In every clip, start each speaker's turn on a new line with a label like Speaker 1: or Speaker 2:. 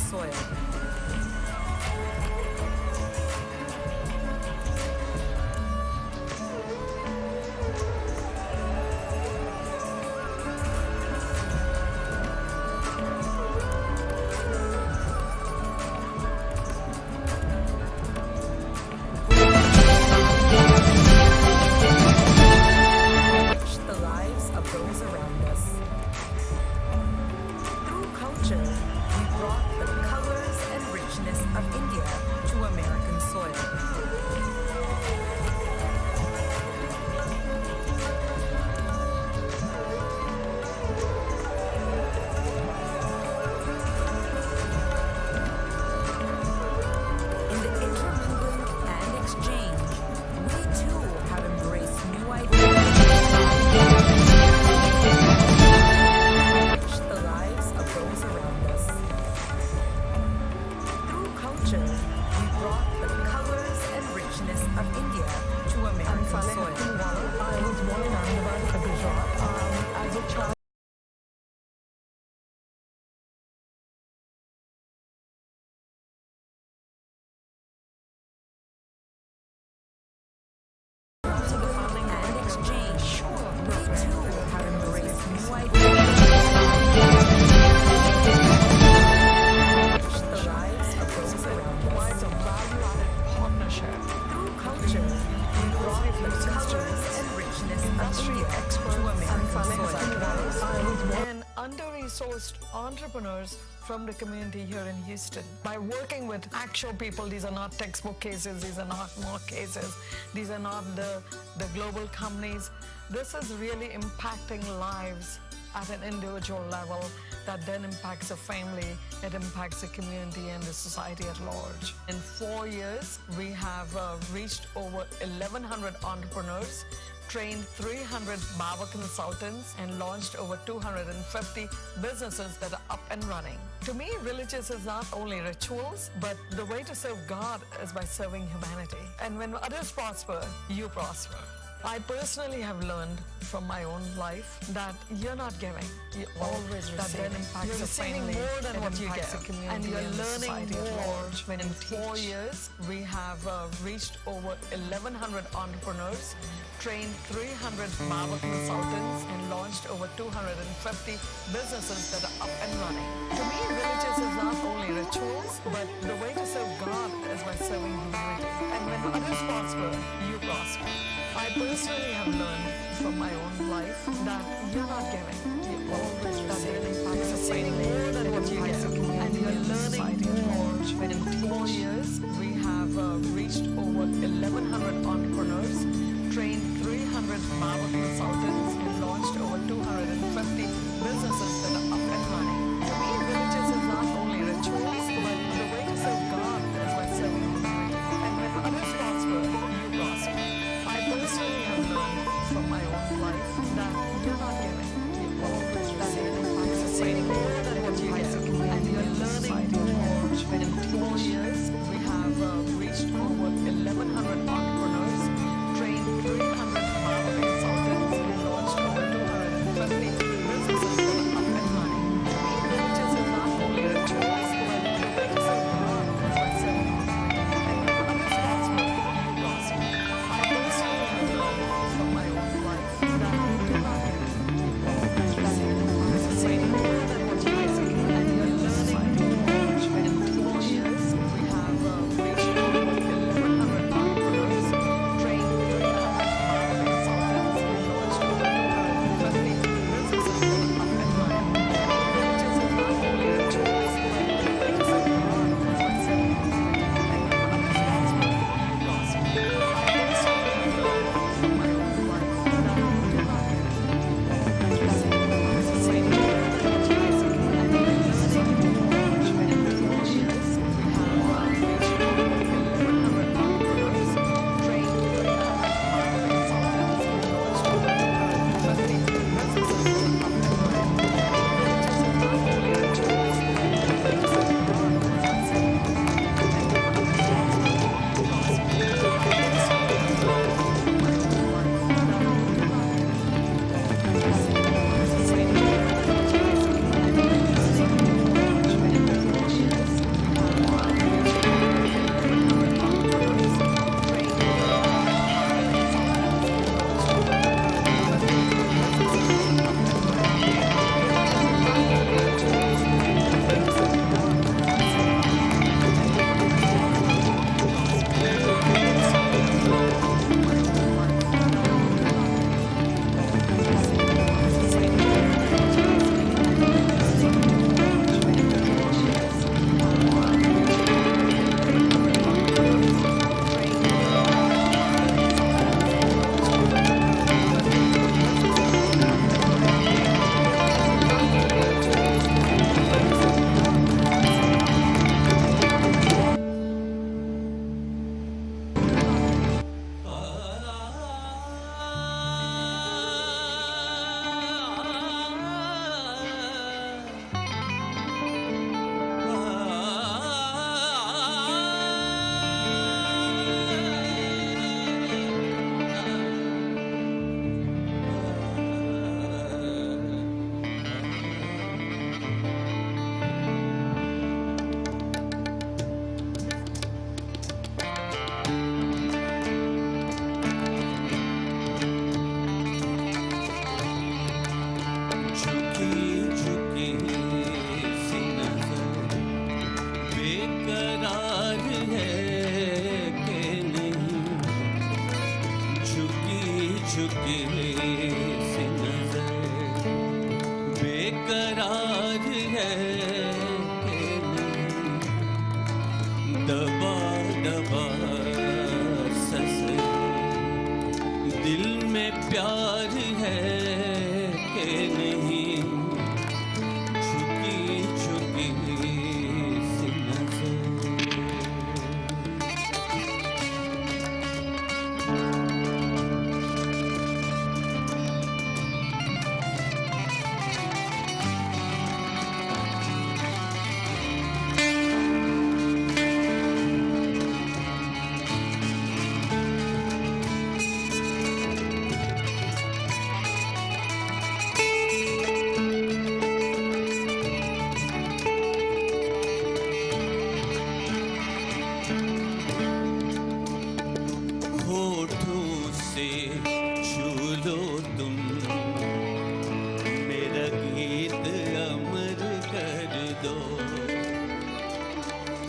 Speaker 1: soil. We brought the colors and richness of India to American soil. In the intermingling and exchange, we too have embraced new ideas. We brought the colors and richness of India to American soil.
Speaker 2: I was born in Ahmedabad, Gujarat. As a child,
Speaker 1: and exchange, we too have embraced new ideas.
Speaker 2: and under-resourced entrepreneurs from the community here in Houston. By working with actual people, these are not textbook cases, these are not mock cases, these are not the global companies. This is really impacting lives at an individual level that then impacts a family, it impacts the community and the society at large. In 4 years, we have reached over 1,100 entrepreneurs, trained 300 Baba consultants, and launched over 250 businesses that are up and running. To me, religious is not only rituals, but the way to serve God is by serving humanity. And when others prosper, you prosper. I personally have learned from my own life that you're not giving, you're always receiving. That then impacts you're receiving family, more than what you get, and you're learning more. When in 4 years, we have reached over 1,100 entrepreneurs, trained 300 Baba consultants, and launched over 250 businesses that are up and running. To me, religious is not only rituals, but the way to serve God is by serving humanity. And when others prosper, you prosper. I personally have learned from my own life that you're not giving, you're always receiving. You're receiving more than what you get, and you're learning more. When in 4 years, we have reached over 1,100 entrepreneurs, trained 300 Baba consultants, and launched over 250 businesses that are up and running. To me, religious is not only rituals, but the way to serve God is by serving humanity. And when others prosper, you prosper. I personally have learned from my own life that you're not giving, you're always receiving. You're receiving more than what you get, and you're learning more. When in 4 years, we have reached over 1,100 entrepreneurs, trained 300 Baba consultants, and launched over 250 businesses that are up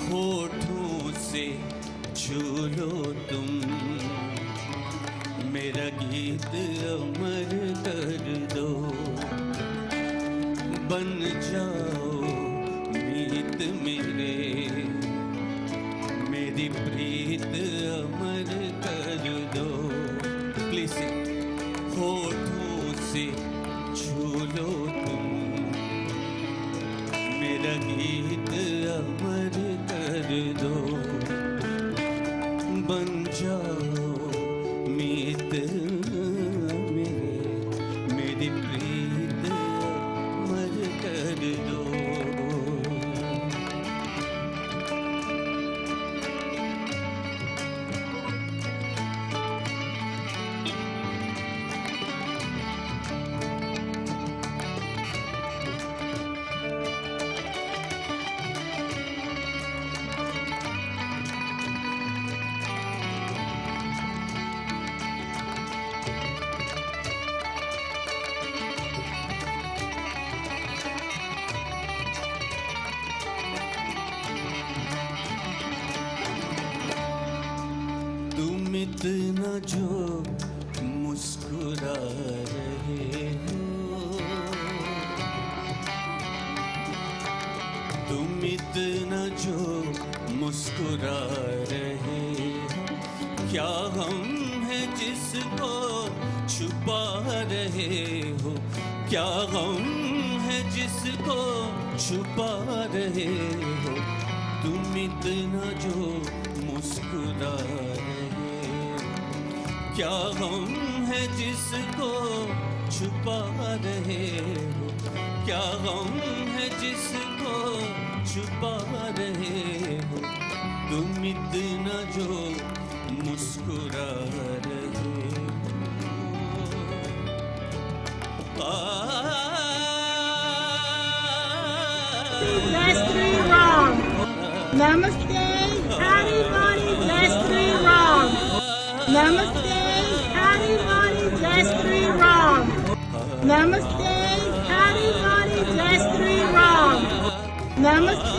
Speaker 3: होठों से छू लो तुम, मेरा गीत अमर कर दो, बन जाओ मीत मेरे, मेरी प्रीत अमर कर दो। प्लीज होठों से छू लो तुम, मेरा गीत अमर कर दो, बन जाओ मीत मेरे, मेरी प्रीत अमर कर दो। तुम इतना जो मुस्कुरा रहे हो, तुम इतना जो मुस्कुरा रहे हो, क्या हम है जिसको छुपा रहे हो, क्या हम है जिसको छुपा रहे हो, तुम इतना जो मुस्कुरा रहे हो, क्या हम है जिसको छुपा रहे हो, क्या हम है जिसको छुपा रहे हो, तुम इतना जो मुस्कुरा रहे हो।
Speaker 4: That's three wrong. Namaste, Howdy Modi, that's three wrong. Namaste, Howdy Modi, that's three wrong. Namaste, Howdy Modi, that's three wrong. Namaste.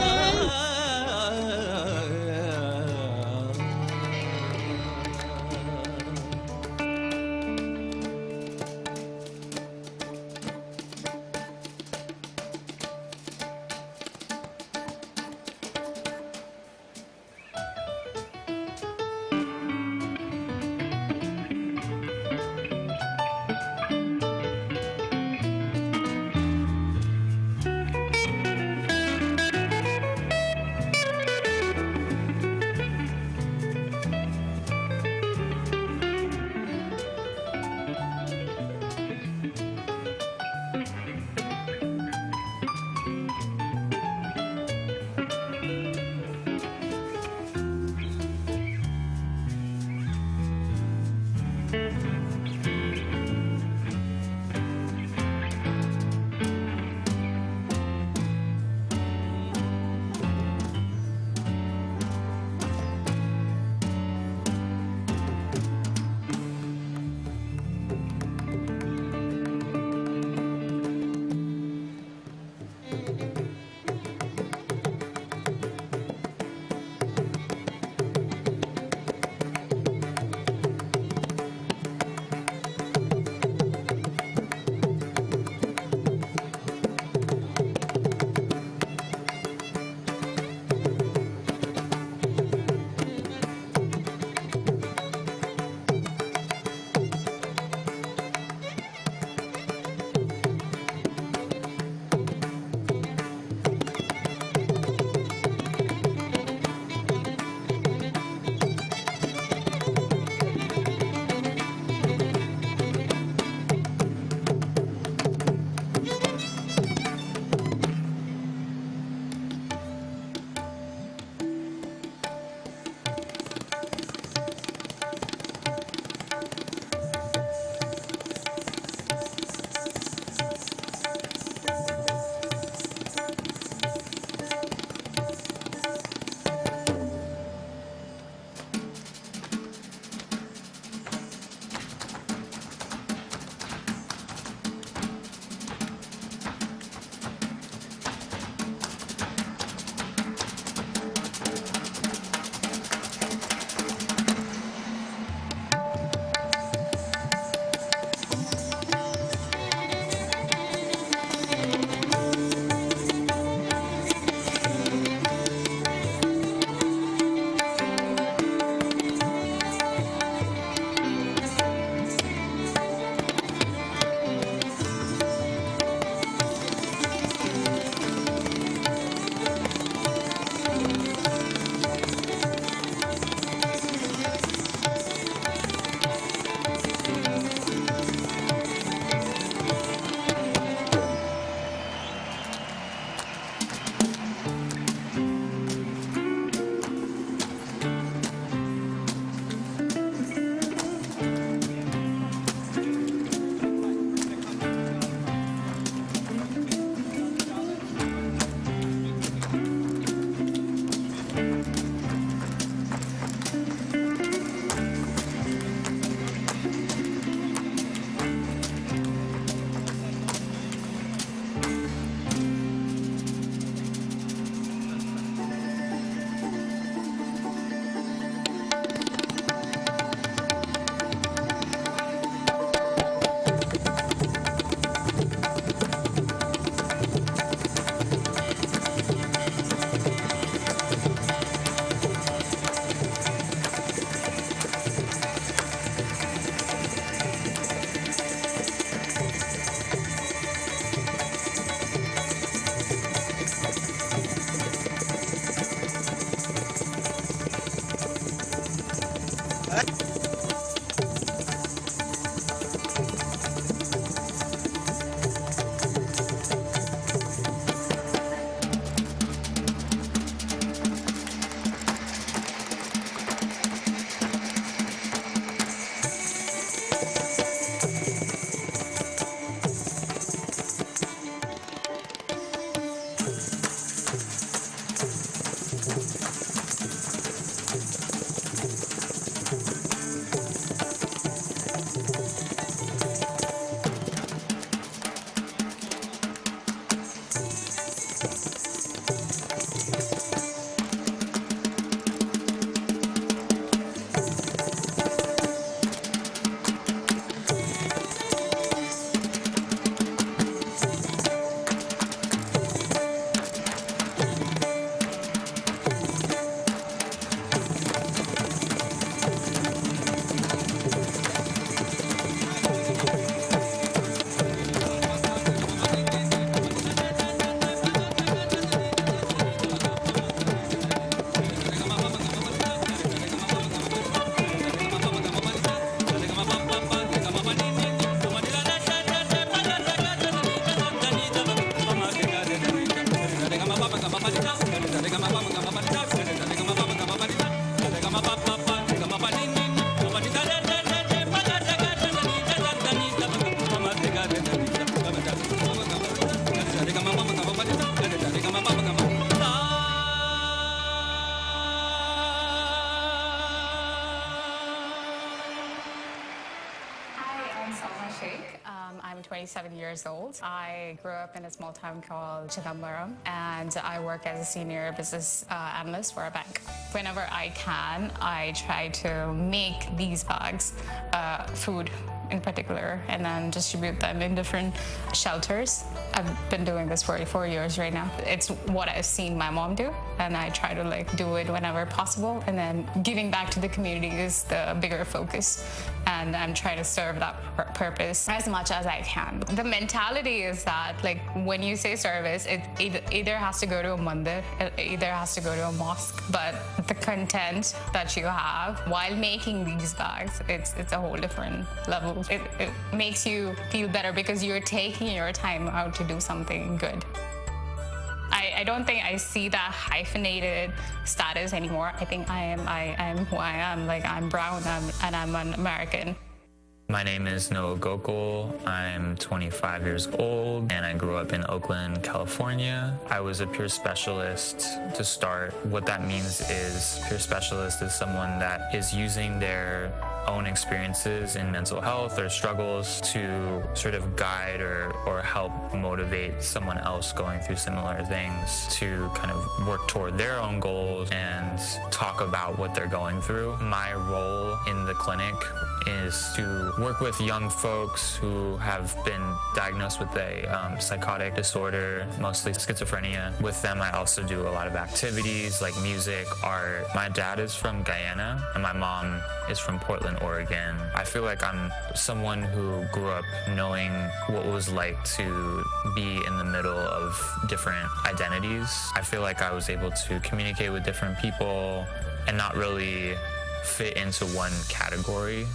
Speaker 5: I'm 27 years old. I grew up in a small town called Chidambaram, and I work as a senior business analyst for a bank. Whenever I can, I try to make these bags, food in particular, and then distribute them in different shelters. I've been doing this for 4 years right now. It's what I've seen my mom do, and I try to do it whenever possible. And then giving back to the community is the bigger focus, and I'm trying to serve that purpose as much as I can. The mentality is that when you say service, it either has to go to a mandir, it either has to go to a mosque, but the content that you have while making these bags, it's a whole different level. It makes you feel better because you're taking your time out to do something good. I don't think I see that hyphenated status anymore. I think I am who I am. I'm brown and I'm an American.
Speaker 6: My name is Noah Gokul. I'm 25 years old and I grew up in Oakland, California. I was a peer specialist to start. What that means is peer specialist is someone that is using their own experiences in mental health or struggles to sort of guide or help motivate someone else going through similar things to kind of work toward their own goals and talk about what they're going through. My role in the clinic is to work with young folks who have been diagnosed with a psychotic disorder, mostly schizophrenia. With them, I also do a lot of activities like music, art. My dad is from Guyana and my mom is from Portland, Oregon. I feel like I'm someone who grew up knowing what it was like to be in the middle of different identities. I feel like I was able to communicate with different people and not really fit into one category.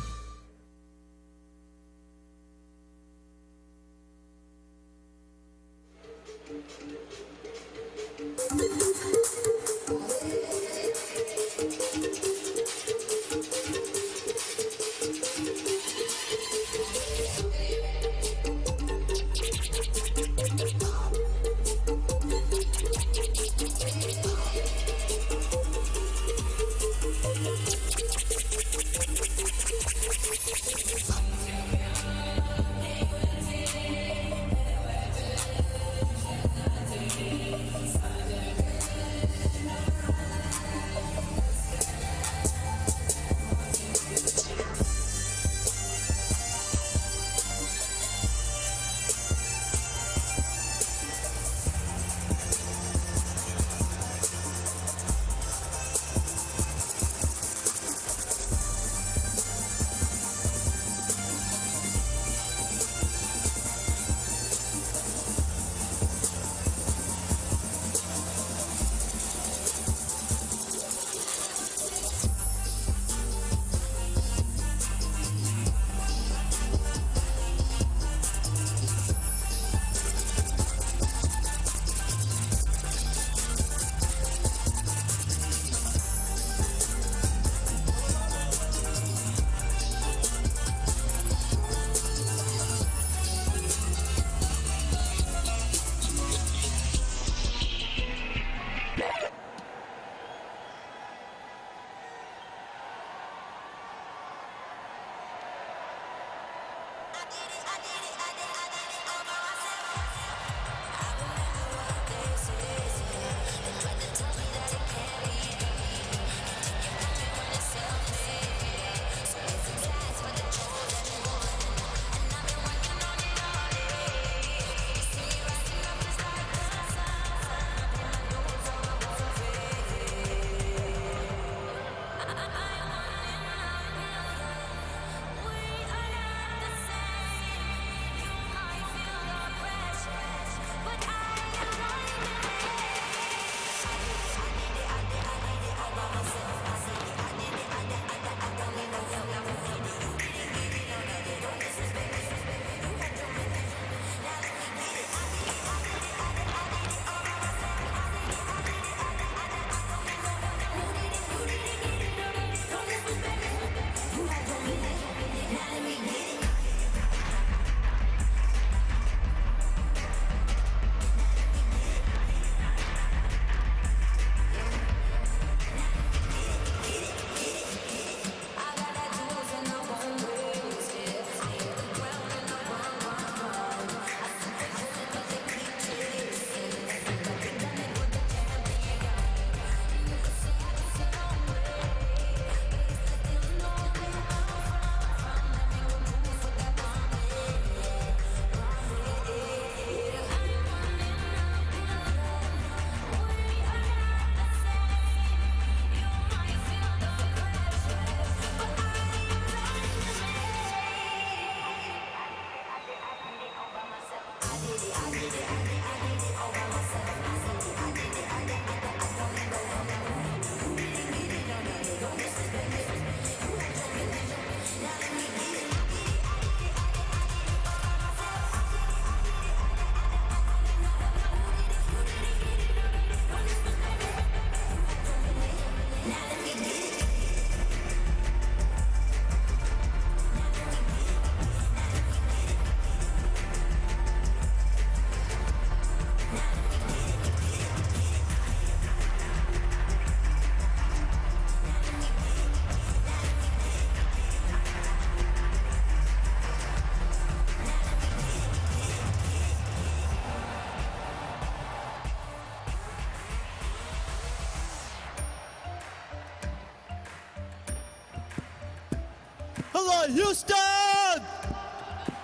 Speaker 7: Hello, Houston!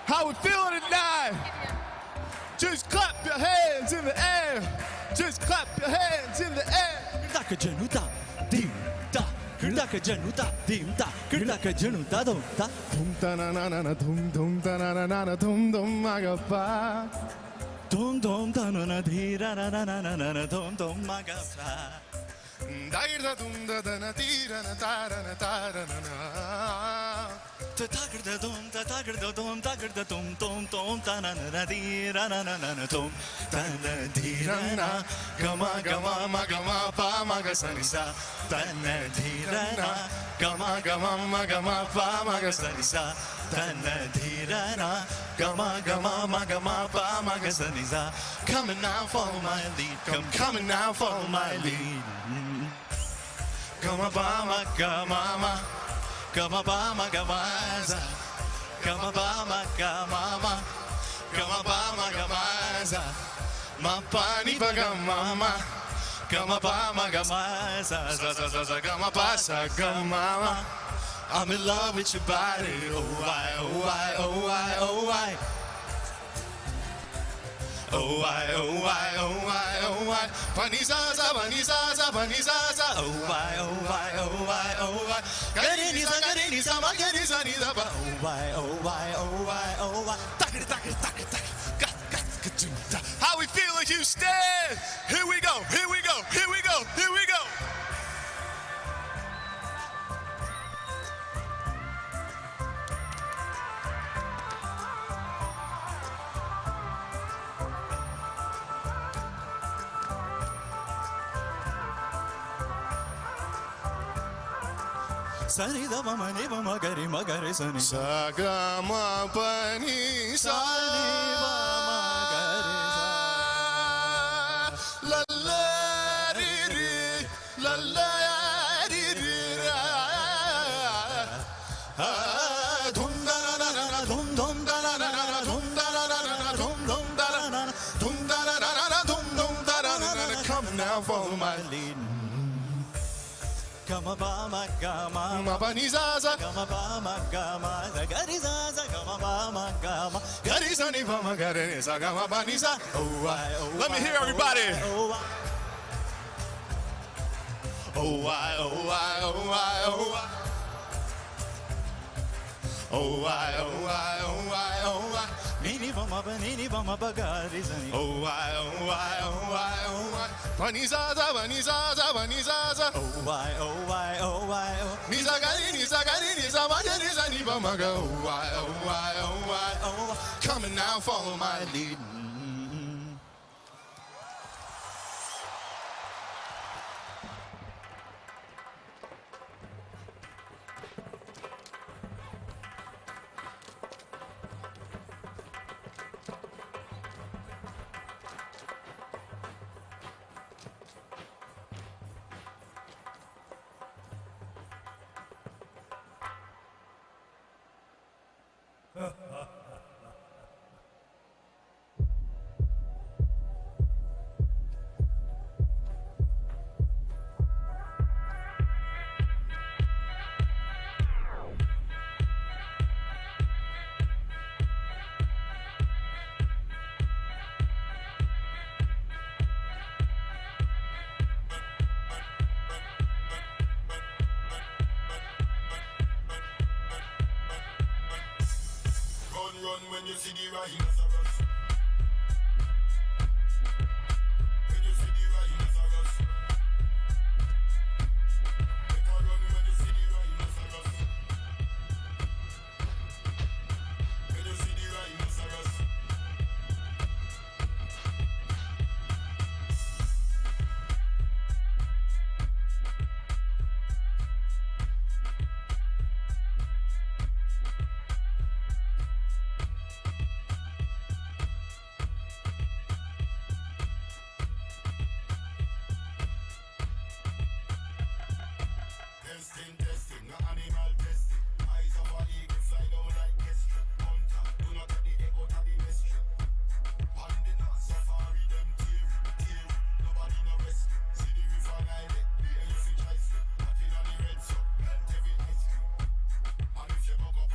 Speaker 8: How we feeling tonight? Just clap your hands in the air. Just clap your hands in the air.
Speaker 7: Daka januta, dim da. Daka januta, dim da. Daka januta, dum da.
Speaker 8: Dum da na na na na dum dum da na na na na dum dum magapa.
Speaker 7: Dum dum da na na di ra na na na na na dum dum magasa.
Speaker 8: Da dum da da na di ra na ta ra na ta ra na na.
Speaker 7: Tagar da dum tagar da dum dum ta na na di ra na na na na dum ta na di ra na
Speaker 8: Gama gama ma gama pa ma ga sa ni sa.
Speaker 7: ta na di ra na
Speaker 8: Gama gama ma gama pa ma ga sa ni sa.
Speaker 7: ta na di ra na gama gama ma gama pa ma ga sa ni sa.
Speaker 8: Coming now, follow my lead. Coming now, follow my lead. Gama ba ma gama ma.
Speaker 7: Gama ba ma gama za, gama ba ma gama ma,
Speaker 8: Gama ba ma gama za. Ma pa ni ba gama ma. Gama ba ma gama za za za za za. Gama ba sa gama ma. I'm in love with your body. Oh why, oh why, oh why, oh why. Oh why, oh why, oh why, oh why. Panizaza, panizaza, panizaza. Oh why, oh why, oh why, oh why. Gariniza, gariniza, magariza, niza ba. Oh why, oh why, oh why, oh why. Takiri, takiri, takiri, takiri. Gat, gat, kachunta. How we feeling, Houston? Here we go, here we go, here we go, here we go.
Speaker 7: Sani da ma ni ba ma gari sani.
Speaker 8: Sagama pani sa.
Speaker 7: Sani ba ma gari sa.
Speaker 8: La la ri ri, la la ri ri ra. Dum da na na na na, dum dum da na na na na, dum da na na na na, dum dum da na na na, dum da na na na na, dum dum da na na na. Come now, follow my lead.
Speaker 7: Gama ba ma gama
Speaker 8: Ma panizaza,
Speaker 7: gama ba ma gama gari za gama ba ma gama
Speaker 8: gariza ni ba ma gareza, gama paniza. Oh why, oh. Let me hear everybody.
Speaker 7: Oh
Speaker 8: why, oh why, oh why, oh why. Oh why, oh why, oh why, oh why.
Speaker 7: nini ba ma ba gari sani.
Speaker 8: Oh why, oh why, oh why, oh why. Panizaza, panizaza, panizaza.
Speaker 7: Oh why, oh why, oh why, oh.
Speaker 8: Niza gari, niza gari, niza magariza, ni ba maga. Oh why, oh why, oh why, oh why. Coming now, follow my lead.
Speaker 9: Run when you see the rhinoceros. When you see the rhinoceros. Better run when you see the rhinoceros. When you see the rhinoceros. Testing, no animal testing. Eyes of a eagle fly down like kestrel. Hunter, do not let the egg out of the mystery. On the north safari, them tear. Nobody no rest. See the river Nile, there you see try slip. Hot in on the red sun, melt every ice cream. And if you buck up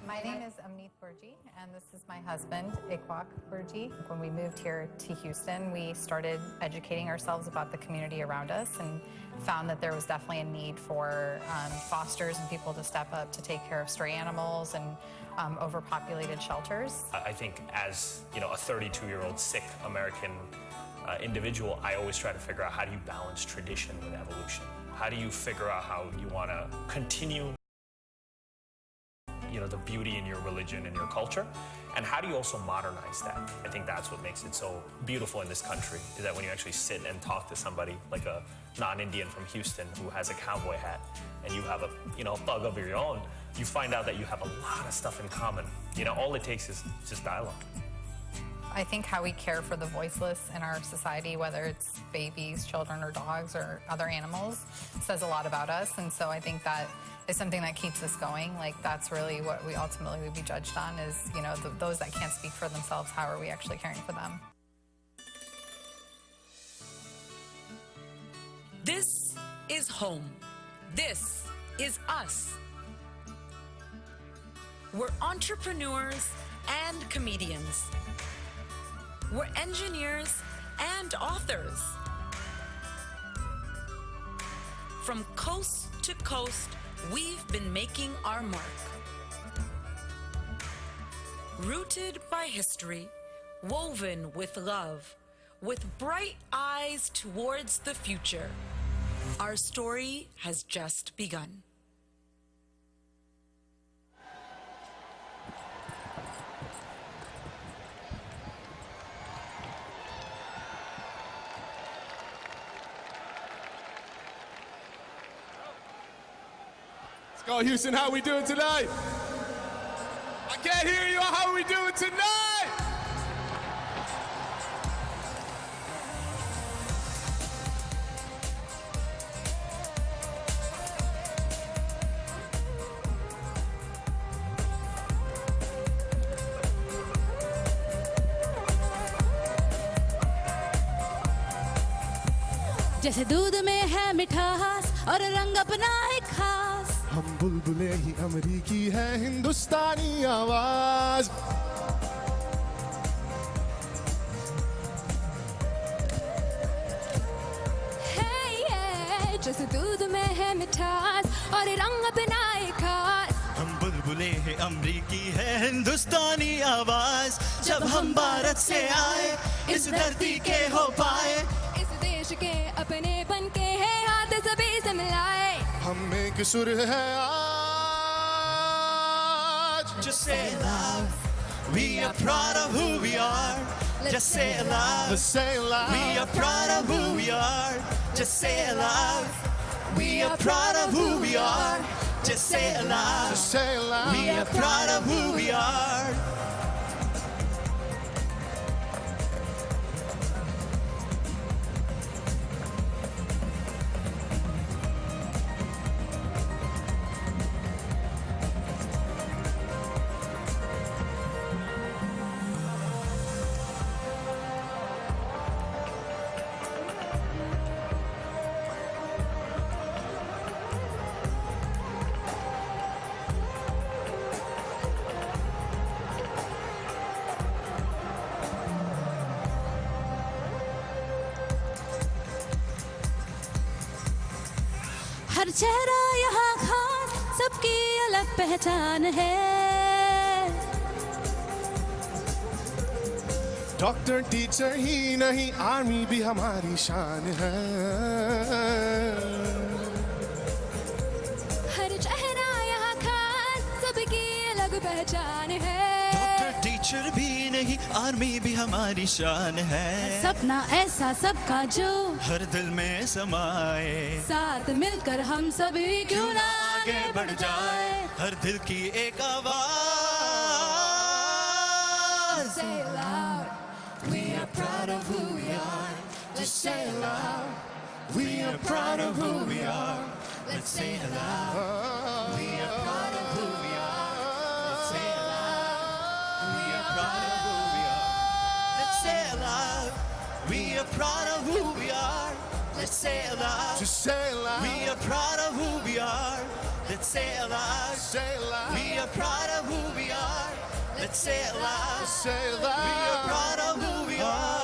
Speaker 10: My name is Amneet Burji, and this is my husband, Ikwak Burji. When we moved here to Houston, we started educating ourselves about the community around us and found that there was definitely a need for fosters and people to step up to take care of stray animals and overpopulated shelters.
Speaker 11: I think as a 32-year-old Sikh American individual, I always try to figure out how do you balance tradition with evolution? How do you figure out how you want to continue the beauty in your religion and your culture, and how do you also modernize that? I think that's what makes it so beautiful in this country, is that when you actually sit and talk to somebody like a non-Indian from Houston who has a cowboy hat, and you have a thug of your own, you find out that you have a lot of stuff in common. All it takes is just dialogue.
Speaker 10: I think how we care for the voiceless in our society, whether it's babies, children, or dogs, or other animals, says a lot about us. And so I think that is something that keeps us going. Like, that's really what we ultimately would be judged on is, those that can't speak for themselves, how are we actually caring for them?
Speaker 1: This is home. This is us. We're entrepreneurs and comedians. We're engineers and authors. From coast to coast, we've been making our mark. Rooted by history, woven with love, with bright eyes towards the future, our story has just begun.
Speaker 8: Go Houston, how we doing tonight? I can't hear you. How are we doing tonight?
Speaker 12: जैसे दूध में है मिठास और रंग अपना है खास,
Speaker 8: हम बुलबुले ही अमरीकी है हिंदुस्तानी आवाज।
Speaker 12: जैसे दूध में है मिठास और रंग अपना है खास,
Speaker 7: हम बुलबुले हैं अमरीकी है हिंदुस्तानी आवाज। जब हम भारत से आए इस धरती के हो पाए,
Speaker 12: इस देश के अपने बन के हैं हाथ सभी से मिलाए,
Speaker 8: हम एक सुर है आज।
Speaker 7: Just say love, we are proud of who we are. Just say love,
Speaker 8: say love.
Speaker 7: We are proud of who we are. Just say love, we are proud of who we are. Just say love,
Speaker 8: just say love.
Speaker 7: We are proud of who we are.
Speaker 12: हर चेहरा यहाँ खास, सबकी अलग पहचान है।
Speaker 8: Doctor teacher ही नहीं army भी हमारी शान है।
Speaker 12: हर चेहरा यहाँ खास, सबकी अलग पहचान है।
Speaker 7: डॉक्टर टीचर भी नहीं आर्मी भी हमारी शान है।
Speaker 12: सपना ऐसा सबका जो
Speaker 7: हर दिल में समाए,
Speaker 12: साथ मिलकर हम सभी क्यों ना
Speaker 7: आगे बढ़ जाए। हर दिल की एक आवाज।
Speaker 12: Say loud,
Speaker 7: we are proud of who we are. Just say it loud. We are proud of who we are. Let's say it loud. We are proud of who we are. Let's say it loud. We are proud of who we are. Let's say it loud. We are proud of who we are. Let's say it loud.
Speaker 8: Just say it loud.
Speaker 7: We are proud of who we are. Let's say it loud.
Speaker 8: Say it loud.
Speaker 7: We are proud of who we
Speaker 8: Let's say it loud. Say it loud. We are proud of who we are.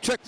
Speaker 13: Check.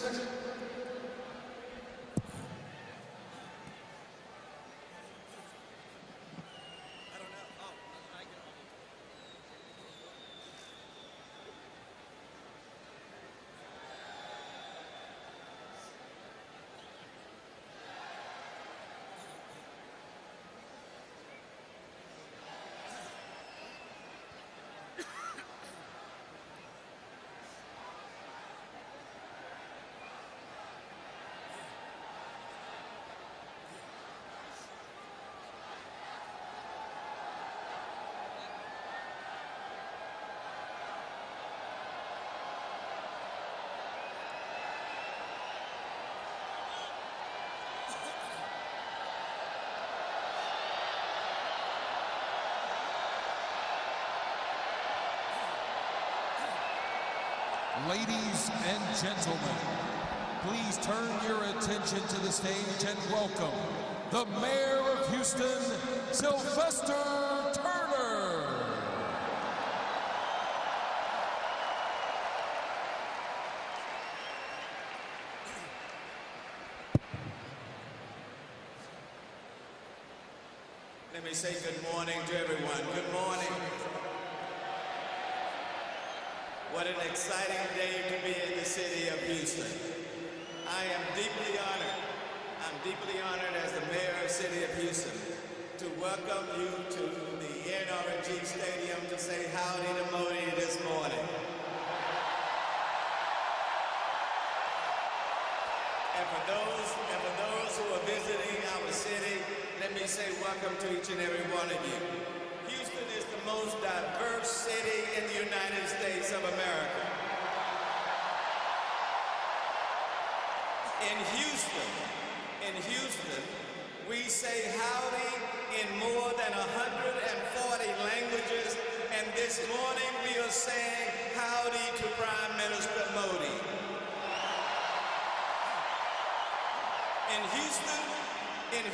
Speaker 14: Ladies and gentlemen, please turn your attention to the stage and welcome the Mayor of Houston, Sylvester Turner.
Speaker 15: Let me say good morning to everyone. Good morning. What an exciting day to be in the city of Houston. I am deeply honored. I'm deeply honored as the mayor of the city of Houston to welcome you to the NRG Stadium to say howdy to Modi this morning. And for those who are visiting our city, let me say welcome to each and every one of you. Houston is the most diverse city in the United States of America. In Houston, we say howdy in more than 140 languages, and this morning we are saying howdy to Prime Minister Modi. In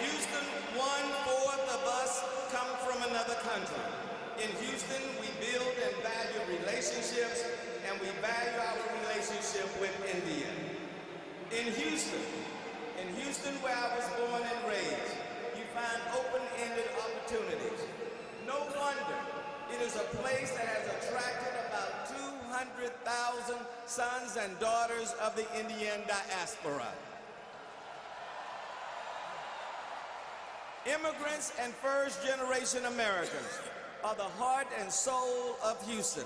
Speaker 15: Houston, 1/4 of us come from another country. In Houston, we build and value relationships, and we value our relationship with India. In Houston, where I was born and raised, you find open-ended opportunity is a place that has attracted about 200,000 sons and daughters of the Indian diaspora. Immigrants and first-generation Americans are the heart and soul of Houston.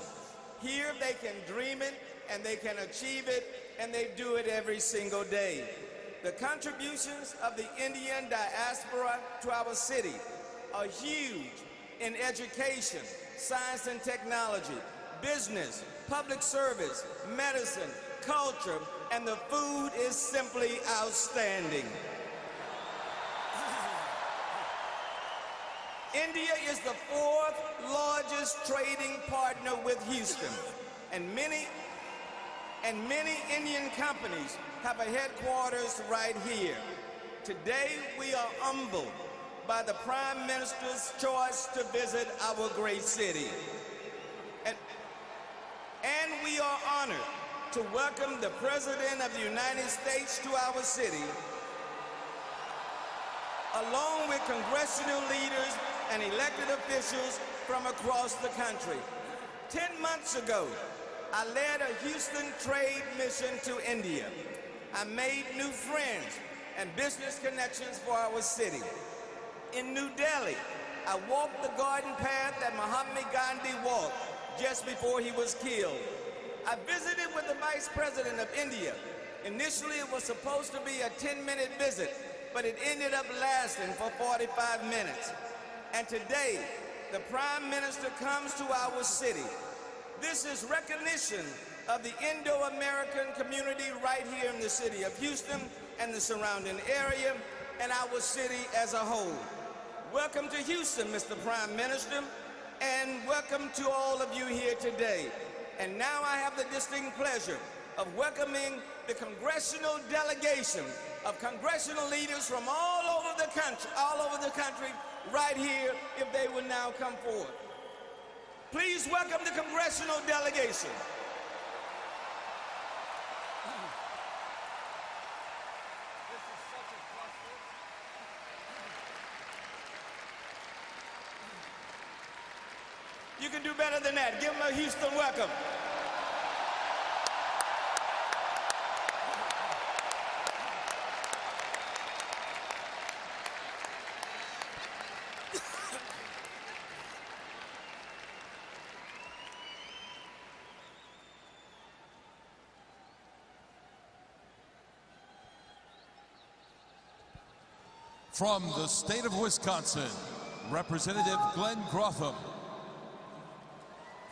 Speaker 15: Here they can dream it, and they can achieve it, and they do it every single day. The contributions of the Indian diaspora to our city are huge in education, science and technology, business, public service, medicine, culture, and the food is simply outstanding. India is the fourth largest trading partner with Houston, and many Indian companies have a headquarters right here. Today, we are humbled by the Prime Minister's choice to visit our great city. And we are honored to welcome the President of the United States to our city, along with congressional leaders and elected officials from across the country. 10 months ago, I led a Houston trade mission to India. I made new friends and business connections for our city. In New Delhi, I walked the garden path that Mahatma Gandhi walked just before he was killed. I visited with the Vice President of India. Initially, it was supposed to be a 10-minute visit, but it ended up lasting for 45 minutes. And today, the Prime Minister comes to our city. This is recognition of the Indo-American community right here in the city of Houston and the surrounding area, and our city as a whole. Welcome to Houston, Mr. Prime Minister, and welcome to all of you here today. And now I have the distinct pleasure of welcoming the congressional delegation of congressional leaders from all over the country, right here, if they will now come forward. Please welcome the congressional delegation. You can do better than that. Give them a Houston welcome.
Speaker 14: From the state of Wisconsin, Representative Glenn Grotham.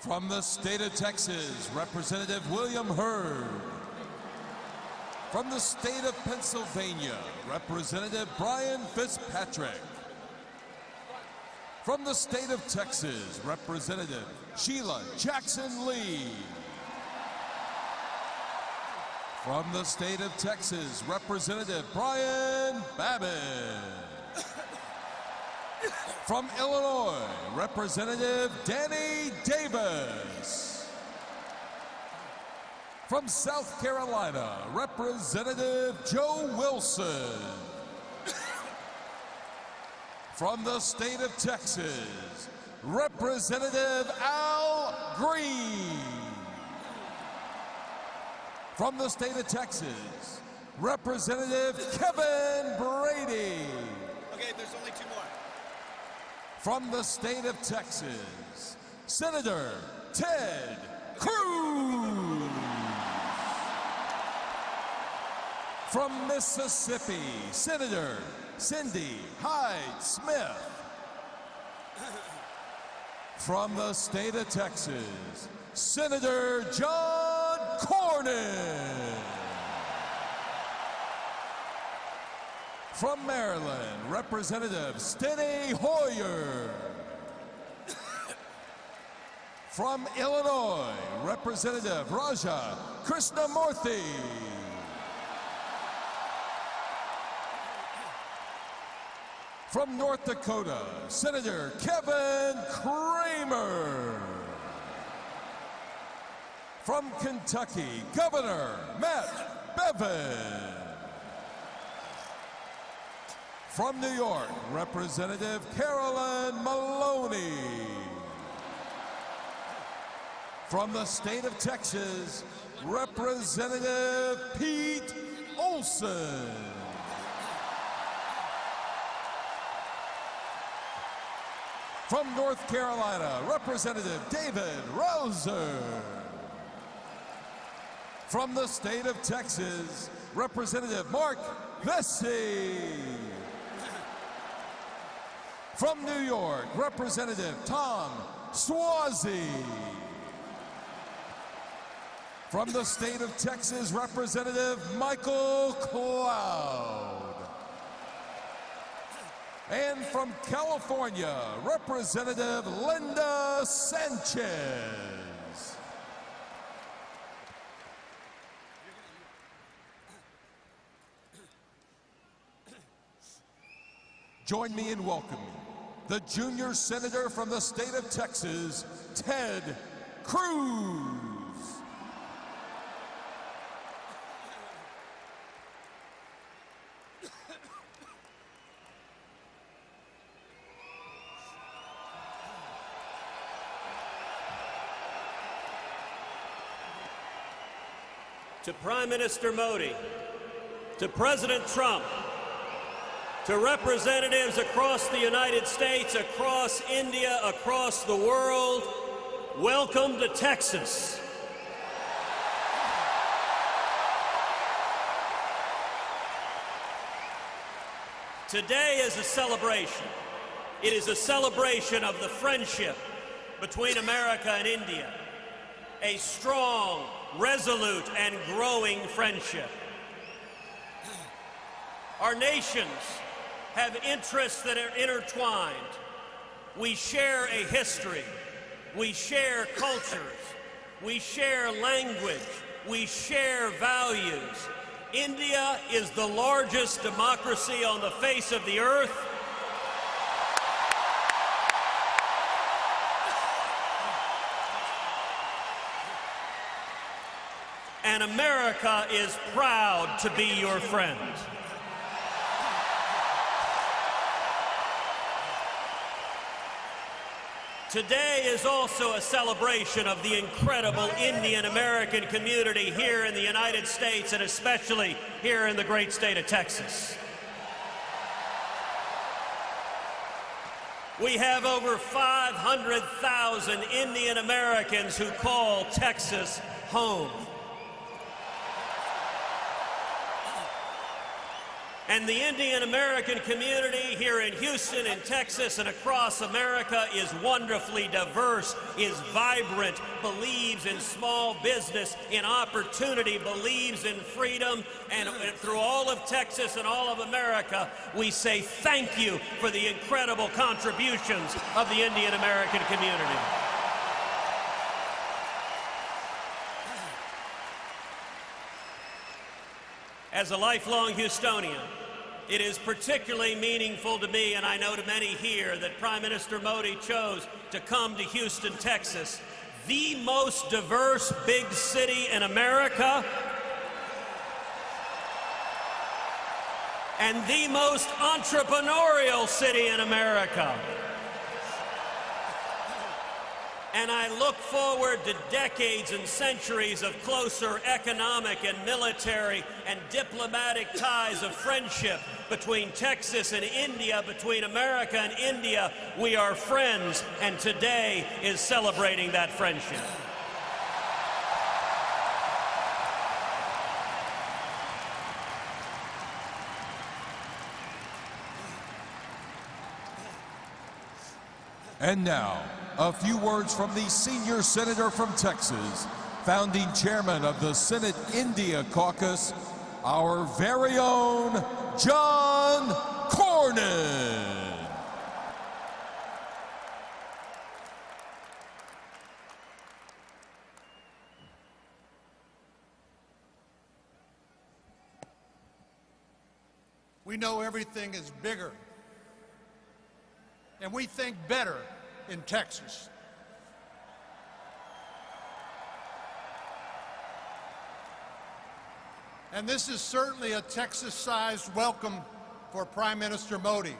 Speaker 14: From the state of Texas, Representative William Hurd. From the state of Pennsylvania, Representative Brian Fitzpatrick. From the state of Texas, Representative Sheila Jackson Lee. From the state of Texas, Representative Brian Babbitt. From Illinois, Representative Danny Davis. From South Carolina, Representative Joe Wilson. From the state of Texas, Representative Al Green. From the state of Texas, Representative Kevin Brady.
Speaker 15: Okay, there's only two more.
Speaker 14: From the state of Texas, Senator Ted Cruz. From Mississippi, Senator Cindy Hyde-Smith. From the state of Texas, Senator John Cornyn. From Maryland, Representative Steny Hoyer. From Illinois, Representative Raja Krishnamurthy. From North Dakota, Senator Kevin Kramer. From Kentucky, Governor Matt Bevin. From New York, Representative Carolyn Maloney. From the state of Texas, Representative Pete Olson. From North Carolina, Representative David Roser. From the state of Texas, Representative Mark Vesey. From New York, Representative Tom Suozzi. From the state of Texas, Representative Michael Cloud. And from California, Representative Linda Sanchez. Join me in welcoming the junior senator from the state of Texas, Ted Cruz.
Speaker 16: To Prime Minister Modi, to President Trump, to representatives across the United States, across India, across the world, welcome to Texas. Today is a celebration. It is a celebration of the friendship between America and India, a strong, resolute, and growing friendship. Our nations have interests that are intertwined. We share a history. We share cultures. We share language. We share values. India is the largest democracy on the face of the earth. And America is proud to be your friend. Today is also a celebration of the incredible Indian American community here in the United States, and especially here in the great state of Texas. We have over 500,000 Indian Americans who call Texas home. And the Indian American community here in Houston and Texas and across America is wonderfully diverse, is vibrant, believes in small business, in opportunity, believes in freedom. And through all of Texas and all of America, we say thank you for the incredible contributions of the Indian American community. As a lifelong Houstonian, it is particularly meaningful to me, and I know to many here, that Prime Minister Modi chose to come to Houston, Texas, the most diverse big city in America, and the most entrepreneurial city in America. And I look forward to decades and centuries of closer economic and military and diplomatic ties of friendship between Texas and India, between America and India. We are friends, and today is celebrating that friendship.
Speaker 14: And now, a few words from the senior senator from Texas, founding chairman of the Senate India Caucus, our very own John Cornyn.
Speaker 17: We know everything is bigger, and we think better in Texas. And this is certainly a Texas-sized welcome for Prime Minister Modi.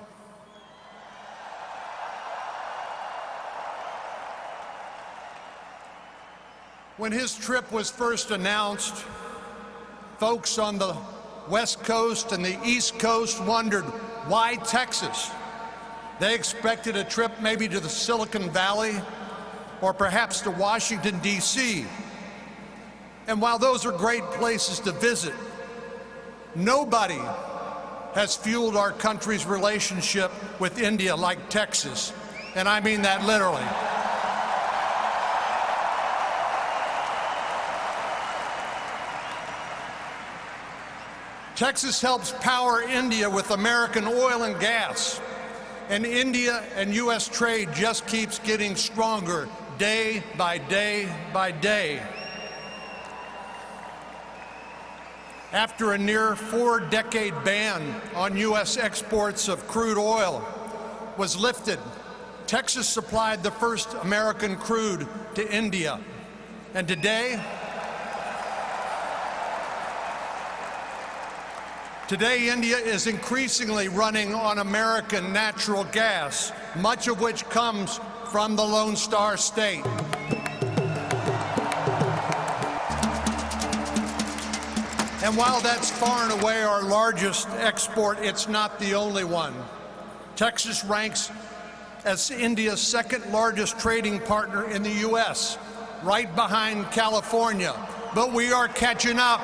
Speaker 17: When his trip was first announced, folks on the West Coast and the East Coast wondered, why Texas? They expected a trip maybe to the Silicon Valley or perhaps to Washington, D.C. And while those are great places to visit, nobody has fueled our country's relationship with India like Texas. And I mean that literally. Texas helps power India with American oil and gas, and India and U.S. trade just keeps getting stronger day by day by day. After a near 4-decade ban on U.S. exports of crude oil was lifted, Texas supplied the first American crude to India. And today, India is increasingly running on American natural gas, much of which comes from the Lone Star State. And while that's far and away our largest export, it's not the only one. Texas ranks as India's second largest trading partner in the U.S., right behind California. But we are catching up.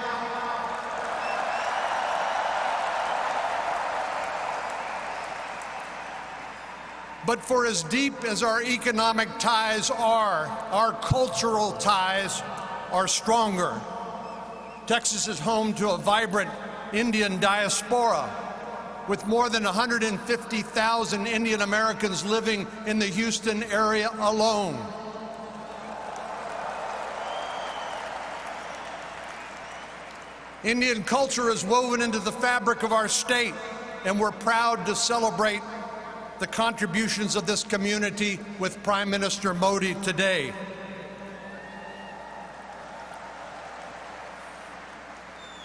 Speaker 17: But for as deep as our economic ties are, our cultural ties are stronger. Texas is home to a vibrant Indian diaspora, with more than 150,000 Indian Americans living in the Houston area alone. Indian culture is woven into the fabric of our state, and we're proud to celebrate the contributions of this community with Prime Minister Modi today.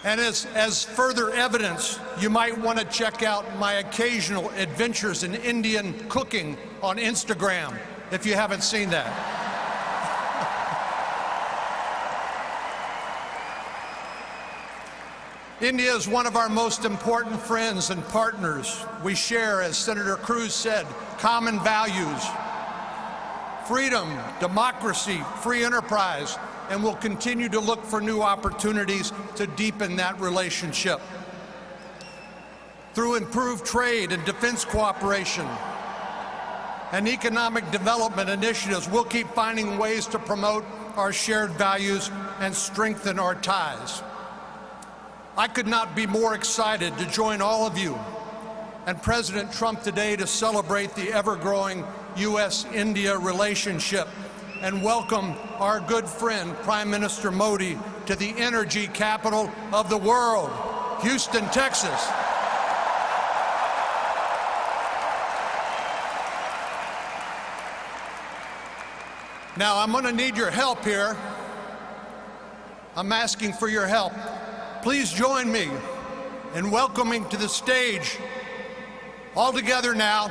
Speaker 17: And as further evidence, you might want to check out my occasional adventures in Indian cooking on Instagram, if you haven't seen that. India is one of our most important friends and partners. We share, as Senator Cruz said, common values: freedom, democracy, free enterprise, and we'll continue to look for new opportunities to deepen that relationship. Through improved trade and defense cooperation and economic development initiatives, we'll keep finding ways to promote our shared values and strengthen our ties. I could not be more excited to join all of you and President Trump today to celebrate the ever-growing U.S.-India relationship and welcome our good friend, Prime Minister Modi, to the energy capital of the world, Houston, Texas. Now, I'm going to need your help here. I'm asking for your help. Please join me in welcoming to the stage, all together now,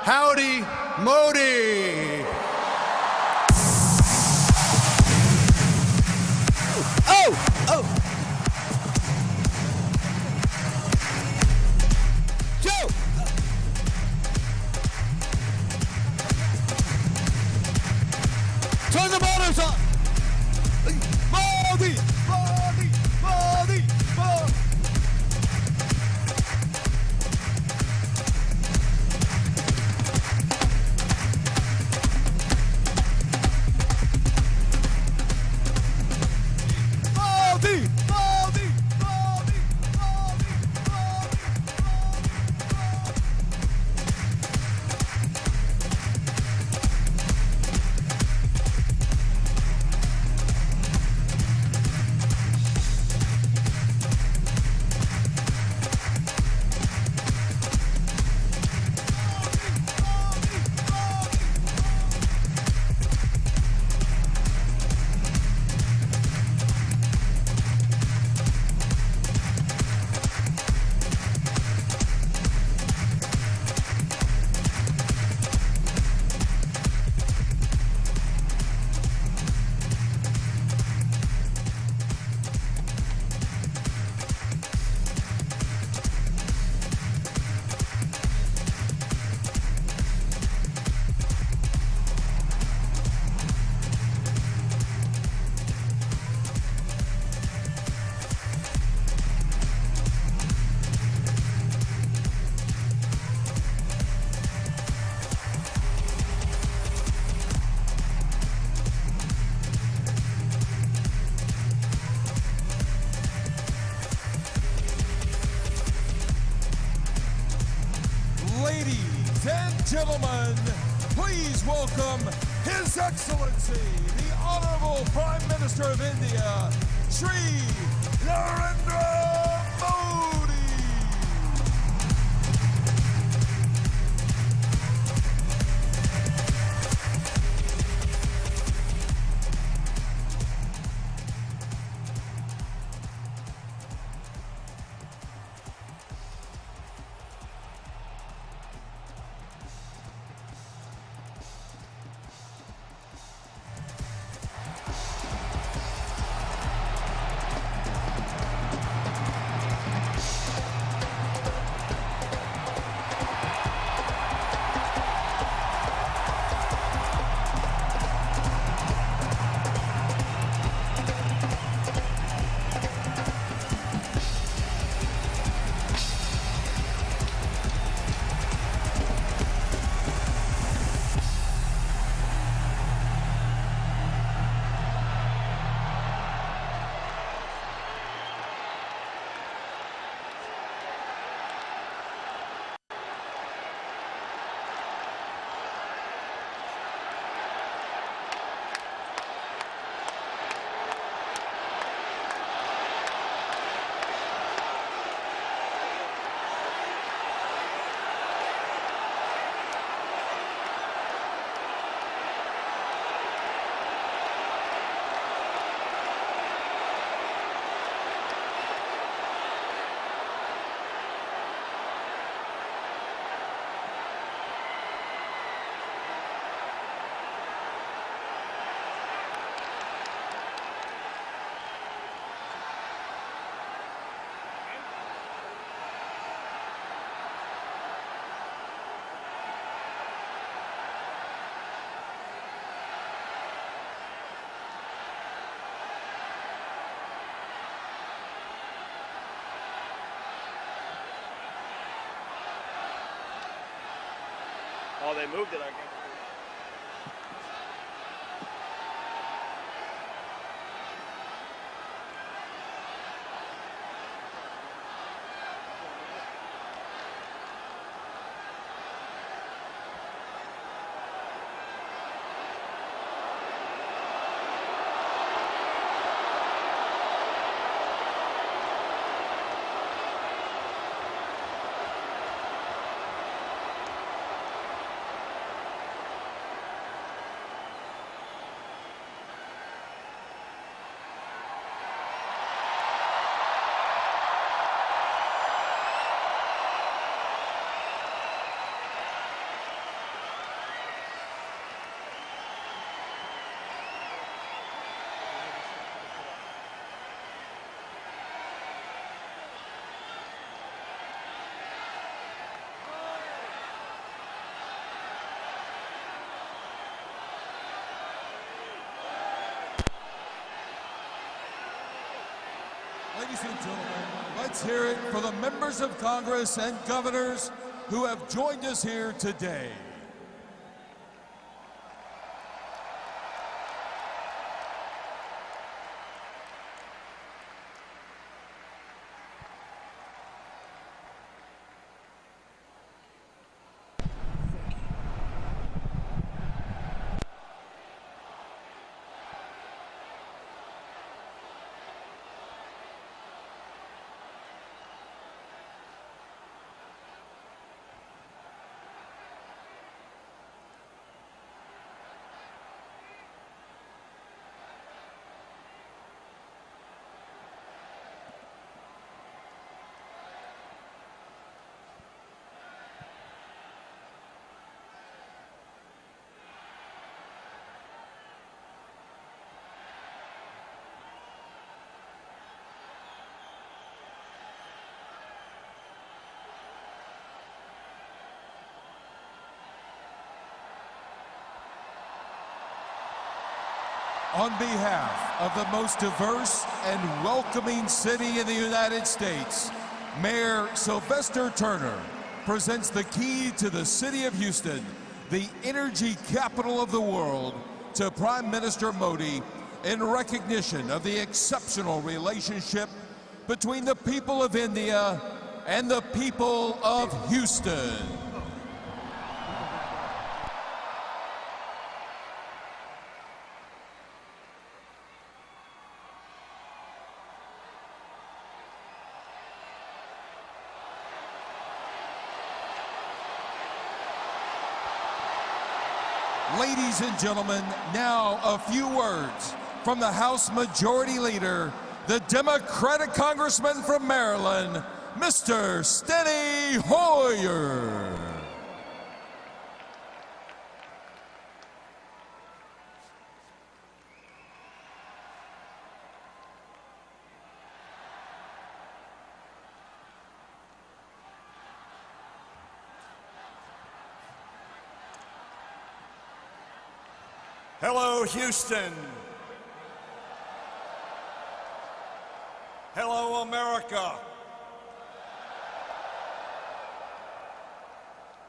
Speaker 17: Howdy Modi.
Speaker 13: Joe! Turn the motors on! Modi! Modi! Modi! Modi! Modi! Modi! Modi!
Speaker 14: gentlemen, please welcome His Excellency, the Honorable Prime Minister of India, Shri Narendra Modi.
Speaker 11: Oh, they moved it, I guess.
Speaker 14: Ladies and gentlemen, let's hear it for the members of Congress and governors who have joined us here today. On behalf of the most diverse and welcoming city in the United States, Mayor Sylvester Turner presents the key to the city of Houston, the energy capital of the world, to Prime Minister Modi in recognition of the exceptional relationship between the people of India and the people of Houston. Ladies and gentlemen, now a few words from the House Majority Leader, the Democratic Congressman from Maryland, Mr. Steny Hoyer.
Speaker 18: Hello, Houston. Hello, America.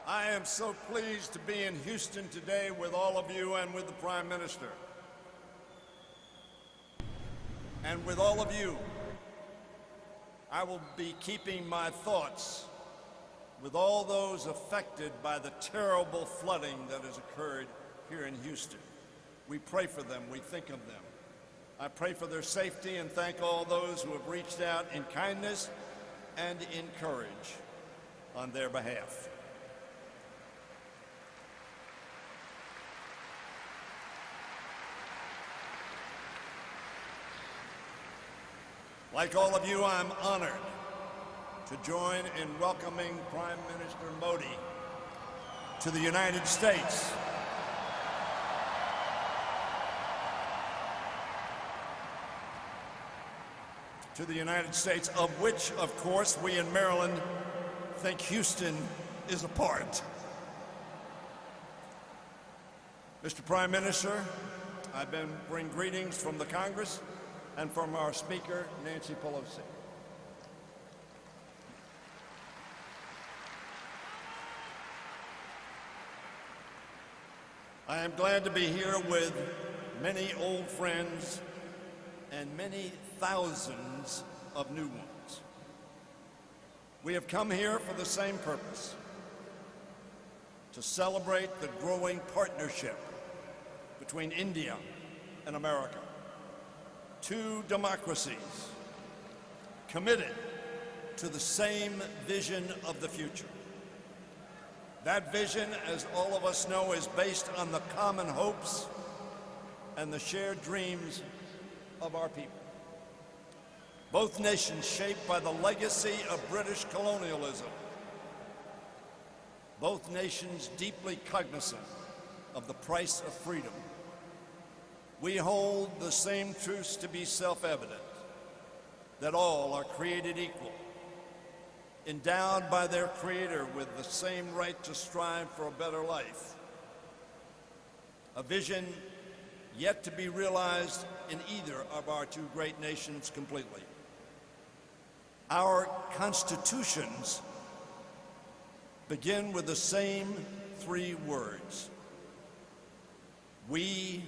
Speaker 18: I am so pleased to be in Houston today with all of you and with the Prime Minister. And with all of you, I will be keeping my thoughts with all those affected by the terrible flooding that has occurred here in Houston. We pray for them, we think of them. I pray for their safety and thank all those who have reached out in kindness and in courage on their behalf. Like all of you, I'm honored to join in welcoming Prime Minister Modi to the United States. To the United States, of which, of course, we in Maryland think Houston is a part. Mr. Prime Minister, I bring greetings from the Congress and from our Speaker, Nancy Pelosi. I am glad to be here with many old friends and many thousands of new ones. We have come here for the same purpose, to celebrate the growing partnership between India and America. Two democracies committed to the same vision of the future. That vision, as all of us know, is based on the common hopes and the shared dreams of our people. Both nations shaped by the legacy of British colonialism. Both nations deeply cognizant of the price of freedom. We hold the same truths to be self-evident, that all are created equal, endowed by their Creator with the same right to strive for a better life. A vision yet to be realized in either of our two great nations completely. Our constitutions begin with the same three words: we,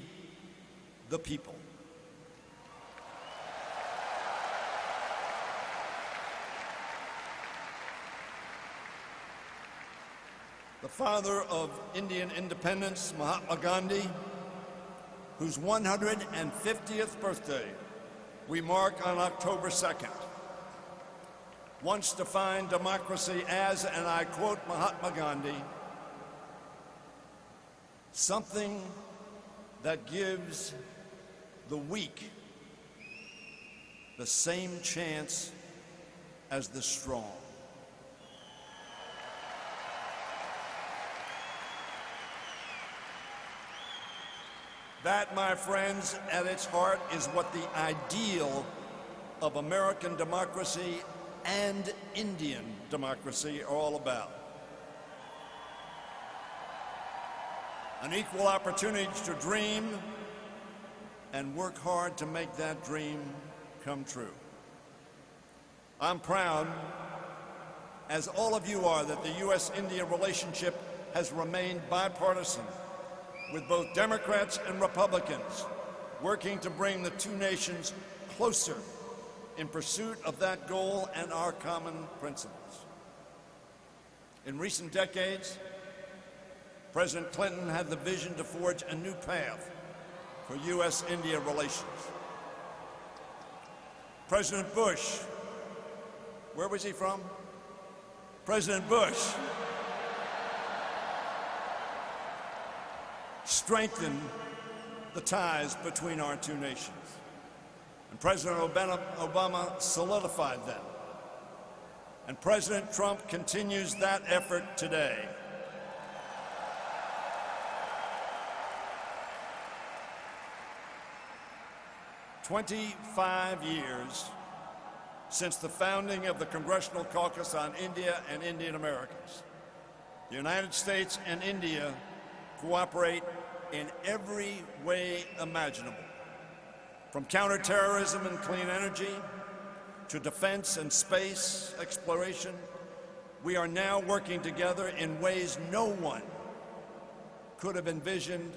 Speaker 18: the people. The father of Indian independence, Mahatma Gandhi, whose 150th birthday we mark on October 2nd, once defined democracy as, and I quote Mahatma Gandhi, something that gives the weak the same chance as the strong. That, my friends, at its heart is what the ideal of American democracy and Indian democracy are all about. An equal opportunity to dream and work hard to make that dream come true. I'm proud, as all of you are, that the U.S.-India relationship has remained bipartisan, with both Democrats and Republicans working to bring the two nations closer in pursuit of that goal and our common principles. In recent decades, President Clinton had the vision to forge a new path for U.S.-India relations. President Bush, where was he from? President Bush strengthen the ties between our two nations. And President Obama solidified them. And President Trump continues that effort today. "25 years since the founding of the Congressional Caucus on India and Indian Americans. The United States and India cooperate in every way imaginable, from counterterrorism and clean energy to defense and space exploration. We are now working together in ways no one could have envisioned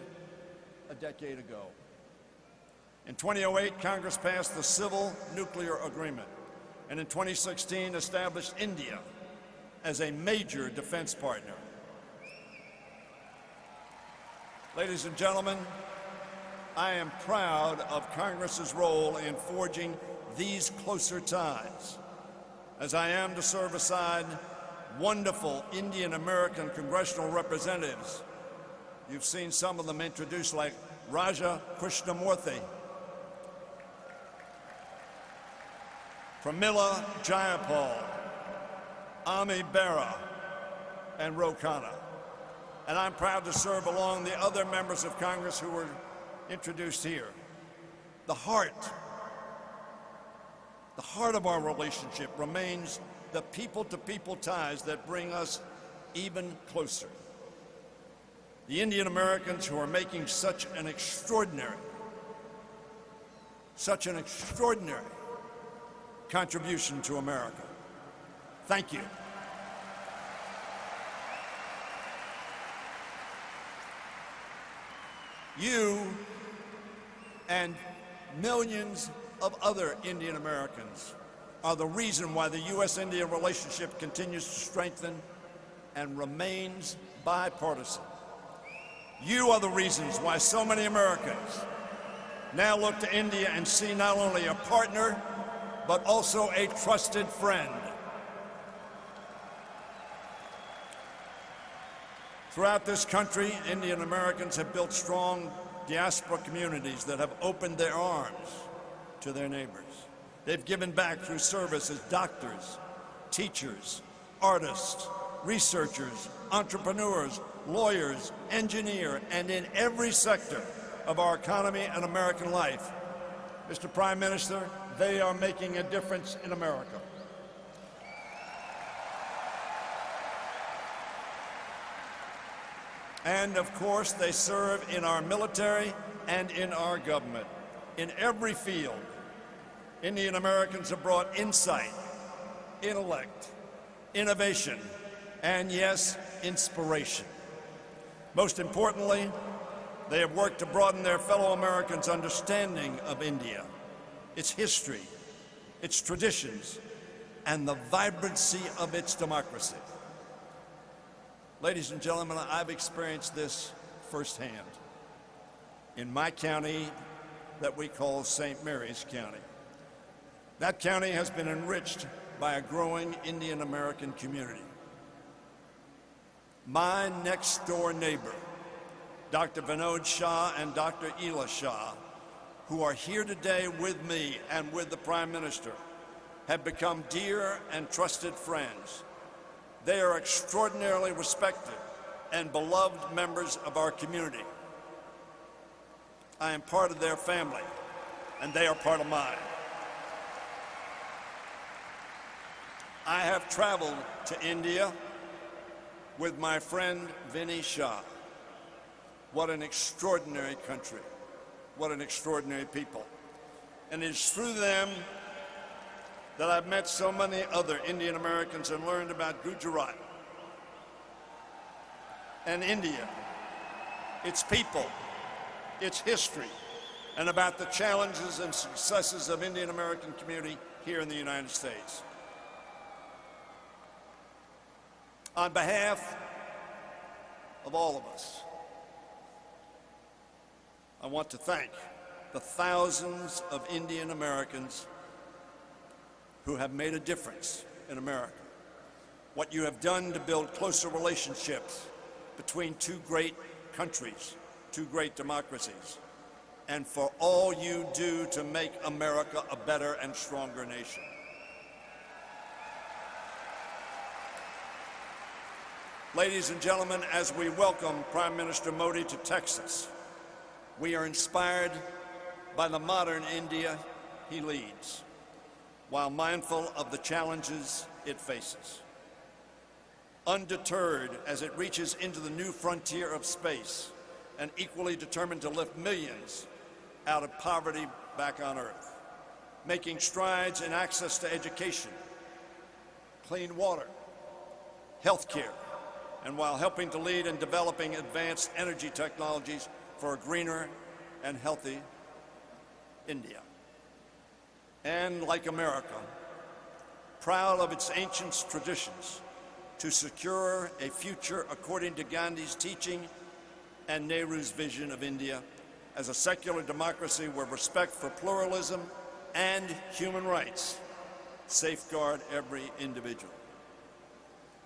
Speaker 18: a decade ago. In 2008, Congress passed the Civil Nuclear Agreement, and in 2016 established India as a major defense partner. Ladies and gentlemen, I am proud of Congress's role in forging these closer ties, as I am to serve aside wonderful Indian American congressional representatives. You've seen some of them introduced, like Raja Krishnamurthy, Pramila Jayapal, Ami Bera, and Ro Khanna. And I'm proud to serve along the other members of Congress who were introduced here. The heart of our relationship remains the people-to-people ties that bring us even closer. The Indian Americans who are making such an extraordinary contribution to America. Thank you. You and millions of other Indian Americans are the reason why the U.S.-India relationship continues to strengthen and remains bipartisan. You are the reasons why so many Americans now look to India and see not only a partner, but also a trusted friend. Throughout this country, Indian Americans have built strong diaspora communities that have opened their arms to their neighbors. They've given back through service as doctors, teachers, artists, researchers, entrepreneurs, lawyers, engineers, and in every sector of our economy and American life. Mr. Prime Minister, they are making a difference in America. And of course, they serve in our military and in our government. In every field, Indian Americans have brought insight, intellect, innovation, and yes, inspiration. Most importantly, they have worked to broaden their fellow Americans' understanding of India, its history, its traditions, and the vibrancy of its democracy. Ladies and gentlemen, I've experienced this firsthand in my county that we call St. Mary's County. That county has been enriched by a growing Indian American community. My next door neighbor, Dr. Vinod Shah and Dr. Ela Shah, who are here today with me and with the Prime Minister, have become dear and trusted friends. They are extraordinarily respected and beloved members of our community. I am part of their family, and they are part of mine. I have traveled to India with my friend Vinny Shah. What an extraordinary country. What an extraordinary people. And it is through them that I've met so many other Indian Americans and learned about Gujarat and India, its people, its history, and about the challenges and successes of Indian American community here in the United States. On behalf of all of us, I want to thank the thousands of Indian Americans who have made a difference in America. What you have done to build closer relationships between two great countries two great democracies, and for all you do to make America a better and stronger nation. Ladies and gentlemen, as we welcome Prime Minister Modi to Texas, we are inspired by the modern India he leads, while mindful of the challenges it faces. Undeterred as it reaches into the new frontier of space, and equally determined to lift millions out of poverty back on Earth, making strides in access to education, clean water, health care, and while helping to lead in developing advanced energy technologies for a greener and healthy India. And like America, proud of its ancient traditions, to secure a future according to Gandhi's teaching and Nehru's vision of India as a secular democracy where respect for pluralism and human rights safeguard every individual.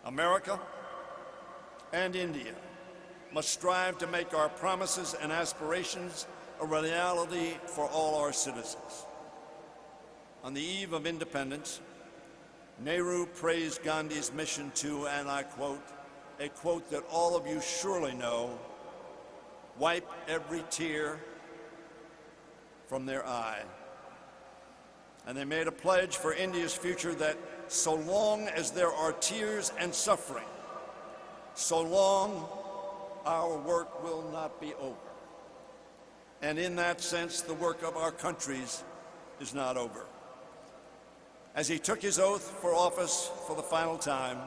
Speaker 18: America and India must strive to make our promises and aspirations a reality for all our citizens. On the eve of independence, Nehru praised Gandhi's mission to, and I quote, a quote that all of you surely know, wipe every tear from their eye. And they made a pledge for India's future that so long as there are tears and suffering, so long our work will not be over. And in that sense, the work of our countries is not over. As he took his oath for office for the final time,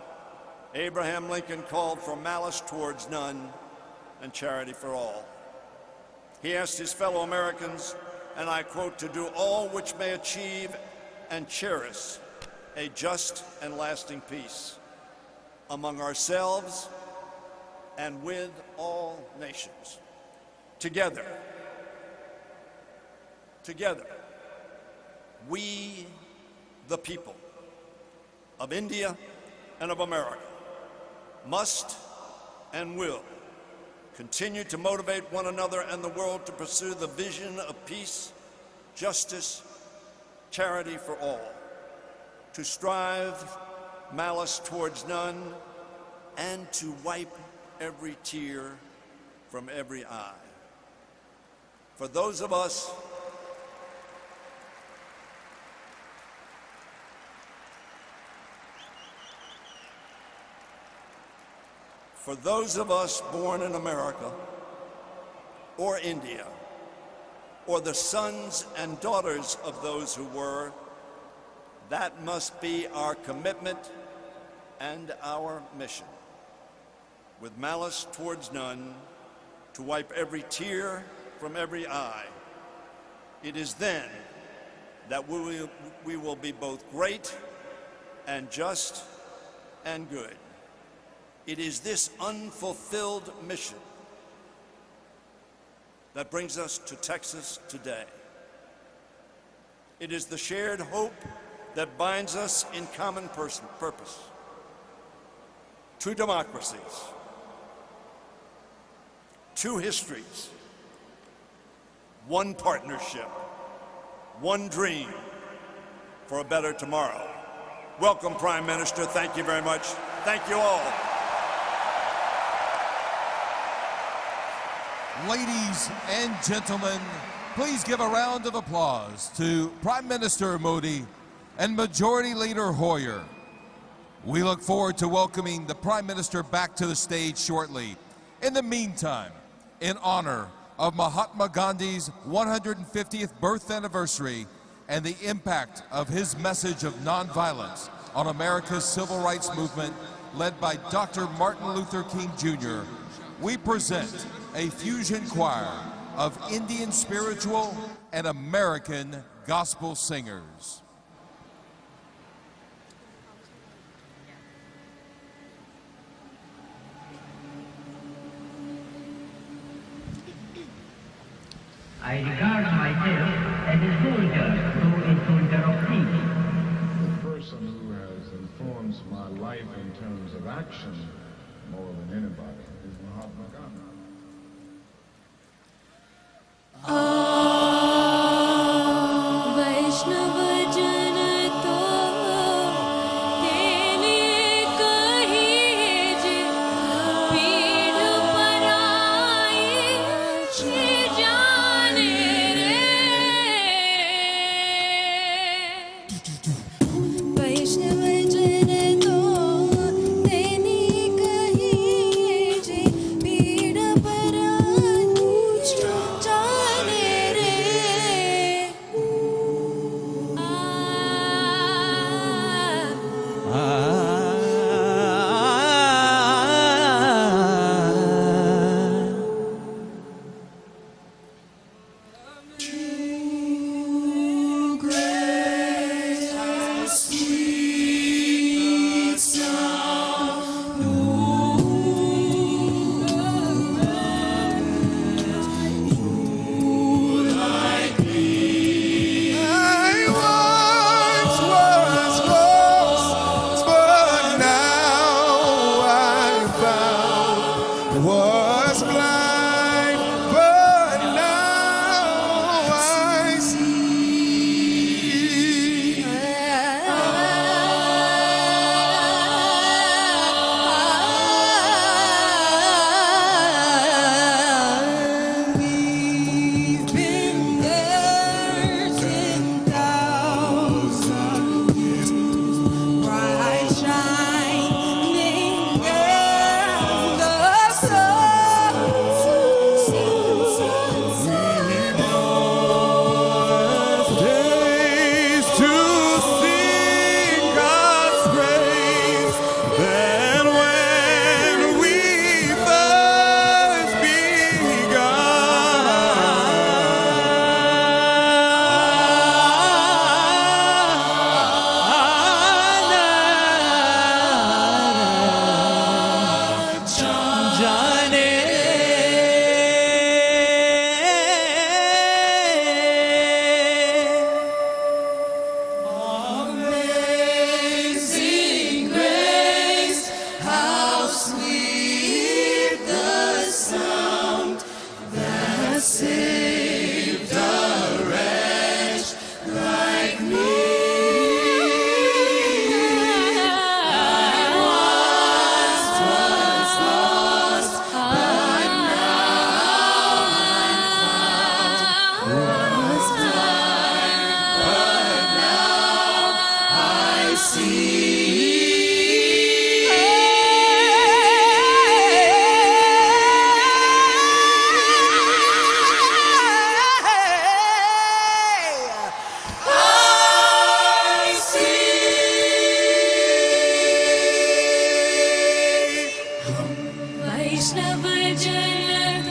Speaker 18: Abraham Lincoln called for malice towards none and charity for all. He asked his fellow Americans, and I quote, to do all which may achieve and cherish a just and lasting peace among ourselves and with all nations. Together, we, the people of India and of America, must and will continue to motivate one another and the world to pursue the vision of peace, justice, charity for all, to strive malice towards none, and to wipe every tear from every eye. For those of us born in America or India, or the sons and daughters of those who were, that must be our commitment and our mission. With malice towards none, to wipe every tear from every eye. It is then that we will be both great and just and good. It is this unfulfilled mission that brings us to Texas today. It is the shared hope that binds us in common purpose. Two democracies, two histories, one partnership, one dream for a better tomorrow. Welcome, Prime Minister. Thank you very much. Thank you all.
Speaker 14: Ladies and gentlemen, please give a round of applause to Prime Minister Modi and Majority Leader Hoyer. We look forward to welcoming the Prime Minister back to the stage shortly. In the meantime, in honor of Mahatma Gandhi's 150th birth anniversary and the impact of his message of nonviolence on America's civil rights movement led by Dr. Martin Luther King Jr., we present a fusion choir of Indian spiritual and American gospel singers.
Speaker 19: I regard myself as a soldier, though a soldier of peace.
Speaker 20: The person who has influenced my life in terms of action more than anybody is Mahatma Gandhi.
Speaker 8: Was blind, but now I see. We've been there 10,000 years, bright shining as the sun. Days to sing God's praise. Then when we first Amazing grace, how sweet the sound that saved a wretch like me. I once was lost, but now I'm found. Was blind, but now I see. I see.
Speaker 12: वैष्णव जन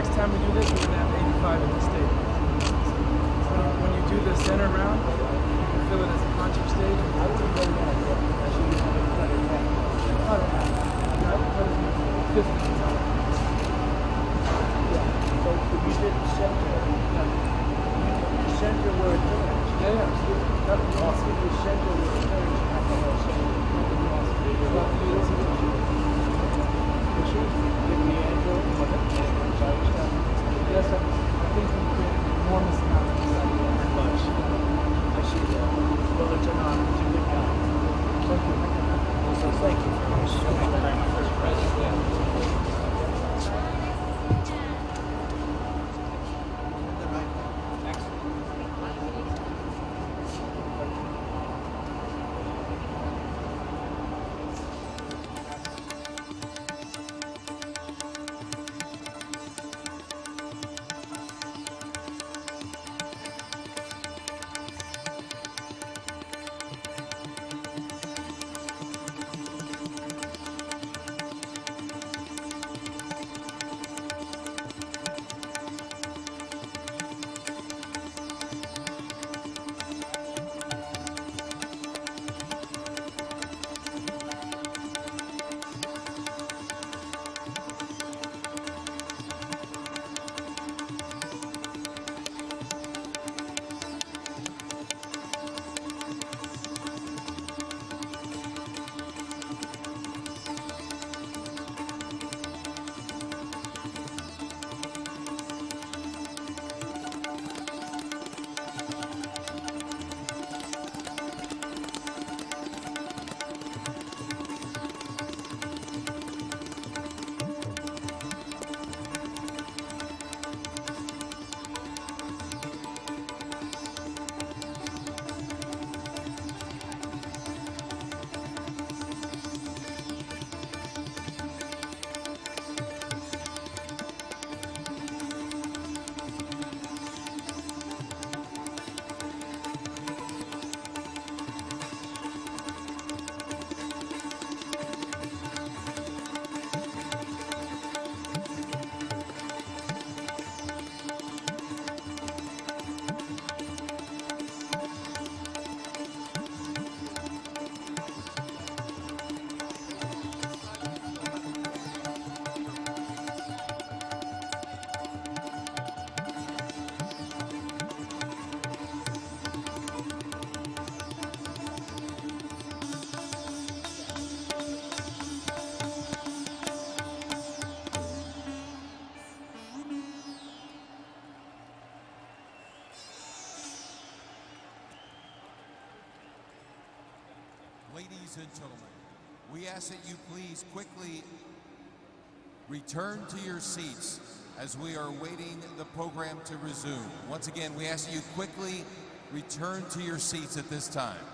Speaker 21: next time we do this, we're gonna have 85 in the stadium. So when you do the center round, you can feel it as a concert stage. I would have done that. I should have cut it back. Cut it back. Cut it 50 times. Yeah. So you did the center. Yeah. The center where it turns. Yeah, absolutely. That was awesome. The center where it turns. I thought that was so awesome. Give me Andrew. Yes, I think we created an enormous amount of excitement and much. I should well, it's an honor. It's a good guy. Thank you. So thank you very much. Thank you very much, Mr. President.
Speaker 14: Ladies and gentlemen, we ask that you please quickly return to your seats as we are waiting the program to resume. Once again, we ask that you quickly return to your seats at this time.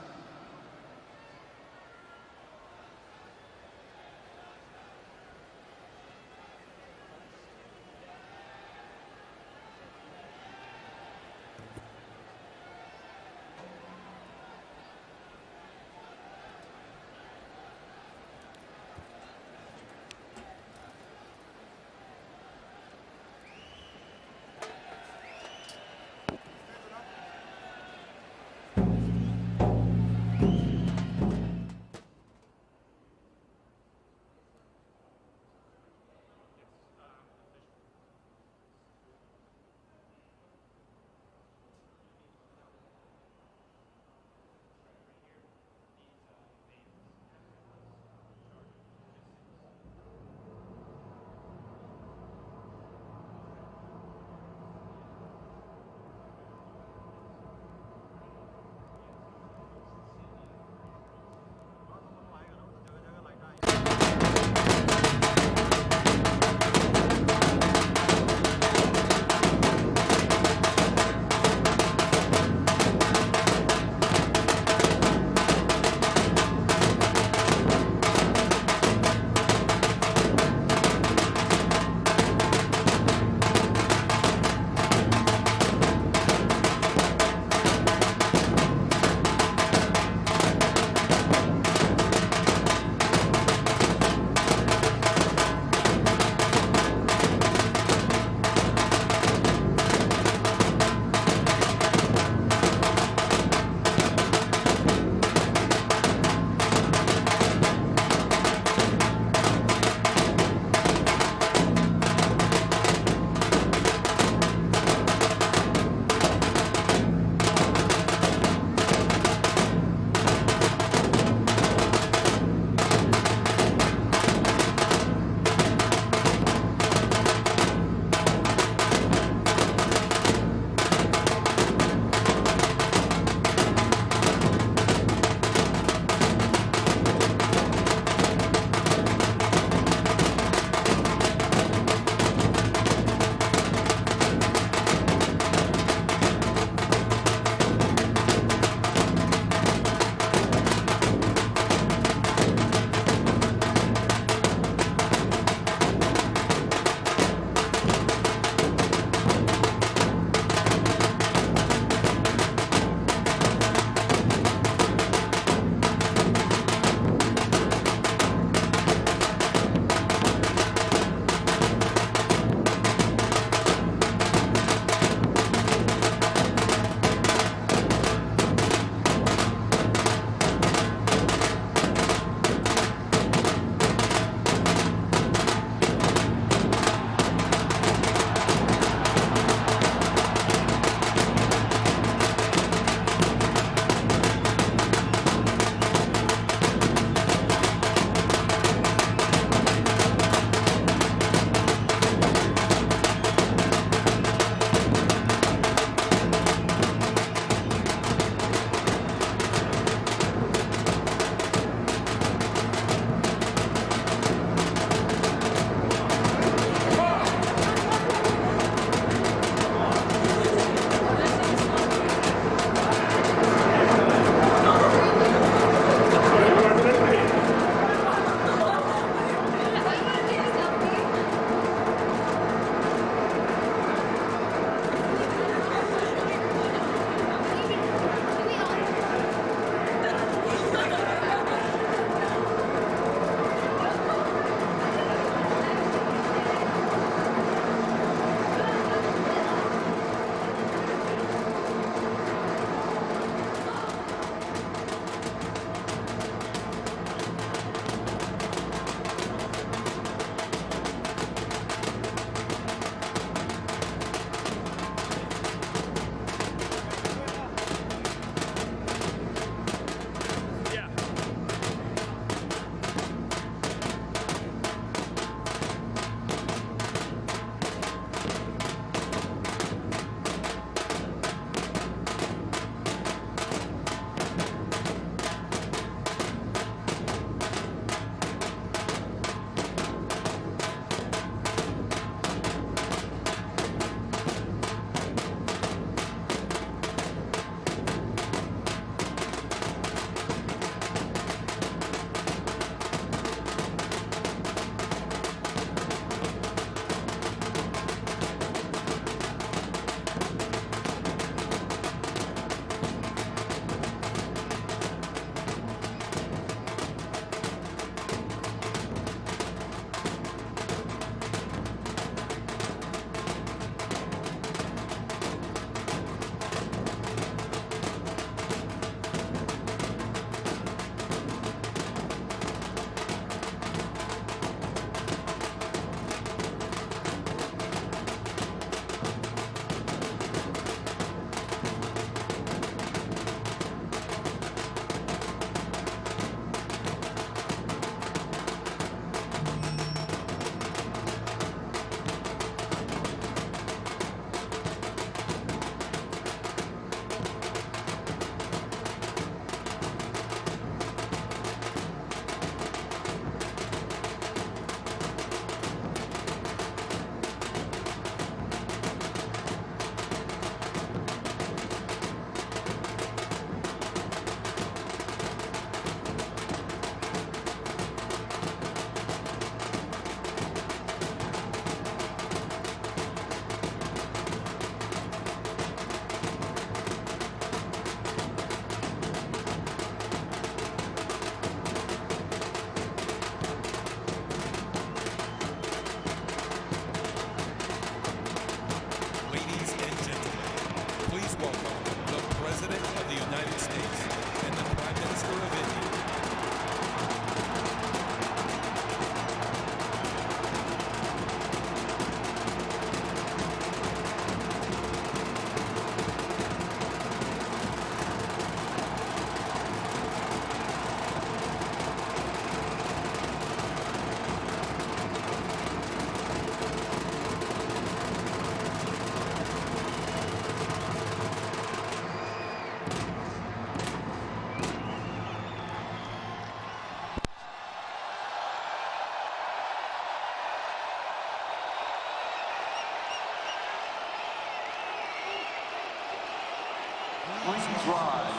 Speaker 14: please rise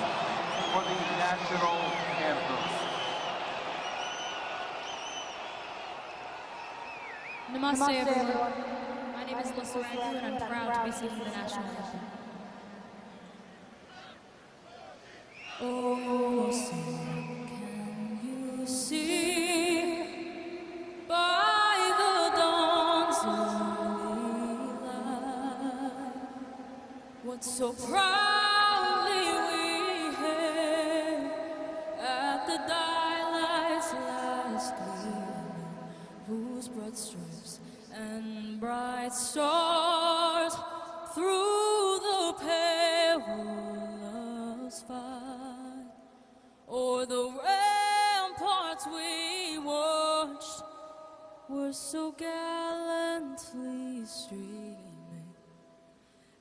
Speaker 14: for the national anthem.
Speaker 12: Namaste, everyone. My name is Lisa Ragu, and I'm proud to be singing the national anthem. Oh, sing, can you see by the dawn's early light what so proudly we hailed at the dialight's last gleaming, whose broad stripes and bright stars through the perilous fight o'er the ramparts we watched were so gallantly streaming,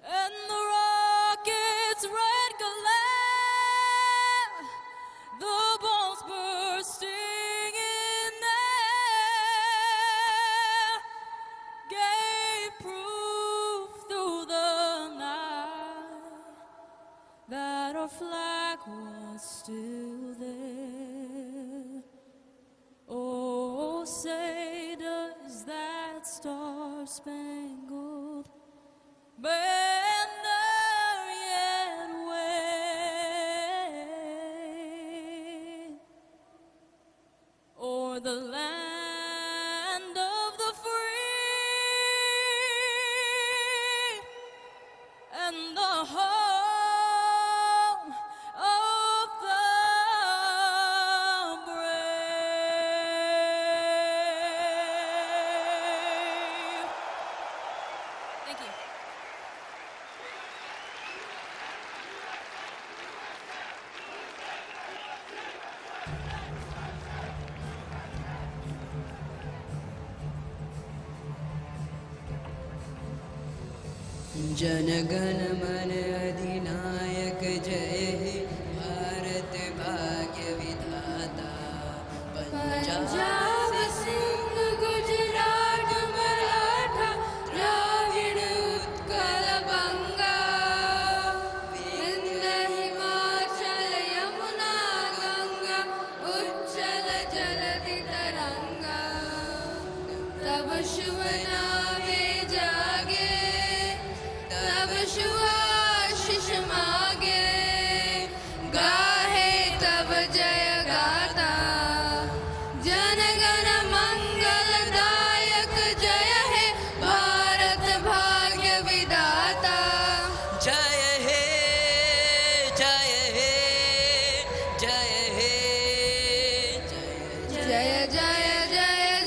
Speaker 12: and the rocket's red glare, the bombs bursting in air, gave proof through the night that our flag was still there. Oh, say does that star-spangled banner yet wave o'er the land of the free and the home of the brave. Thank you.
Speaker 2: जनगण मन अधिनायक जय हे भारत भाग्य विधाता पंजाब सिंध गुजरात मराठा द्राविड़ उत्कल बंगा विंध्य हिमाचल यमुना गंगा उच्चल जलधि तरंगा तब शुभ नामे जागे तब शुभ आशीष मागे गाहे तब जय गाता जनगण मंगलदायक जय हे भारत भाग्य विधाता जय हे जय हे जय हे जय जय जय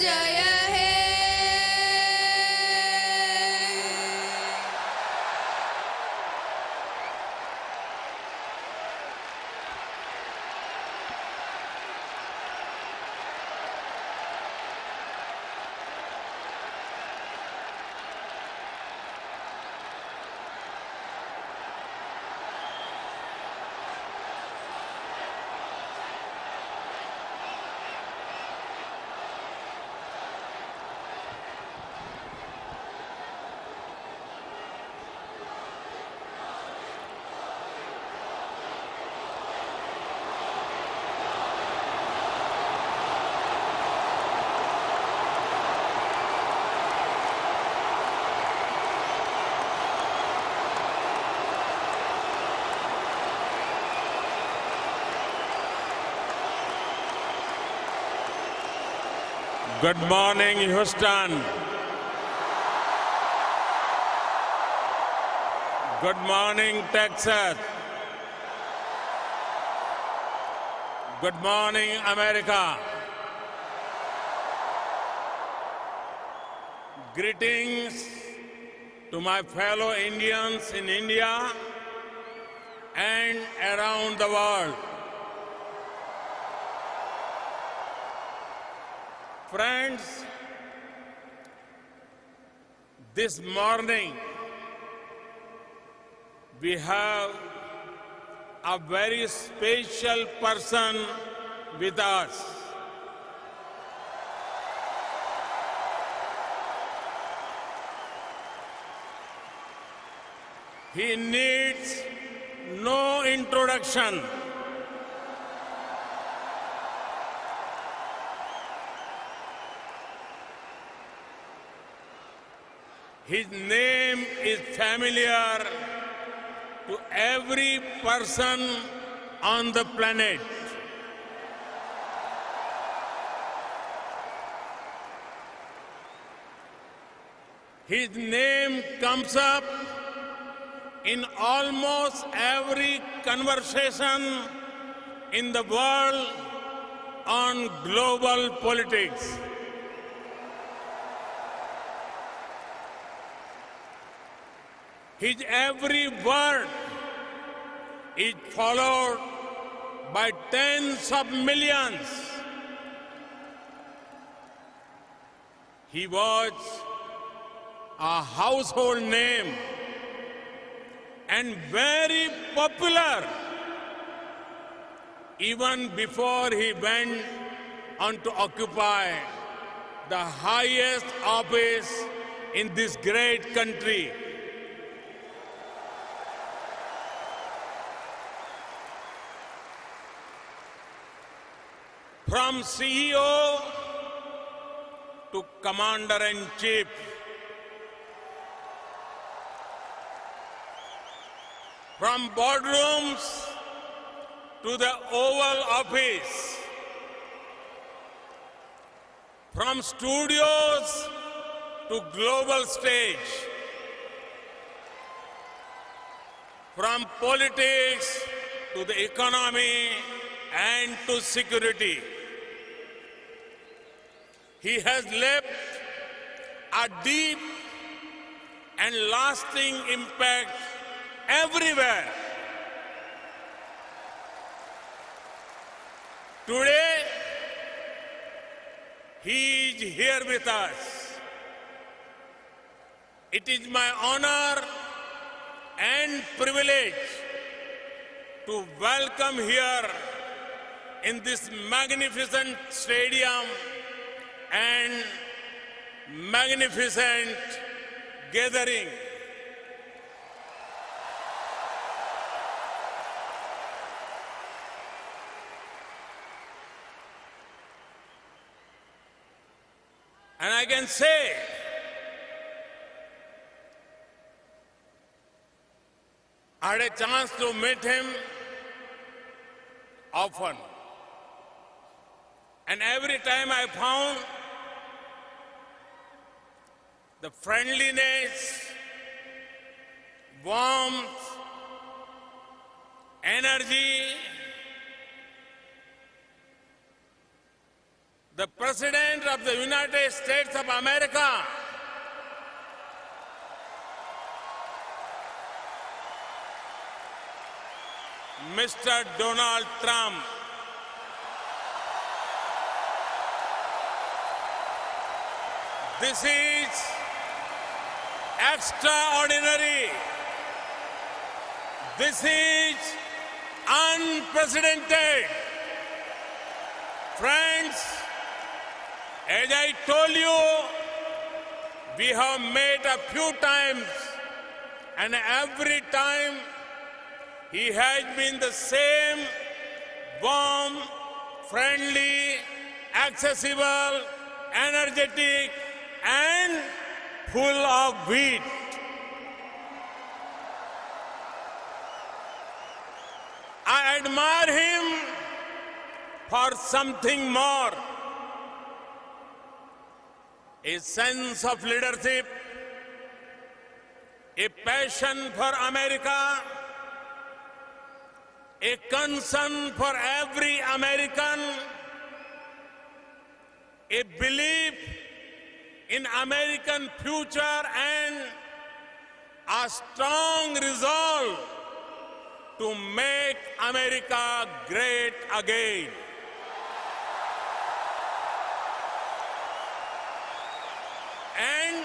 Speaker 2: जय हे
Speaker 22: Good morning, Houston. Good morning, Texas. Good morning, America. Greetings to my fellow Indians in India and around the world. Friends, this morning we have a very special person with us. He needs no introduction. His name is familiar to every person on the planet. His name comes up in almost every conversation in the world on global politics. His every word is followed by tens of millions. He was a household name and very popular even before he went on to occupy the highest office in this great country. From CEO to Commander-in-Chief, from boardrooms to the Oval Office, from studios to global stage, from politics to the economy and to security. He has left a deep and lasting impact everywhere. Today, he is here with us. It is my honor and privilege to welcome here in this magnificent stadium and magnificent gathering. And I can say, I had a chance to meet him often. And every time I found the friendliness, warmth, energy, the President of the United States of America Mr. Donald Trump, this is extraordinary. This is unprecedented. Friends, as I told you, we have met a few times, and every time he has been the same warm, friendly, accessible, energetic, and full of wit. I admire him for something more. A sense of leadership, a passion for America, a concern for every American, a belief in American future, and a strong resolve to make America great again. And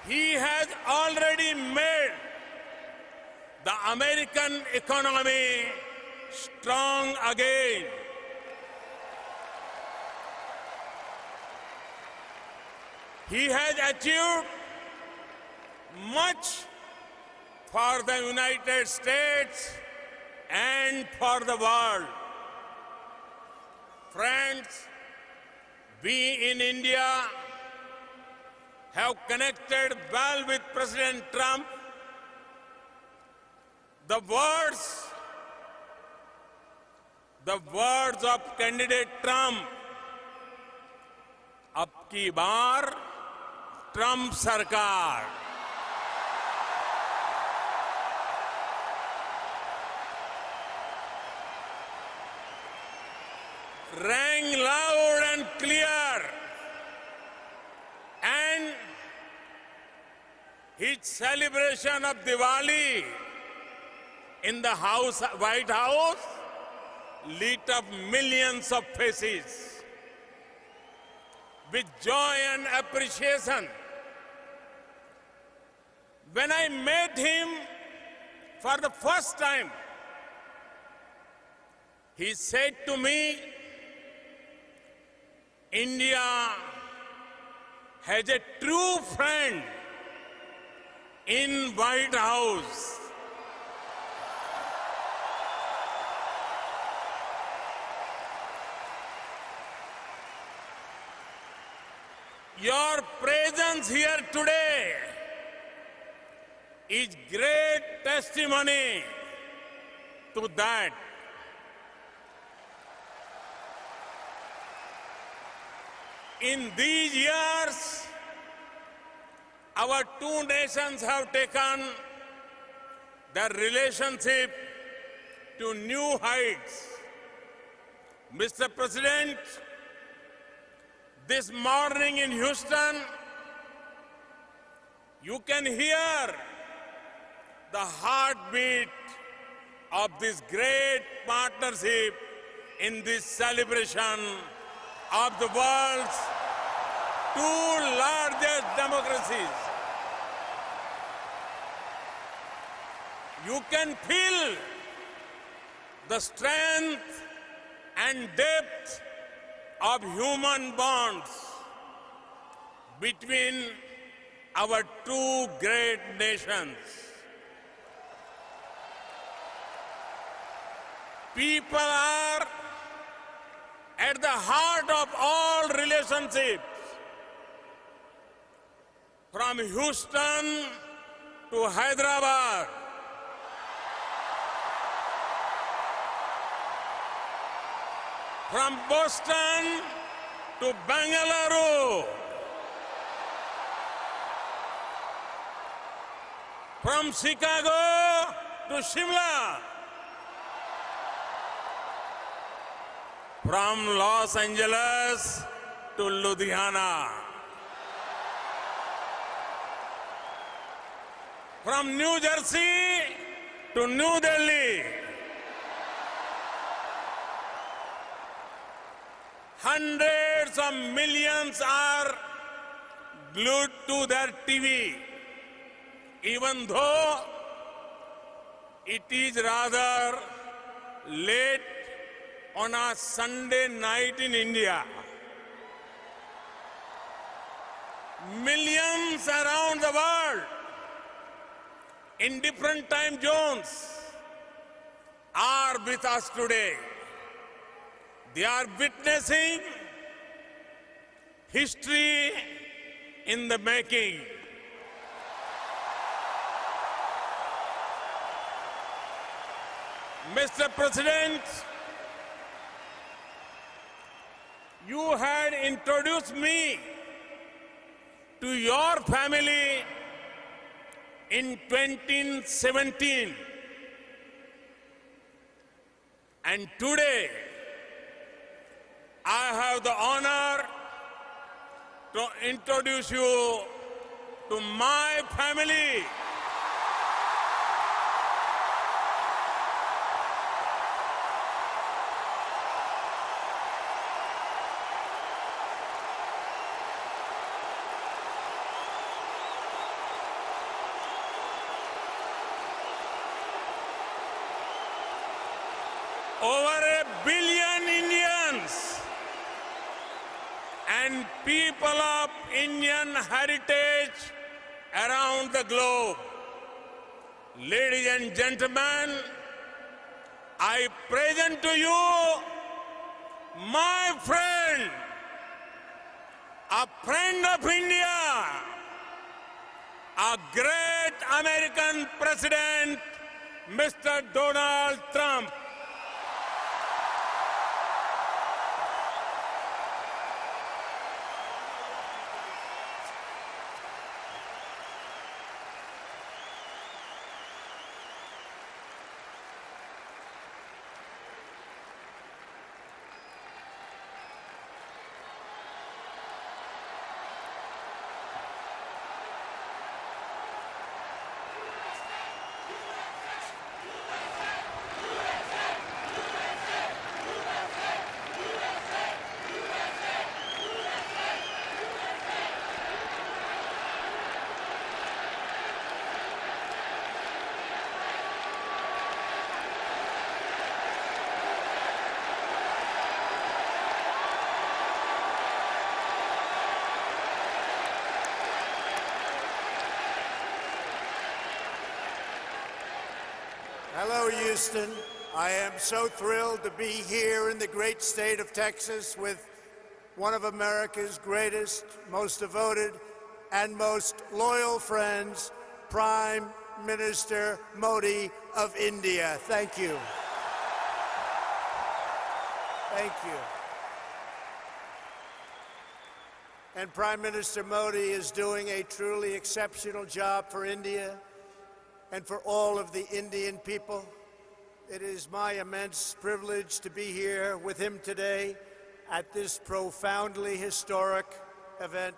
Speaker 22: he has already made the American economy strong again. He has achieved much for the United States and for the world. Friends, we in India have connected well with President Trump. The words of candidate Trump, अब की बार Trump सरकार, rang loud and clear, and his celebration of Diwali in the White House lit up millions of faces with joy and appreciation. When I met him for the first time, he said to me, India has a true friend in White House. Your presence here today is great testimony to that. In these years, our two nations have taken their relationship to new heights. Mr. President, this morning in Houston, you can hear the heartbeat of this great partnership in this celebration of the world's two largest democracies. You can feel the strength and depth of human bonds between our two great nations. People are at the heart of all relationships, from Houston to Hyderabad, from Boston to Bangalore, from Chicago to Shimla, from Los Angeles to Ludhiana, from New Jersey to New Delhi. Hundreds of millions are glued to their TV, even though it is rather late on a Sunday night in India. Millions around the world in different time zones are with us today. They are witnessing history in the making. Mr. President, you had introduced me to your family in 2017. And today, I have the honor to introduce you to my family. Over 1 billion Indians and people of Indian heritage around the globe ladies and gentlemen, I present to you my friend, a friend of India, a great American president, Mr. Donald Trump.
Speaker 3: Hello, Houston. I am so thrilled to be here in the great state of Texas with one of America's greatest, most devoted, and most loyal friends, Prime Minister Modi of India. Thank you. Thank you. And Prime Minister Modi is doing a truly exceptional job for India and for all of the Indian people. It is my immense privilege to be here with him today at this profoundly historic event.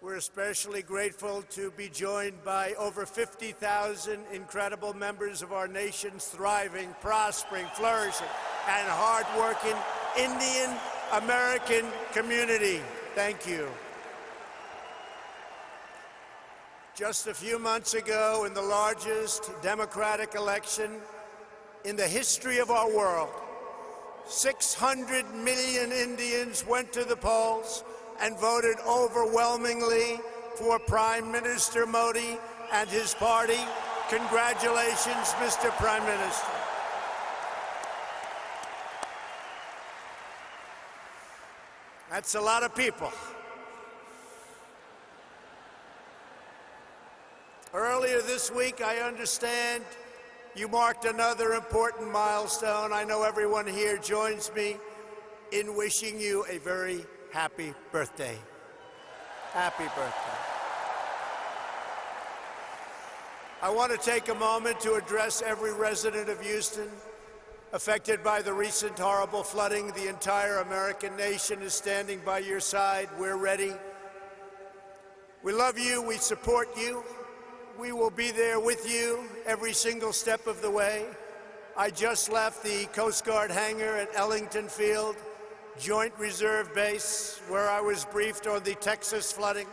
Speaker 3: We're especially grateful to be joined by over 50,000 incredible members of our nation's thriving, prospering, flourishing, and hardworking Indian American community. Thank you. Just a few months ago, in the largest democratic election in the history of our world, 600 million Indians went to the polls and voted overwhelmingly for Prime Minister Modi and his party. Congratulations, Mr. Prime Minister. That's a lot of people. Earlier this week, I understand you marked another important milestone. I know everyone here joins me in wishing you a very happy birthday. Happy birthday. I want to take a moment to address every resident of Houston affected by the recent horrible flooding. The entire American nation is standing by your side. We're ready. We love you. We support you. We will be there with you every single step of the way. I just left the Coast Guard hangar at Ellington Field, Joint Reserve Base, where I was briefed on the Texas flooding.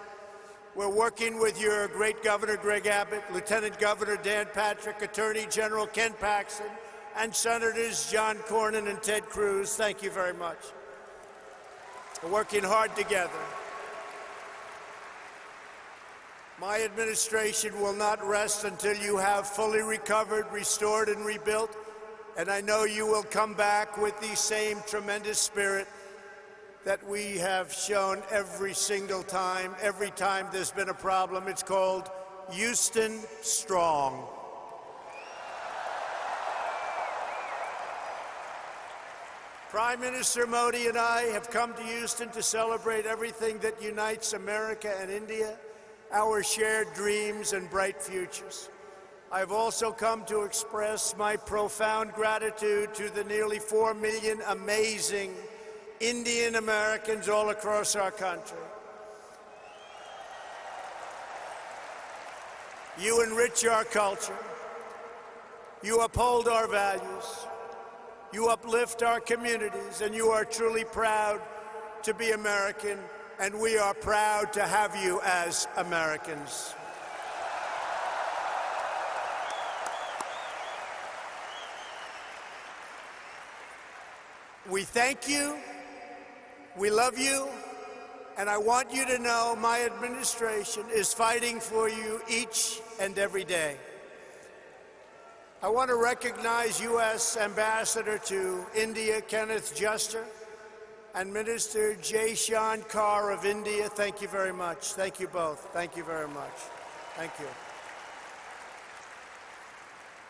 Speaker 3: We're working with your great Governor Greg Abbott, Lieutenant Governor Dan Patrick, Attorney General Ken Paxton, and Senators John Cornyn and Ted Cruz. Thank you very much. We're working hard together. My administration will not rest until you have fully recovered, restored, and rebuilt. And I know you will come back with the same tremendous spirit that we have shown every single time. Every time there's been a problem, it's called Houston Strong. Prime Minister Modi and I have come to Houston to celebrate everything that unites America and India, our shared dreams and bright futures. I've also come to express my profound gratitude to the nearly 4 million amazing Indian Americans all across our country. You enrich our culture. You uphold our values. You uplift our communities, and you are truly proud to be American, and we are proud to have you as Americans. We thank you, we love you, and I want you to know my administration is fighting for you each and every day. I want to recognize U.S. Ambassador to India, Kenneth Juster, and Minister Jaishan Kaur of India. Thank you very much. Thank you both. Thank you very much. Thank you.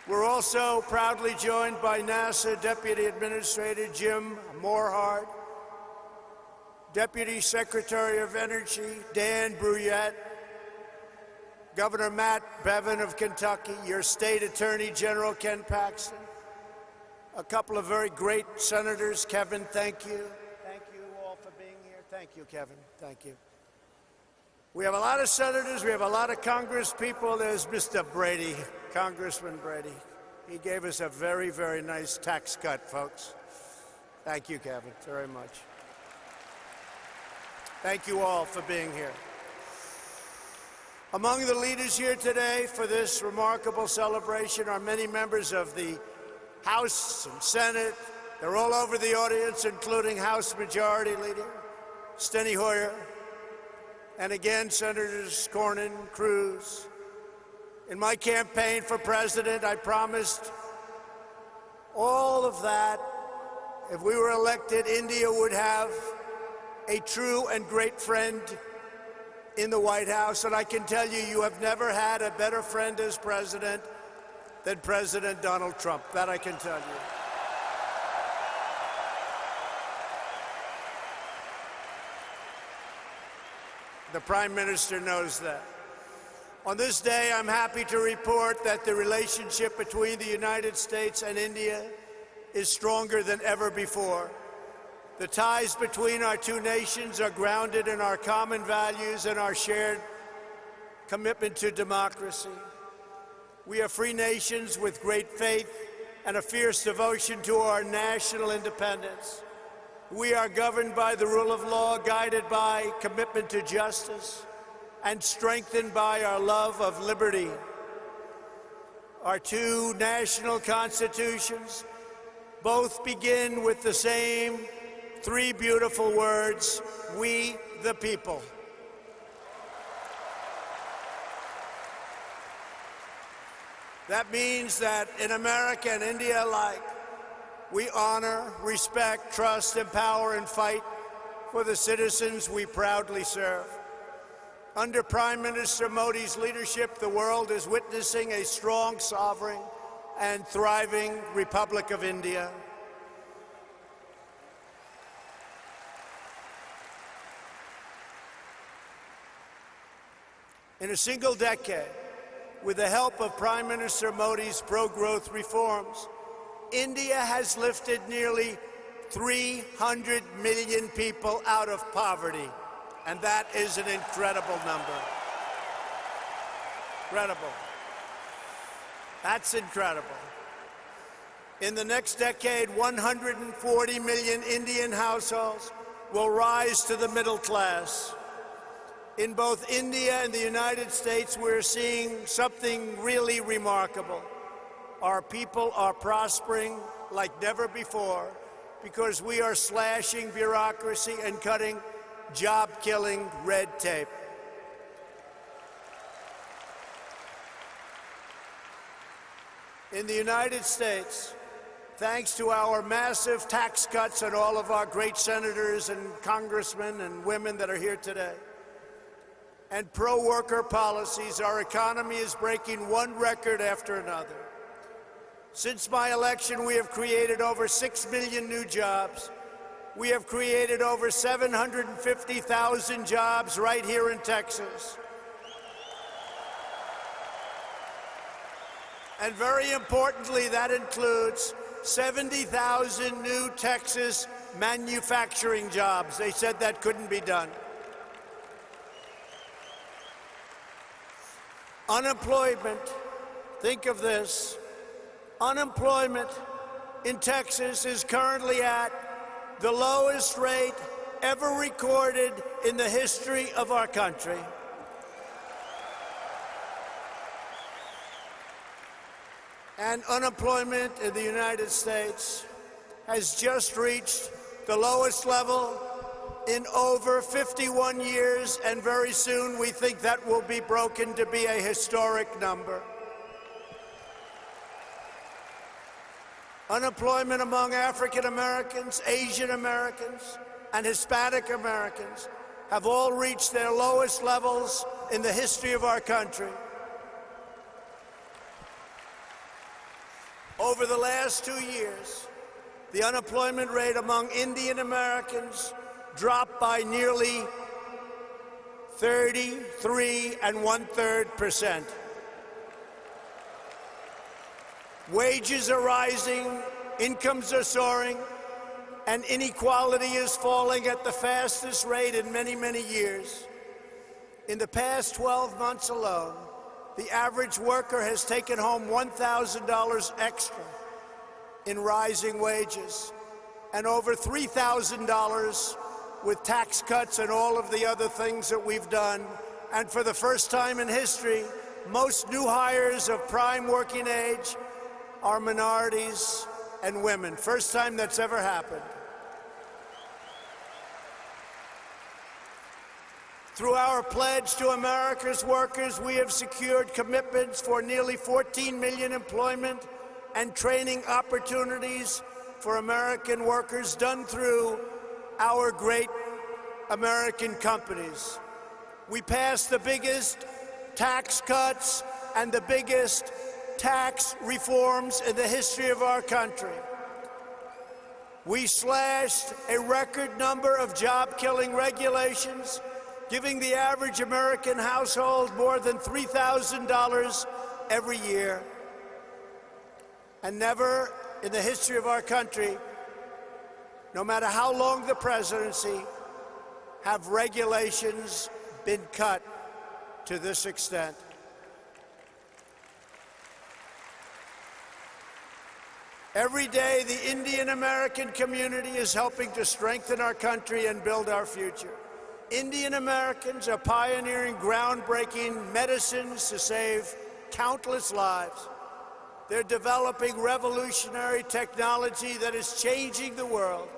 Speaker 3: We're also proudly joined by NASA Deputy Administrator Jim Morehart, Deputy Secretary of Energy Dan Brouillette, Governor Matt Bevin of Kentucky, your State Attorney General Ken Paxton, a couple of very great senators. Kevin, thank you. Thank you all for being here. Thank you, Kevin. Thank you. We have a lot of senators. We have a lot of Congress people. There's Mr. Brady, Congressman Brady. He gave us a very, very nice tax cut, folks. Thank you, Kevin, very much. Thank you all for being here. Among the leaders here today for this remarkable celebration are many members of the House and Senate. They're all over the audience, including House Majority Leader Steny Hoyer, and again, Senators Cornyn, Cruz. In my campaign for president, I promised all of that. If we were elected, India would have a true and great friend in the White House, and I can tell you, you have never had a better friend as president than President Donald Trump. That I can tell you. The Prime Minister knows that. On this day, I'm happy to report that the relationship between the United States and India is stronger than ever before. The ties between our two nations are grounded in our common values and our shared commitment to democracy. We are free nations with great faith and a fierce devotion to our national independence. We are governed by the rule of law, guided by commitment to justice, and strengthened by our love of liberty. Our two national constitutions both begin with the same three beautiful words: we the people. That means that in America and India alike, we honor, respect, trust, empower, and fight for the citizens we proudly serve. Under Prime Minister Modi's leadership, the world is witnessing a strong, sovereign, and thriving Republic of India. In a single decade, with the help of Prime Minister Modi's pro-growth reforms, India has lifted nearly 300 million people out of poverty, and that is an incredible number. Incredible. That's incredible. In the next decade, 140 million Indian households will rise to the middle class. In both India and the United States, we're seeing something really remarkable. Our people are prospering like never before because we are slashing bureaucracy and cutting job-killing red tape. In the United States, thanks to our massive tax cuts and all of our great senators and congressmen and women that are here today, and pro-worker policies, our economy is breaking one record after another. Since my election, we have created over 6 million new jobs. We have created over 750,000 jobs right here in Texas. And very importantly, that includes 70,000 new Texas manufacturing jobs. They said that couldn't be done. Unemployment, think of this, unemployment in Texas is currently at the lowest rate ever recorded in the history of our country. And unemployment in the United States has just reached the lowest level in over 51 years, and very soon we think that will be broken to be a historic number. Unemployment among African Americans, Asian Americans, and Hispanic Americans have all reached their lowest levels in the history of our country. Over the last 2 years, the unemployment rate among Indian Americans dropped by nearly 33 1/3%. Wages are rising, incomes are soaring, and inequality is falling at the fastest rate in many, many years. In the past 12 months alone, the average worker has taken home $1,000 extra in rising wages, and over $3,000 with tax cuts and all of the other things that we've done. And for the first time in history, most new hires of prime working age are minorities and women. First time that's ever happened. Through our pledge to America's workers, we have secured commitments for nearly 14 million employment and training opportunities for American workers done through our great American companies. We passed the biggest tax cuts and the biggest tax reforms in the history of our country. We slashed a record number of job-killing regulations, giving the average American household more than $3,000 every year. And never in the history of our country, no matter how long the presidency, have regulations been cut to this extent. Every day, the Indian American community is helping to strengthen our country and build our future. Indian Americans are pioneering groundbreaking medicines to save countless lives. They're developing revolutionary technology that is changing the world,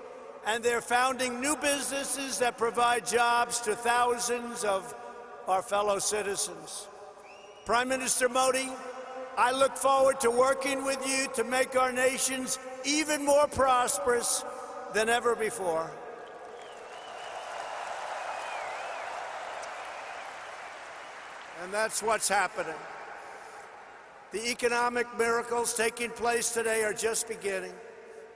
Speaker 3: and they're founding new businesses that provide jobs to thousands of our fellow citizens. Prime Minister Modi, I look forward to working with you to make our nations even more prosperous than ever before. And that's what's happening. The economic miracles taking place today are just beginning.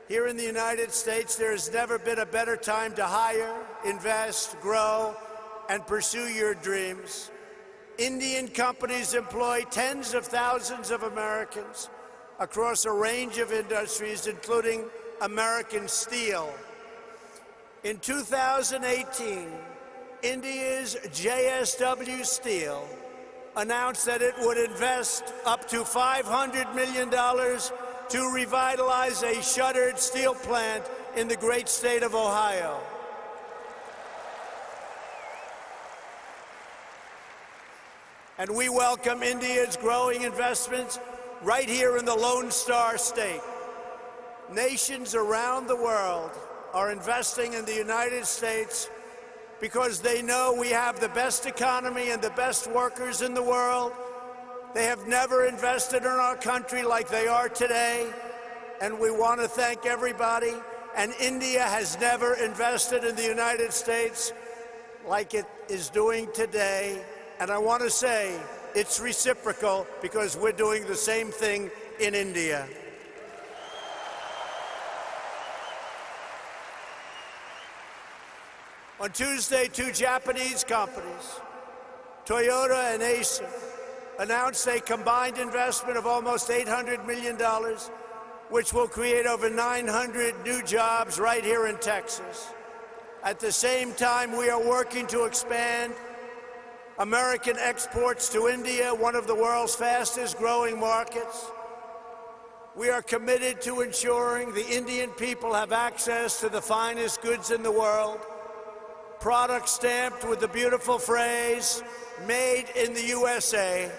Speaker 3: Here in the United States, there has never been a better time to hire, invest, grow, and pursue your dreams. Indian companies employ tens of thousands of Americans across a range of industries, including American steel. In 2018, India's JSW Steel announced that it would invest up to $500 million to revitalize a shuttered steel plant in the great state of Ohio. And we welcome India's growing investments right here in the Lone Star State. Nations around the world are investing in the United States because they know we have the best economy and the best workers in the world. They have never invested in our country like they are today, and we want to thank everybody. And India has never invested in the United States like it is doing today. And I want to say it's reciprocal because we're doing the same thing in India. On Tuesday, two Japanese companies, Toyota and Acer, announced a combined investment of almost $800 million, which will create over 900 new jobs right here in Texas. At the same time, we are working to expand American exports to India, one of the world's fastest growing markets. We are committed to ensuring the Indian people have access to the finest goods in the world, products stamped with the beautiful phrase, "Made in the USA."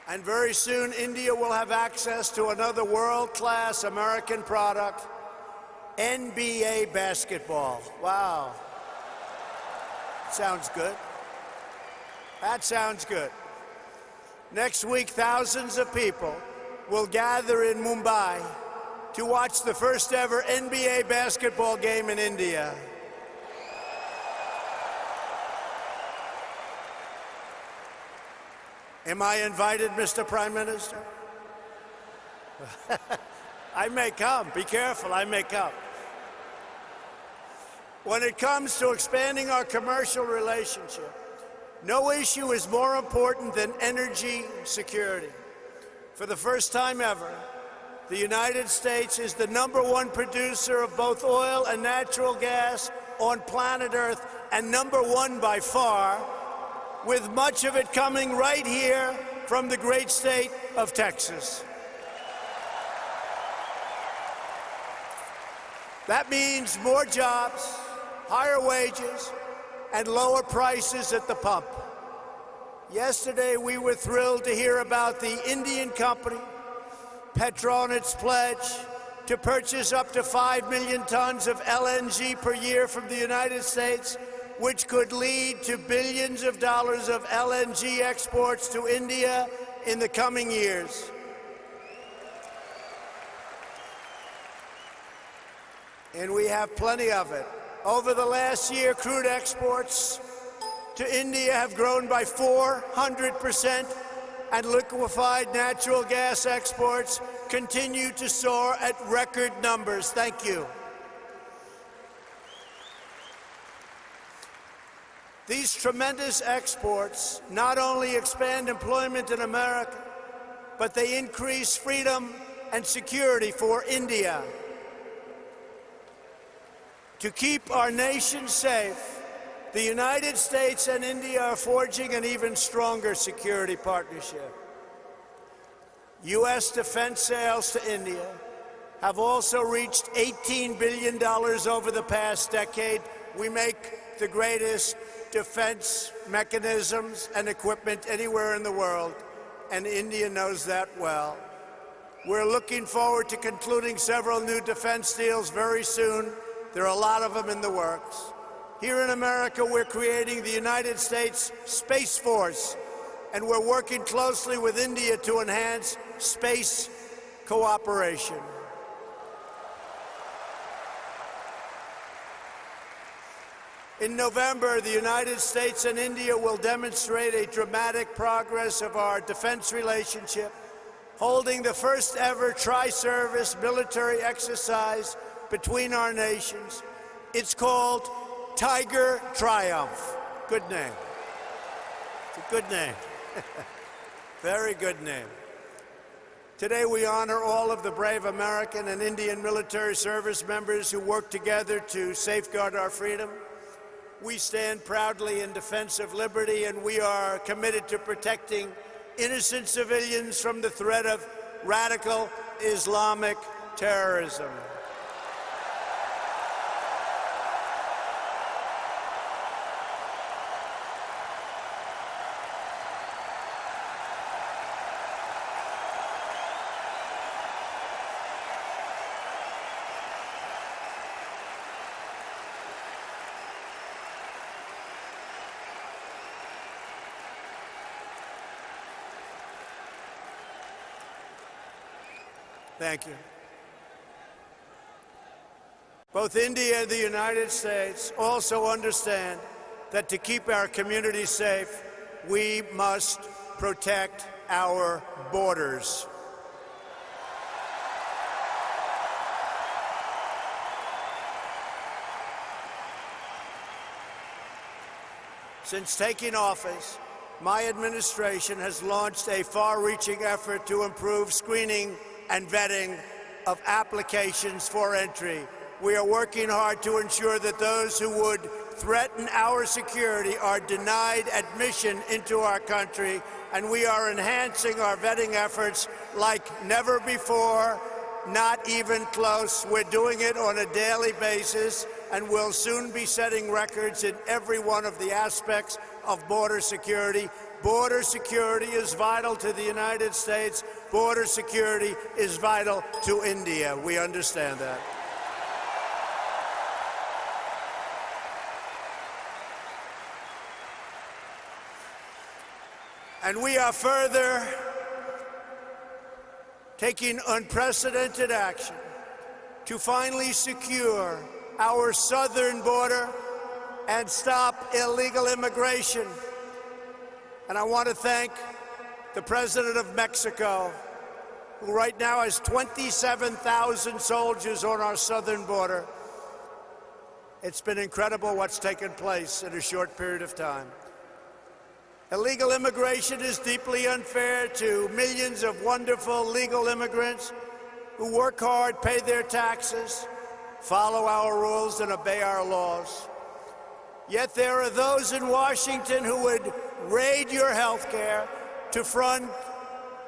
Speaker 3: And very soon, India will have access to another world-class American product, NBA basketball. Wow. Sounds good. That sounds good. Next week, thousands of people will gather in Mumbai to watch the first ever NBA basketball game in India. Am I invited, Mr. Prime Minister? I may come. Be careful, I may come. When it comes to expanding our commercial relationship, no issue is more important than energy security. For the first time ever, the United States is the #1 producer of both oil and natural gas on planet Earth, and #1 by far, with much of it coming right here from the great state of Texas. That means more jobs, higher wages, and lower prices at the pump. Yesterday, we were thrilled to hear about the Indian company, Petronet's pledge to purchase up to 5 million tons of LNG per year from the United States, which could lead to billions of dollars of LNG exports to India in the coming years. And we have plenty of it. Over the last year, crude exports to India have grown by 400%, and liquefied natural gas exports continue to soar at record numbers. Thank you. These tremendous exports not only expand employment in America, but they increase freedom and security for India. To keep our nation safe, the United States and India are forging an even stronger security partnership. U.S. defense sales to India have also reached $18 billion over the past decade. We make the greatest defense mechanisms and equipment anywhere in the world, and India knows that well. We're looking forward to concluding several new defense deals very soon. There are a lot of them in the works. Here in America, we're creating the United States Space Force, and we're working closely with India to enhance space cooperation. In November, the United States and India will demonstrate a dramatic progress of our defense relationship, holding the first ever tri-service military exercise between our nations. It's called Tiger Triumph. Good name. It's a good name. Very good name. Today we honor all of the brave American and Indian military service members who work together to safeguard our freedom. We stand proudly in defense of liberty, and we are committed to protecting innocent civilians from the threat of radical Islamic terrorism. Thank you. Both India and the United States also understand that to keep our communities safe, we must protect our borders. Since taking office, my administration has launched a far-reaching effort to improve screening and vetting of applications for entry. We are working hard to ensure that those who would threaten our security are denied admission into our country, and we are enhancing our vetting efforts like never before, not even close. We're doing it on a daily basis, and we'll soon be setting records in every one of the aspects of border security. Border security is vital to the United States. Border security is vital to India. We understand that. And we are further taking unprecedented action to finally secure our southern border and stop illegal immigration. And I want to thank the President of Mexico, who right now has 27,000 soldiers on our southern border. It's been incredible what's taken place in a short period of time. Illegal immigration is deeply unfair to millions of wonderful legal immigrants who work hard, pay their taxes, follow our rules, and obey our laws. Yet there are those in Washington who would raid your health care to fund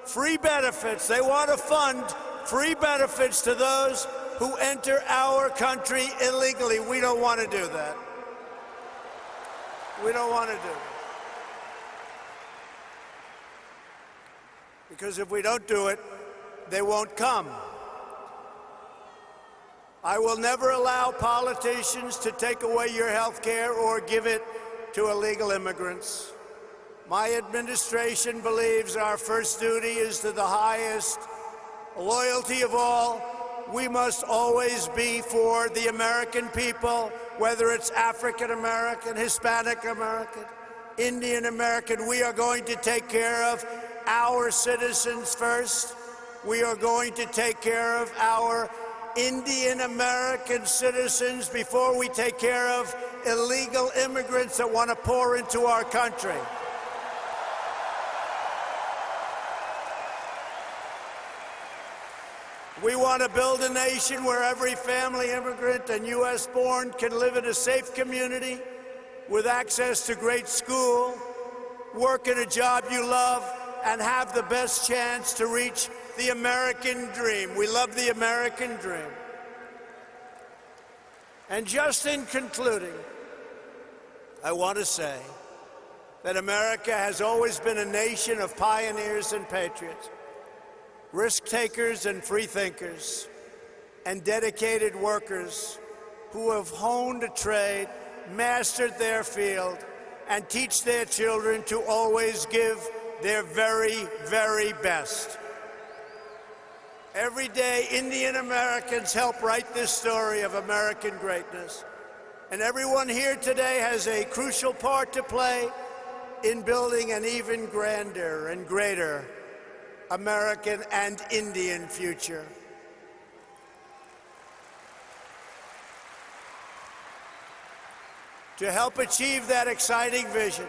Speaker 3: free benefits. They want to fund free benefits to those who enter our country illegally. We don't want to do that. We don't want to do it. Because if we don't do it, they won't come. I will never allow politicians to take away your health care or give it to illegal immigrants. My administration believes our first duty is to the highest loyalty of all. We must always be for the American people, whether it's African American, Hispanic American, Indian American. We are going to take care of our citizens first. We are going to take care of our Indian American citizens before we take care of illegal immigrants that want to pour into our country. We want to build a nation where every family immigrant and U.S. born can live in a safe community with access to great school, work in a job you love, and have the best chance to reach the American dream. We love the American dream. And just in concluding, I want to say that America has always been a nation of pioneers and patriots, risk-takers and free-thinkers, and dedicated workers who have honed a trade, mastered their field, and teach their children to always give their very, very best. Every day, Indian Americans help write this story of American greatness. And everyone here today has a crucial part to play in building an even grander and greater American and Indian future. To help achieve that exciting vision,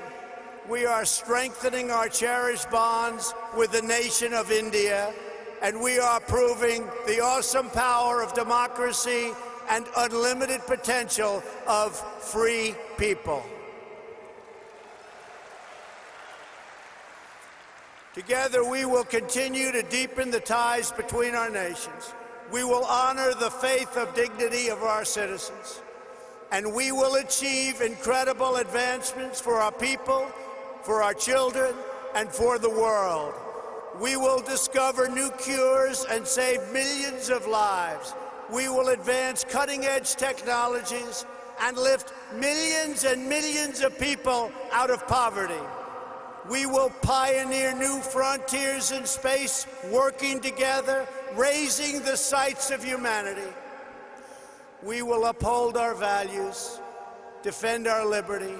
Speaker 3: we are strengthening our cherished bonds with the nation of India, and we are proving the awesome power of democracy and unlimited potential of free people. Together, we will continue to deepen the ties between our nations. We will honor the faith of dignity of our citizens, and we will achieve incredible advancements for our people, for our children, and for the world. We will discover new cures and save millions of lives. We will advance cutting-edge technologies and lift millions and millions of people out of poverty. We will pioneer new frontiers in space, working together, raising the sights of humanity. We will uphold our values, defend our liberty,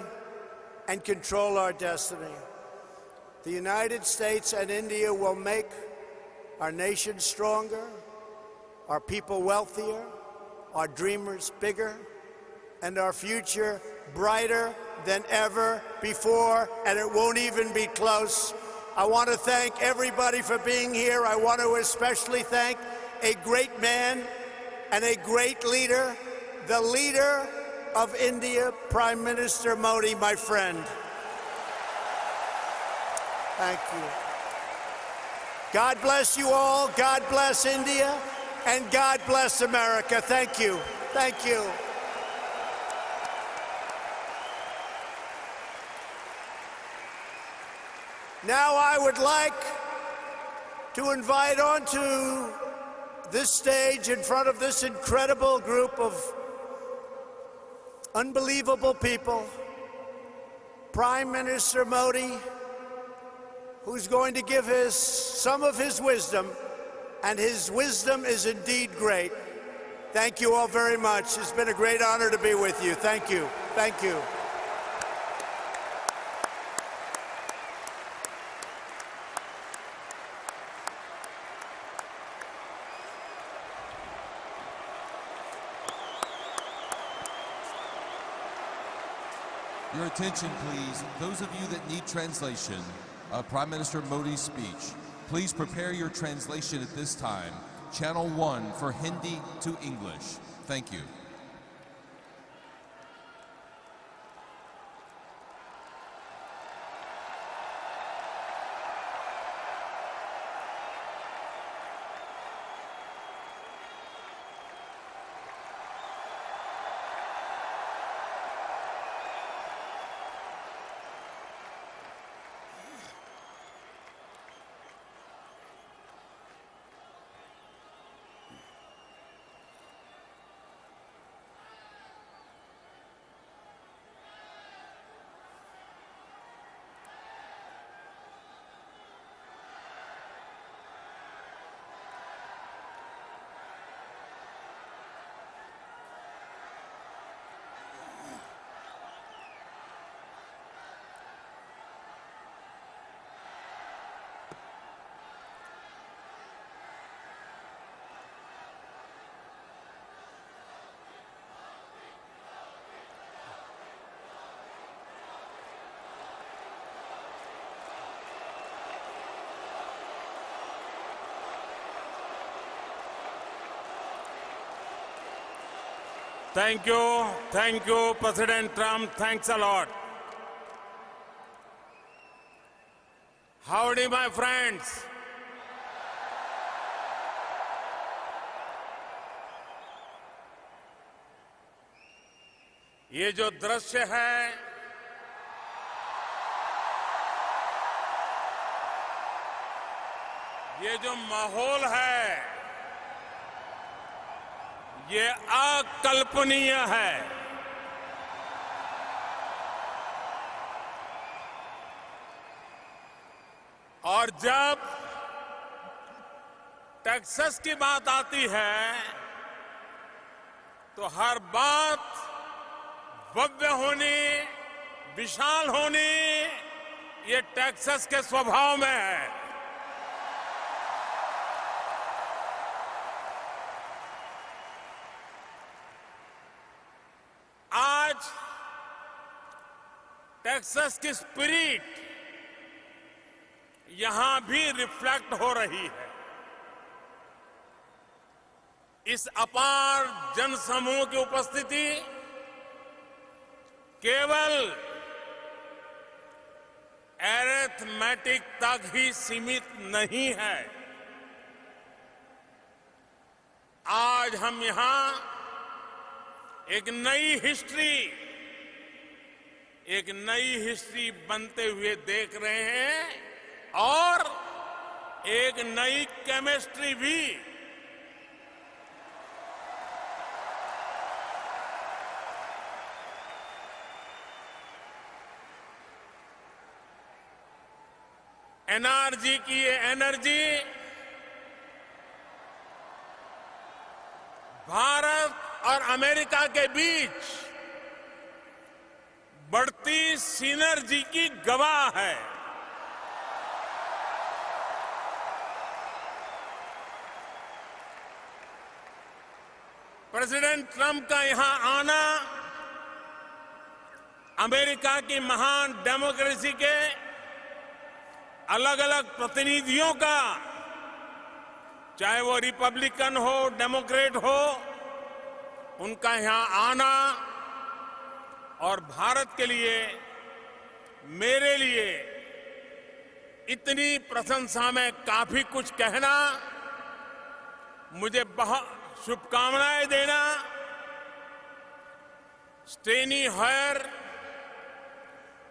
Speaker 3: and control our destiny. The United States and India will make our nation stronger, our people wealthier, our dreamers bigger, and our future brighter than ever before, and it won't even be close. I want to thank everybody for being here. I want to especially thank a great man and a great leader, the leader of India, Prime Minister Modi, my friend. Thank you. God bless you all. God bless India. And God bless America. Thank you. Thank you. Now I would like to invite onto this stage in front of this incredible group of unbelievable people, Prime Minister Modi, who's going to give some of his wisdom, and his wisdom is indeed great. Thank you all very much. It's been a great honor to be with you. Thank you. Thank you.
Speaker 14: Your attention, please. Those of you that need translation of Prime Minister Modi's speech, please prepare your translation at this time. Channel 1 for Hindi to English. Thank you.
Speaker 22: Thank you, President Trump. Thanks a lot. Howdy, my friends. ये जो दृश्य है, ये जो माहौल है, ये अकल्पनीय है। और जब टेक्सास की बात आती है तो हर बात भव्य होनी, विशाल होनी, ये टेक्सास के स्वभाव में है। आज टेक्सास की स्पिरिट यहां भी रिफ्लेक्ट हो रही है। इस अपार जनसमूह की उपस्थिति केवल अरिथमेटिक तक ही सीमित नहीं है। आज हम यहां एक नई हिस्ट्री बनते हुए देख रहे हैं और एक नई केमिस्ट्री भी। एनआरजी की ये एनर्जी भारत और अमेरिका के बीच बढ़ती सिनर्जी की गवाह है। प्रेसिडेंट ट्रंप का यहां आना अमेरिका की महान डेमोक्रेसी के अलग अलग प्रतिनिधियों का, चाहे वो रिपब्लिकन हो, डेमोक्रेट हो, उनका यहां आना और भारत के लिए, मेरे लिए इतनी प्रशंसा में काफी कुछ कहना, मुझे बहुत शुभकामनाएं देना। स्टेनी हॉयर,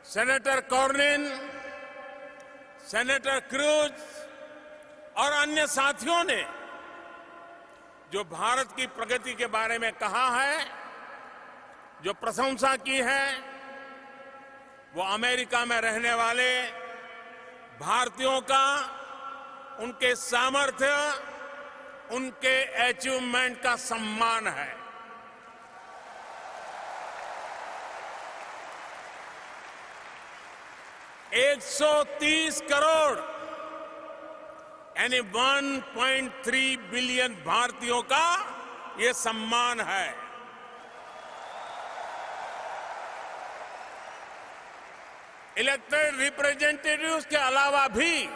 Speaker 22: सेनेटर कॉर्निन, सेनेटर क्रूज और अन्य साथियों ने जो भारत की प्रगति के बारे में कहा है, जो प्रशंसा की है, वो अमेरिका में रहने वाले भारतीयों का उनके सामर्थ्य, उनके अचीवमेंट का सम्मान है। $130 करोड़ यानी 1.3 बिलियन भारतीयों का ये सम्मान है। इलेक्टेड रिप्रेजेंटेटिव्स के अलावा भी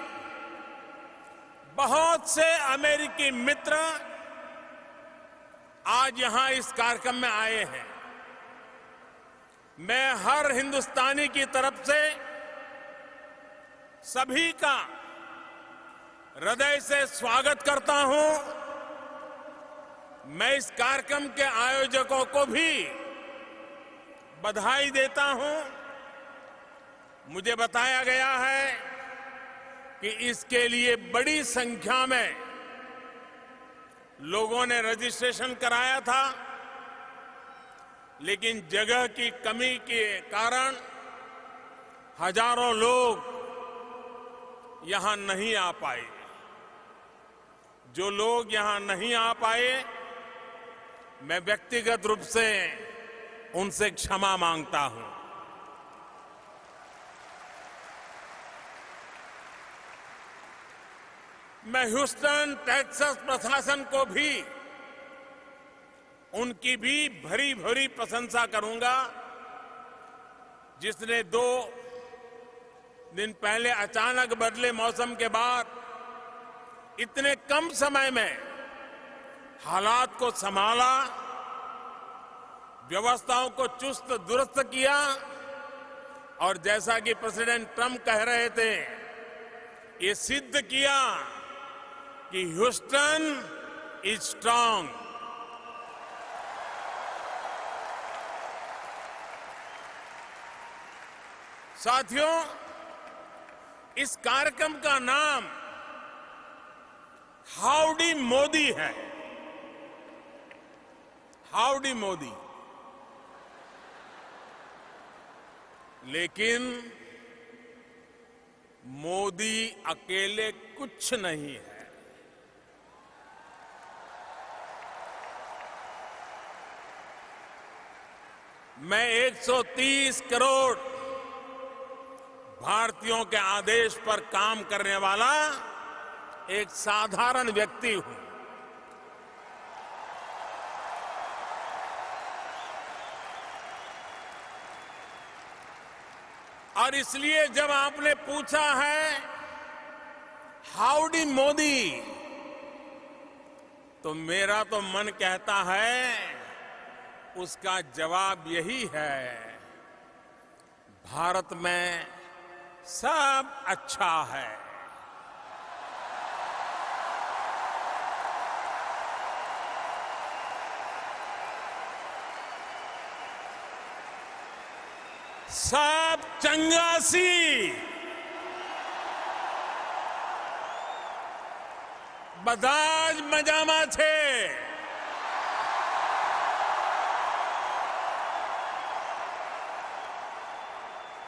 Speaker 22: बहुत से अमेरिकी मित्र आज यहां इस कार्यक्रम में आए हैं। मैं हर हिंदुस्तानी की तरफ से सभी का हृदय से स्वागत करता हूं। मैं इस कार्यक्रम के आयोजकों को भी बधाई देता हूं। मुझे बताया गया है कि इसके लिए बड़ी संख्या में लोगों ने रजिस्ट्रेशन कराया था, लेकिन जगह की कमी के कारण हजारों लोग यहां नहीं आ पाए। जो लोग यहां नहीं आ पाए, मैं व्यक्तिगत रूप से उनसे क्षमा मांगता हूं। मैं ह्यूस्टन टेक्सास प्रशासन को भी उनकी भी भरी भरी प्रशंसा करूंगा, जिसने 2 दिन पहले अचानक बदले मौसम के बाद इतने कम समय में हालात को संभाला, व्यवस्थाओं को चुस्त दुरुस्त किया और जैसा कि प्रेसिडेंट ट्रंप कह रहे थे, ये सिद्ध किया कि ह्यूस्टन इज स्ट्रांग। साथियों, इस कार्यक्रम का नाम हाउडी मोदी है। हाउडी मोदी। लेकिन मोदी अकेले कुछ नहीं है। मैं 130 करोड़ भारतीयों के आदेश पर काम करने वाला एक साधारण व्यक्ति हूं। और इसलिए जब आपने पूछा है हाउडी मोदी, तो मेरा तो मन कहता है उसका जवाब यही है, भारत में सब अच्छा है। सब चंगासी, बधाज मजामा छे।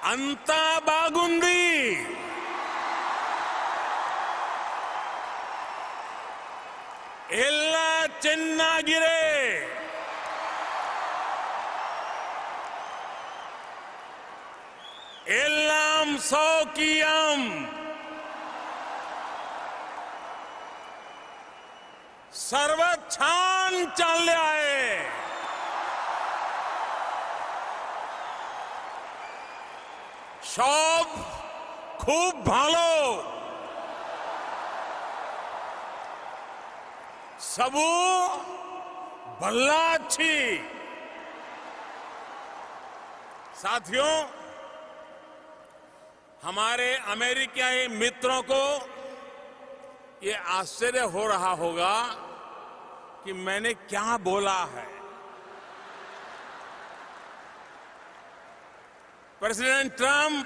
Speaker 22: अंता बागुंदी, एल्ला चेन्नागिरे, एल्लाम सौकियम, सर्वछान चालले आहे। सब खूब भालो, सबू भल्ला अच्छी। साथियों, हमारे अमेरिकी मित्रों को ये आश्चर्य हो रहा होगा कि मैंने क्या बोला है। प्रेसिडेंट ट्रंप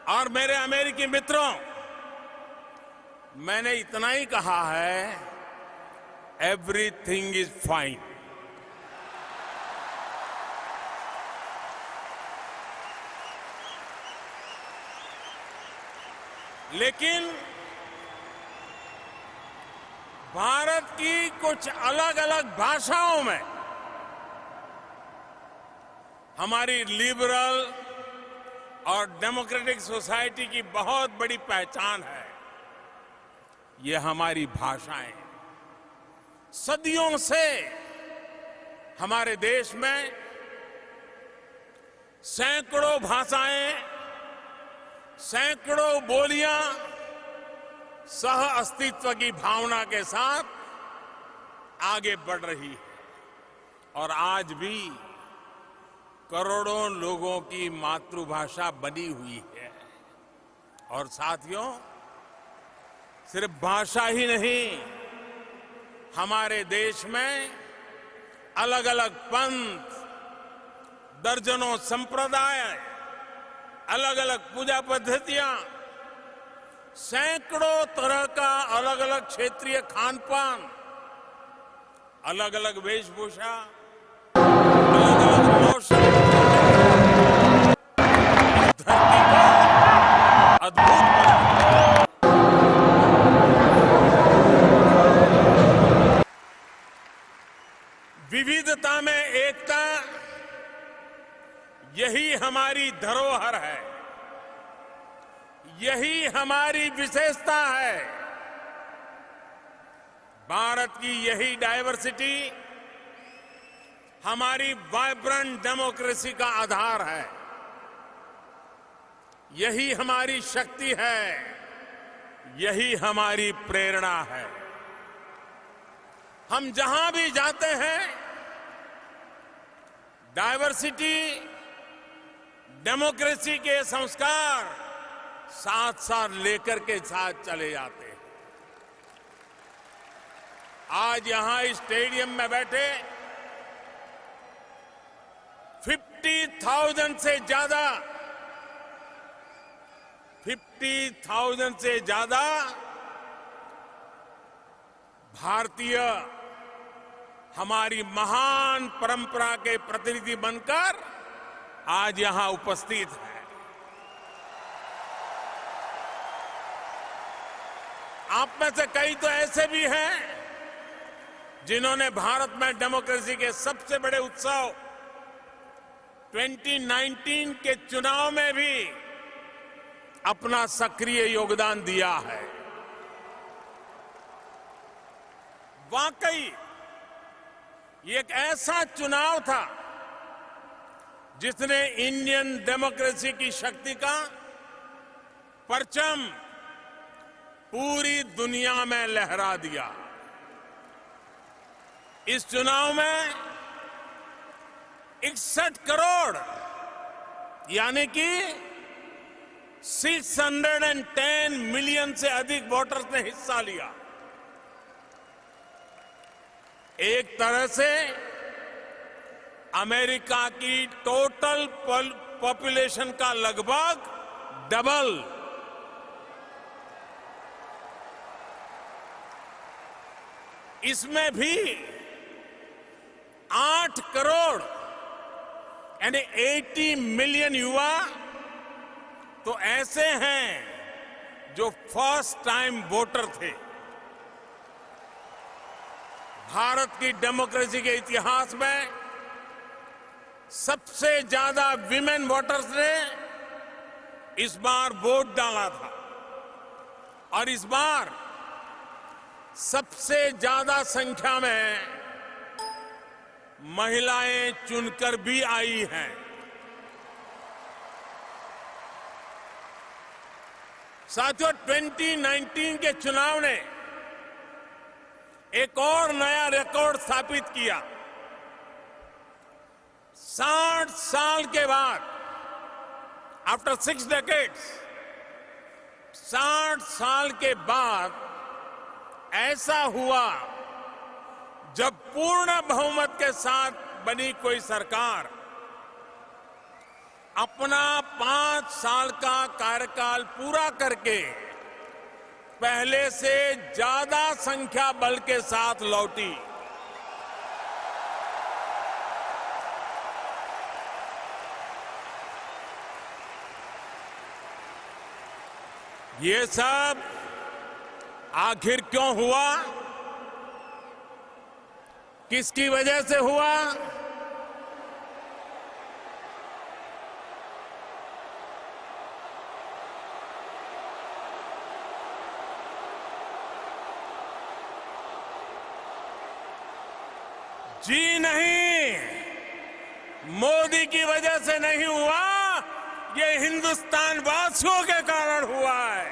Speaker 22: और मेरे अमेरिकी मित्रों, मैंने इतना ही कहा है, एवरीथिंग इज फाइन। लेकिन भारत की कुछ अलग अलग भाषाओं में हमारी लिबरल और डेमोक्रेटिक सोसाइटी की बहुत बड़ी पहचान है। ये हमारी भाषाएं सदियों से हमारे देश में सैकड़ों भाषाएं, सैकड़ों बोलियां सह अस्तित्व की भावना के साथ आगे बढ़ रही है और आज भी करोड़ों लोगों की मातृभाषा बनी हुई है। और साथियों, सिर्फ भाषा ही नहीं, हमारे देश में अलग अलग पंथ, दर्जनों संप्रदाय, अलग अलग पूजा पद्धतियां, सैकड़ों तरह का अलग अलग क्षेत्रीय खान पान, अलग अलग वेशभूषा, अलग अलग मौसम, धरती को अद्भुत बना। विविधता में एकता, यही हमारी धरोहर है, यही हमारी विशेषता है। भारत की यही डायवर्सिटी हमारी वाइब्रेंट डेमोक्रेसी का आधार है, यही हमारी शक्ति है, यही हमारी प्रेरणा है। हम जहां भी जाते हैं, डायवर्सिटी, डेमोक्रेसी के संस्कार साथ साथ लेकर के साथ चले जाते हैं। आज यहां इस स्टेडियम में बैठे 50,000 से ज्यादा भारतीय हमारी महान परंपरा के प्रतिनिधि बनकर आज यहां उपस्थित है। आप में से कई तो ऐसे भी हैं जिन्होंने भारत में डेमोक्रेसी के सबसे बड़े उत्सव 2019 के चुनाव में भी अपना सक्रिय योगदान दिया है। वाकई ये एक ऐसा चुनाव था जिसने इंडियन डेमोक्रेसी की शक्ति का परचम पूरी दुनिया में लहरा दिया। इस चुनाव में 61 करोड़ यानी कि 610 मिलियन से अधिक वोटर्स ने हिस्सा लिया। एक तरह से अमेरिका की टोटल पॉपुलेशन का लगभग डबल। इसमें भी 8 करोड़ यानी 80 मिलियन युवा तो ऐसे हैं जो फर्स्ट टाइम वोटर थे। भारत की डेमोक्रेसी के इतिहास में सबसे ज्यादा विमेन वोटर्स ने इस बार वोट डाला था और इस बार सबसे ज्यादा संख्या में महिलाएं चुनकर भी आई हैं। साथियों, 2019 के चुनाव ने एक और नया रिकॉर्ड स्थापित किया। 60 साल के बाद, आफ्टर 6 डेकेड्स, 60 साल के बाद ऐसा हुआ जब पूर्ण बहुमत के साथ बनी कोई सरकार अपना 5 साल का कार्यकाल पूरा करके पहले से ज्यादा संख्या बल के साथ लौटी। ये सब आखिर क्यों हुआ? किसकी वजह से हुआ? जी नहीं, मोदी की वजह से नहीं हुआ, ये हिंदुस्तान वासियों के कारण हुआ है।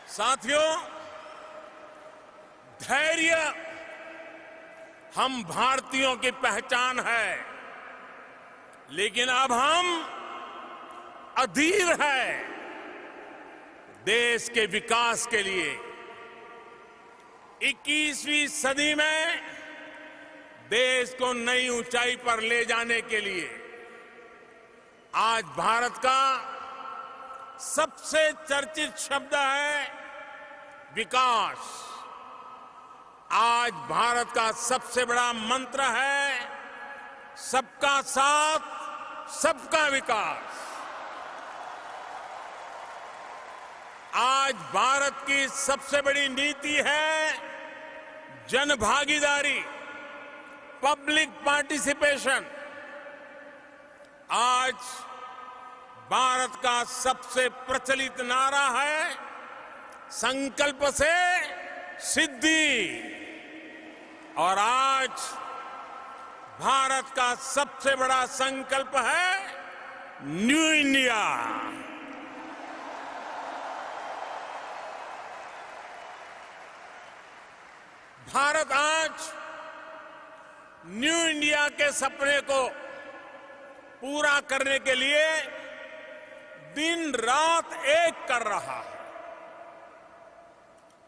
Speaker 22: साथियों, धैर्य हम भारतीयों की पहचान है, लेकिन अब हम अधीर है देश के विकास के लिए। 21वीं सदी में देश को नई ऊंचाई पर ले जाने के लिए आज भारत का सबसे चर्चित शब्द है विकास। आज भारत का सबसे बड़ा मंत्र है सबका साथ, सबका विकास। आज भारत की सबसे बड़ी नीति है जनभागीदारी, पब्लिक पार्टिसिपेशन। आज भारत का सबसे प्रचलित नारा है संकल्प से सिद्धि। और आज भारत का सबसे बड़ा संकल्प है न्यू इंडिया। भारत आज न्यू इंडिया के सपने को पूरा करने के लिए दिन रात एक कर रहा है।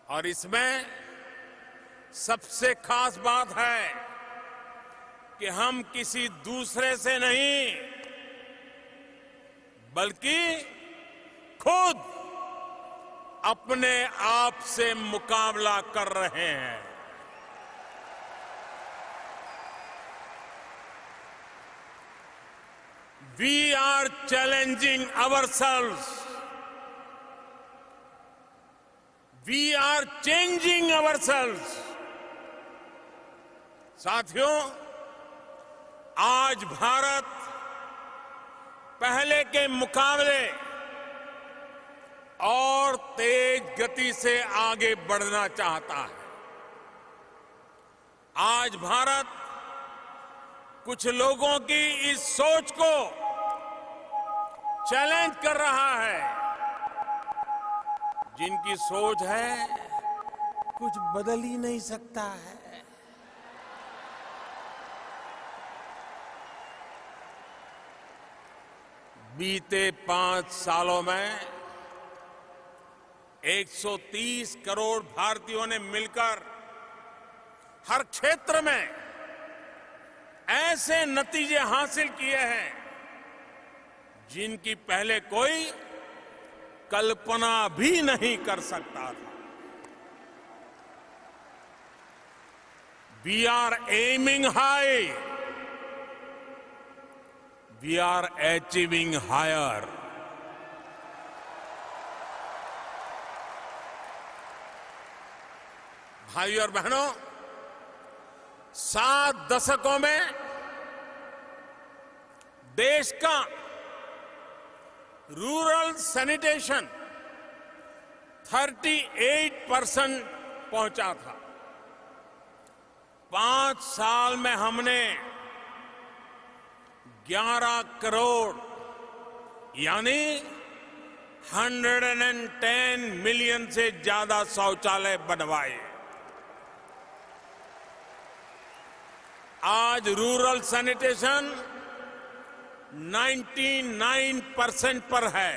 Speaker 22: और इसमें सबसे खास बात है कि हम किसी दूसरे से नहीं, बल्कि खुद अपने आप से मुकाबला कर रहे हैं। We are challenging ourselves. We are changing ourselves. साथियों, आज भारत पहले के मुकाबले और तेज गति से आगे बढ़ना चाहता है। आज भारत कुछ लोगों की इस सोच को चैलेंज कर रहा है, जिनकी सोच है कुछ बदल ही नहीं सकता है। बीते 5 सालों में 130 करोड़ भारतीयों ने मिलकर हर क्षेत्र में ऐसे नतीजे हासिल किए हैं जिनकी पहले कोई कल्पना भी नहीं कर सकता था। We are aiming high. We are achieving higher. भाइयों और बहनों, 7 दशकों में देश का रूरल सैनिटेशन 38% पहुंचा था। 5 साल में हमने 11 करोड़ यानी 110 मिलियन से ज्यादा शौचालय बनवाए। आज रूरल सैनिटेशन 99% पर है।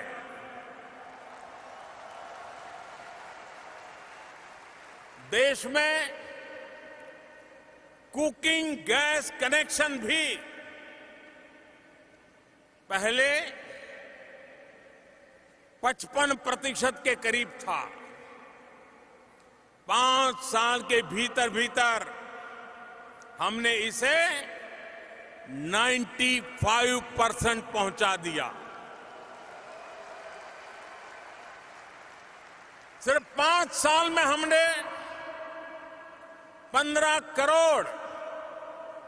Speaker 22: देश में कुकिंग गैस कनेक्शन भी पहले 55% के करीब था। 5 साल के भीतर भीतर हमने इसे 95% पहुंचा दिया। सिर्फ 5 साल में हमने 15 करोड़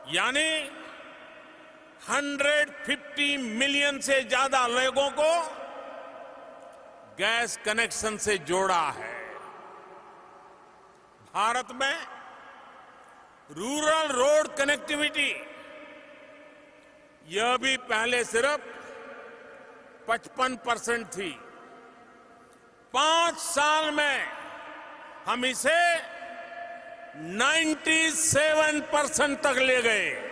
Speaker 22: यानी 150 मिलियन से ज्यादा लोगों को गैस कनेक्शन से जोड़ा है। भारत में रूरल रोड कनेक्टिविटी यह भी पहले सिर्फ 55% थी। 5 साल में हम इसे 97% तक ले गए।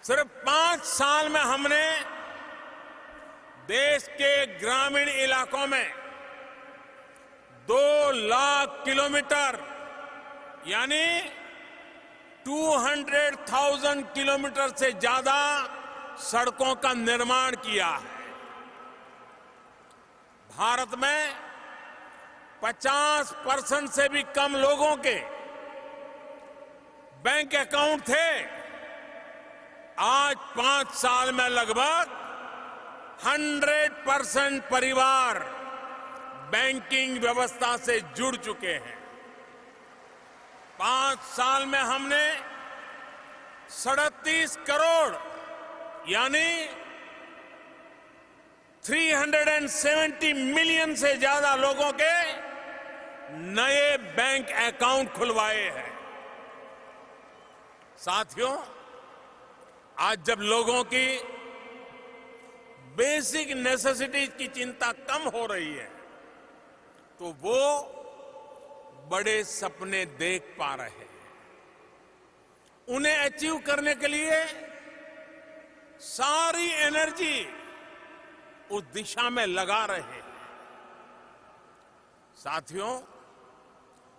Speaker 22: सिर्फ 5 साल में हमने देश के ग्रामीण इलाकों में 2 लाख किलोमीटर यानी 200,000 किलोमीटर से ज्यादा सड़कों का निर्माण किया है। भारत में 50% से भी कम लोगों के बैंक अकाउंट थे। आज 5 साल में लगभग 100% परिवार बैंकिंग व्यवस्था से जुड़ चुके हैं। 5 साल में हमने 37 करोड़ यानी 370 मिलियन से ज्यादा लोगों के नए बैंक अकाउंट खुलवाए हैं। साथियों, आज जब लोगों की बेसिक नेसेसिटीज की चिंता कम हो रही है तो वो बड़े सपने देख पा रहे हैं। उन्हें अचीव करने के लिए सारी एनर्जी उस दिशा में लगा रहे हैं। साथियों,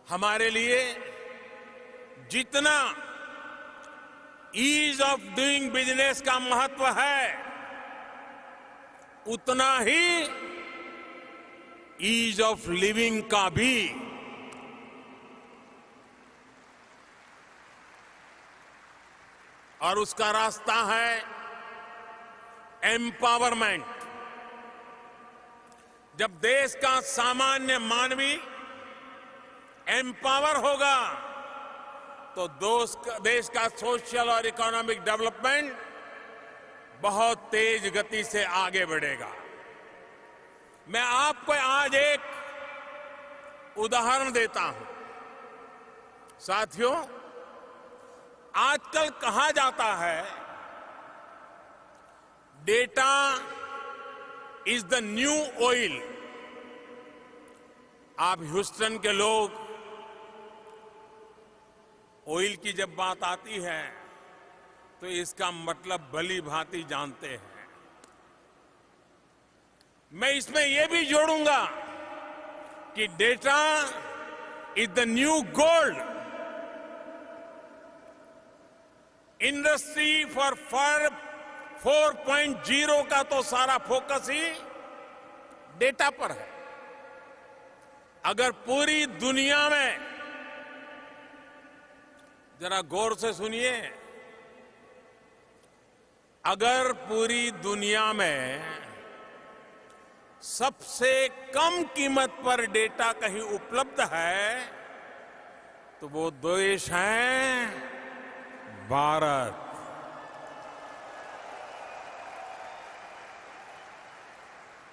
Speaker 22: हमारे लिए जितना ईज ऑफ डूइंग बिजनेस का महत्व है उतना ही ईज ऑफ लिविंग का भी। और उसका रास्ता है एम्पावरमेंट। जब देश का सामान्य मानवी एम्पावर होगा तो देश का सोशल और इकोनॉमिक डेवलपमेंट बहुत तेज गति से आगे बढ़ेगा। मैं आपको आज एक उदाहरण देता हूं। साथियों, आजकल कहा जाता है data is the new oil. आप ह्यूस्टन के लोग ऑयल की जब बात आती है तो इसका मतलब भली भांति जानते हैं। मैं इसमें यह भी जोड़ूंगा कि data is the new gold. Industry for 4.0 का तो सारा फोकस ही डेटा पर है। अगर पूरी दुनिया में, जरा गौर से सुनिए, अगर पूरी दुनिया में सबसे कम कीमत पर डेटा कहीं उपलब्ध है तो वो देश है भारत।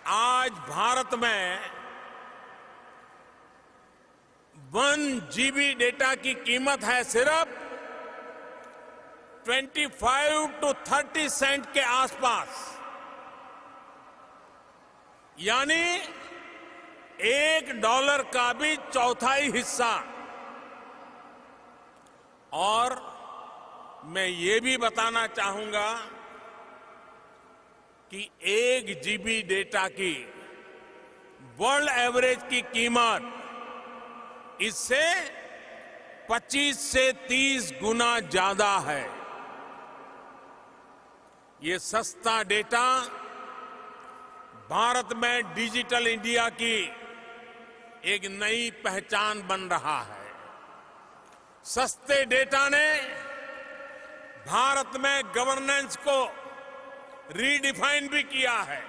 Speaker 22: आज भारत में 1 GB डेटा की कीमत है सिर्फ 25 to 30 सेंट के आसपास, यानी $1 का भी चौथाई हिस्सा। और मैं ये भी बताना चाहूंगा कि 1 GB डेटा की वर्ल्ड एवरेज की कीमत इससे 25 से 30 गुना ज्यादा है। ये सस्ता डेटा भारत में डिजिटल इंडिया की एक नई पहचान बन रहा है। सस्ते डेटा ने भारत में गवर्नेंस को रीडिफाइन भी किया है।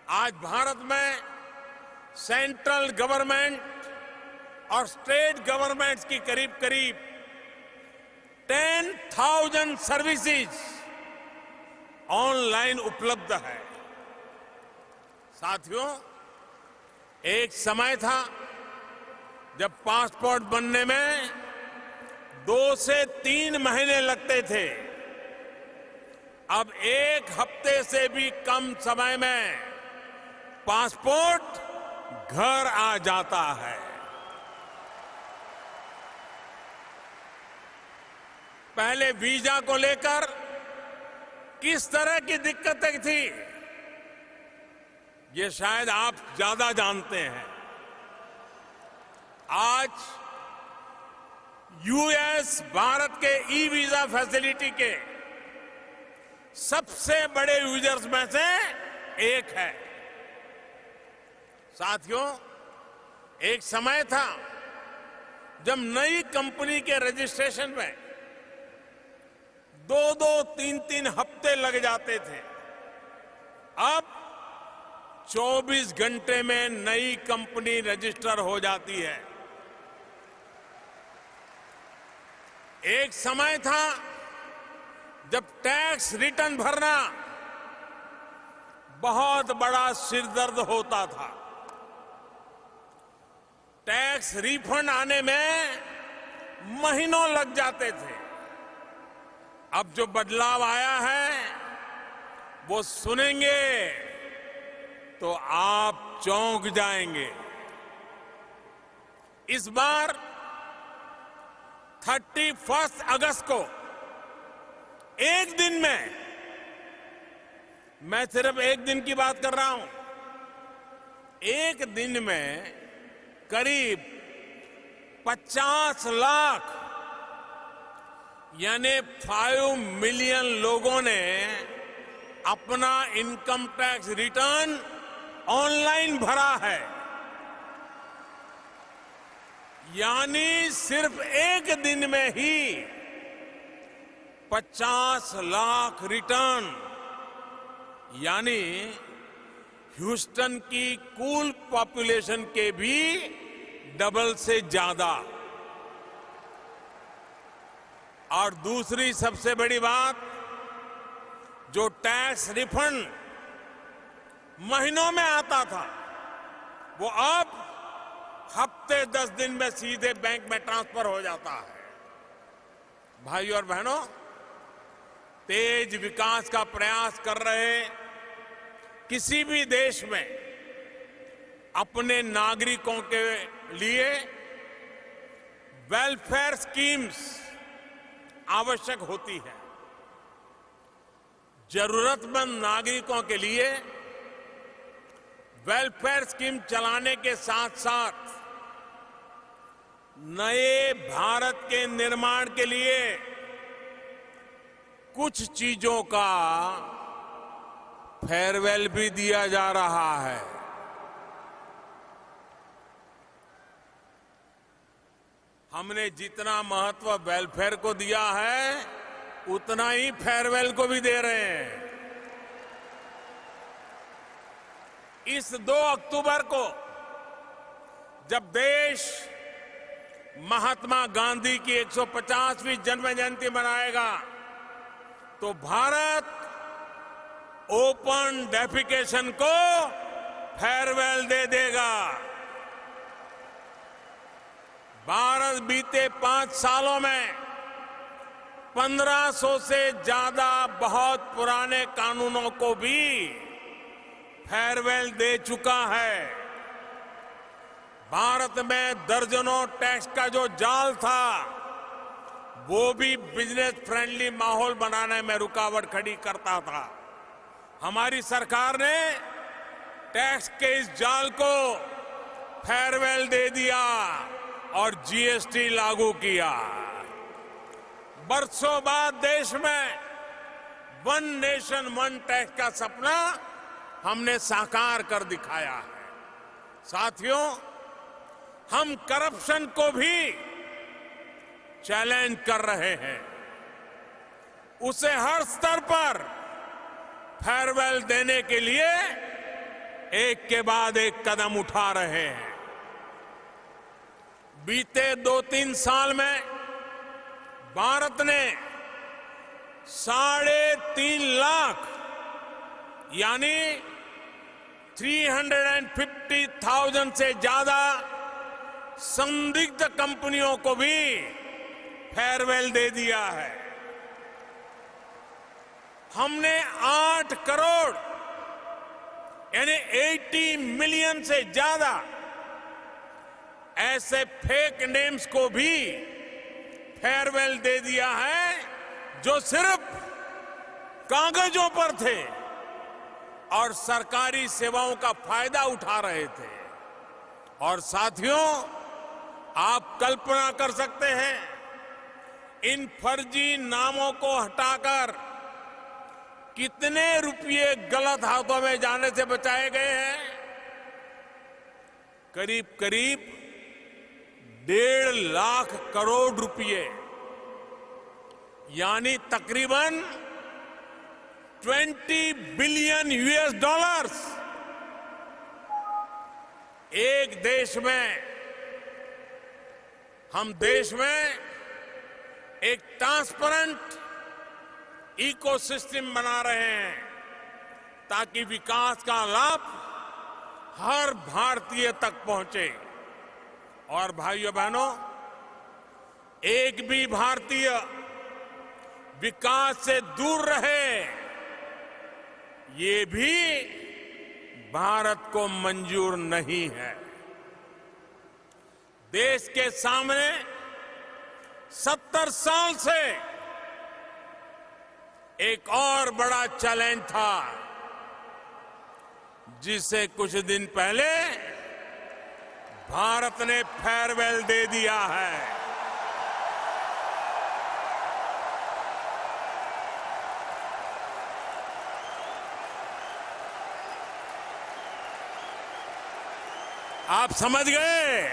Speaker 22: आज भारत में सेंट्रल गवर्नमेंट और स्टेट गवर्नमेंट्स की करीब करीब 10,000 सर्विसेज ऑनलाइन उपलब्ध है। साथियों, एक समय था जब पासपोर्ट बनने में 2 से 3 महीने लगते थे। अब 1 हफ्ते से भी कम समय में पासपोर्ट घर आ जाता है। पहले वीजा को लेकर किस तरह की दिक्कतें थी, ये शायद आप ज्यादा जानते हैं। आज यूएस भारत के ई वीजा फैसिलिटी के सबसे बड़े यूजर्स में से एक है। साथियों, एक समय था जब नई कंपनी के रजिस्ट्रेशन में 2-2, 3-3 हफ्ते लग जाते थे। अब 24 घंटे में नई कंपनी रजिस्टर हो जाती है। एक समय था जब टैक्स रिटर्न भरना बहुत बड़ा सिरदर्द होता था। टैक्स रिफंड आने में महीनों लग जाते थे। अब जो बदलाव आया है वो सुनेंगे तो आप चौंक जाएंगे। इस बार 31 अगस्त को एक दिन में, मैं सिर्फ एक दिन की बात कर रहा हूं, एक दिन में करीब 50 लाख यानी 5 मिलियन लोगों ने अपना इनकम टैक्स रिटर्न ऑनलाइन भरा है। यानी सिर्फ एक दिन में ही 50 लाख रिटर्न, यानी ह्यूस्टन की कुल पॉपुलेशन के भी डबल से ज्यादा। और दूसरी सबसे बड़ी बात, जो टैक्स रिफंड महीनों में आता था वो अब हफ्ते 10 दिन में सीधे बैंक में ट्रांसफर हो जाता है। भाइयों और बहनों, तेज विकास का प्रयास कर रहे किसी भी देश में अपने नागरिकों के लिए वेलफेयर स्कीम्स आवश्यक होती है। जरूरतमंद नागरिकों के लिए वेलफेयर स्कीम चलाने के साथ साथ नए भारत के निर्माण के लिए कुछ चीजों का फेयरवेल भी दिया जा रहा है। हमने जितना महत्व वेलफेयर को दिया है उतना ही फेयरवेल को भी दे रहे हैं। इस 2 अक्टूबर को जब देश महात्मा गांधी की 150वीं जन्म जयंती मनाएगा तो भारत ओपन डेफिकेशन को फेयरवेल दे देगा। भारत बीते 5 सालों में 1500 से ज्यादा बहुत पुराने कानूनों को भी फेयरवेल दे चुका है। भारत में दर्जनों टैक्स का जो जाल था वो भी बिजनेस फ्रेंडली माहौल बनाने में रुकावट खड़ी करता था। हमारी सरकार ने टैक्स के इस जाल को फेयरवेल दे दिया और जीएसटी लागू किया। बरसों बाद देश में 1 नेशन 1 टैक्स का सपना हमने साकार कर दिखाया है। साथियों, हम करप्शन को भी चैलेंज कर रहे हैं, उसे हर स्तर पर फेयरवेल देने के लिए एक के बाद एक कदम उठा रहे हैं। बीते 2-3 साल में भारत ने 3.5 लाख यानी 350,000 से ज्यादा संदिग्ध कंपनियों को भी फेयरवेल दे दिया है। हमने 8 करोड़ यानी 80 मिलियन से ज्यादा ऐसे फेक नेम्स को भी फेयरवेल दे दिया है जो सिर्फ कागजों पर थे और सरकारी सेवाओं का फायदा उठा रहे थे। और साथियों, आप कल्पना कर सकते हैं इन फर्जी नामों को हटाकर कितने रुपये गलत हाथों में जाने से बचाए गए हैं। करीब करीब 1.5 लाख करोड़ रुपए यानी तकरीबन 20 बिलियन यूएस डॉलर्स एक देश में, हम देश में एक ट्रांसपेरेंट इकोसिस्टम बना रहे हैं ताकि विकास का लाभ हर भारतीय तक पहुंचे। और भाइयों बहनों, एक भी भारतीय विकास से दूर रहे, ये भी भारत को मंजूर नहीं है। देश के सामने 70 साल से एक और बड़ा चैलेंज था जिसे कुछ दिन पहले भारत ने फेयरवेल दे दिया है। आप समझ गए?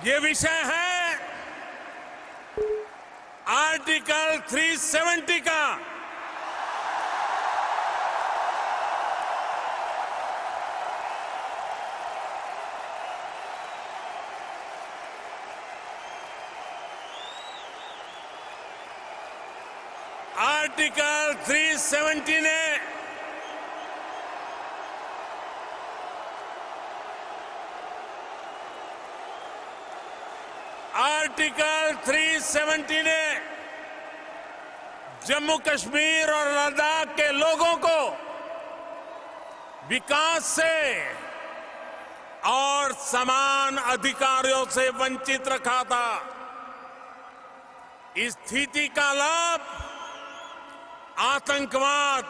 Speaker 22: ये विषय है आर्टिकल 370 का। आर्टिकल 370 ने आर्टिकल 370 ने जम्मू कश्मीर और लद्दाख के लोगों को विकास से और समान अधिकारों से वंचित रखा था। इस स्थिति का लाभ आतंकवाद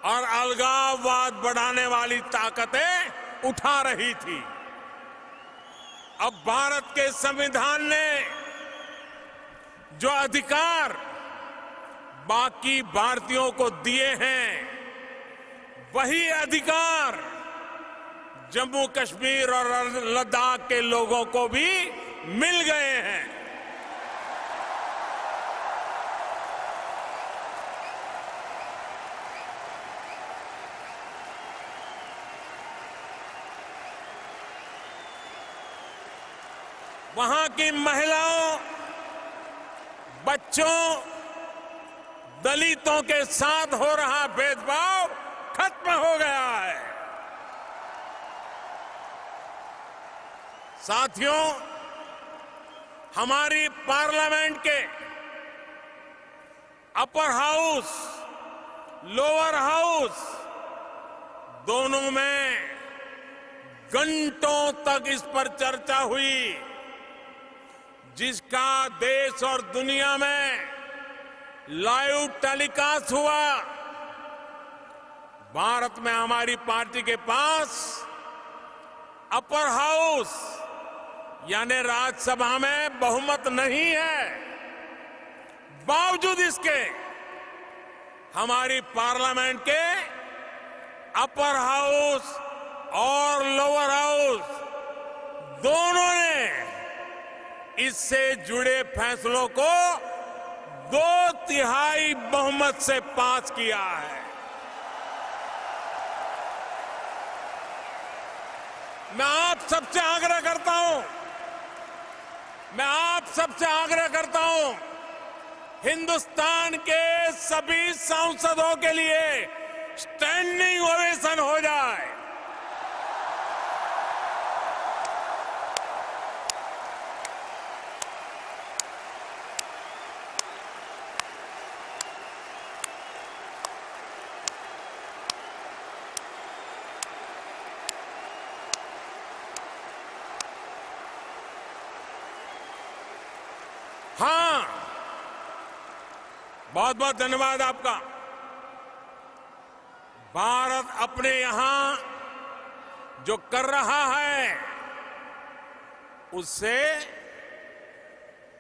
Speaker 22: और अलगाववाद बढ़ाने वाली ताकतें उठा रही थी। अब भारत के संविधान ने जो अधिकार बाकी भारतीयों को दिए हैं, वही अधिकार जम्मू कश्मीर और लद्दाख के लोगों को भी मिल गए हैं। वहां की महिलाओं, बच्चों, दलितों के साथ हो रहा भेदभाव खत्म हो गया है। साथियों, हमारी पार्लियामेंट के अपर हाउस, लोअर हाउस दोनों में घंटों तक इस पर चर्चा हुई, जिसका देश और दुनिया में लाइव टेलीकास्ट हुआ। भारत में हमारी पार्टी के पास अपर हाउस यानी राज्यसभा में बहुमत नहीं है। बावजूद इसके हमारी पार्लियामेंट के अपर हाउस और लोअर हाउस दोनों ने इससे जुड़े फैसलों को 2/3 बहुमत से पास किया है। मैं आप सबसे आग्रह करता हूं, हिंदुस्तान के सभी सांसदों के लिए स्टैंडिंग ओवेशन हो जाए। हाँ, बहुत बहुत धन्यवाद आपका। भारत अपने यहां जो कर रहा है उससे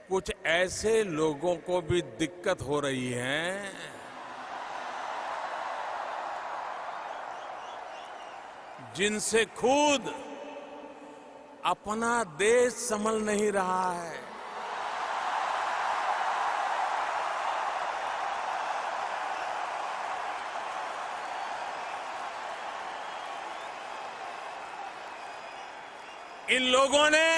Speaker 22: कुछ ऐसे लोगों को भी दिक्कत हो रही है जिनसे खुद अपना देश संभल नहीं रहा है। इन लोगों ने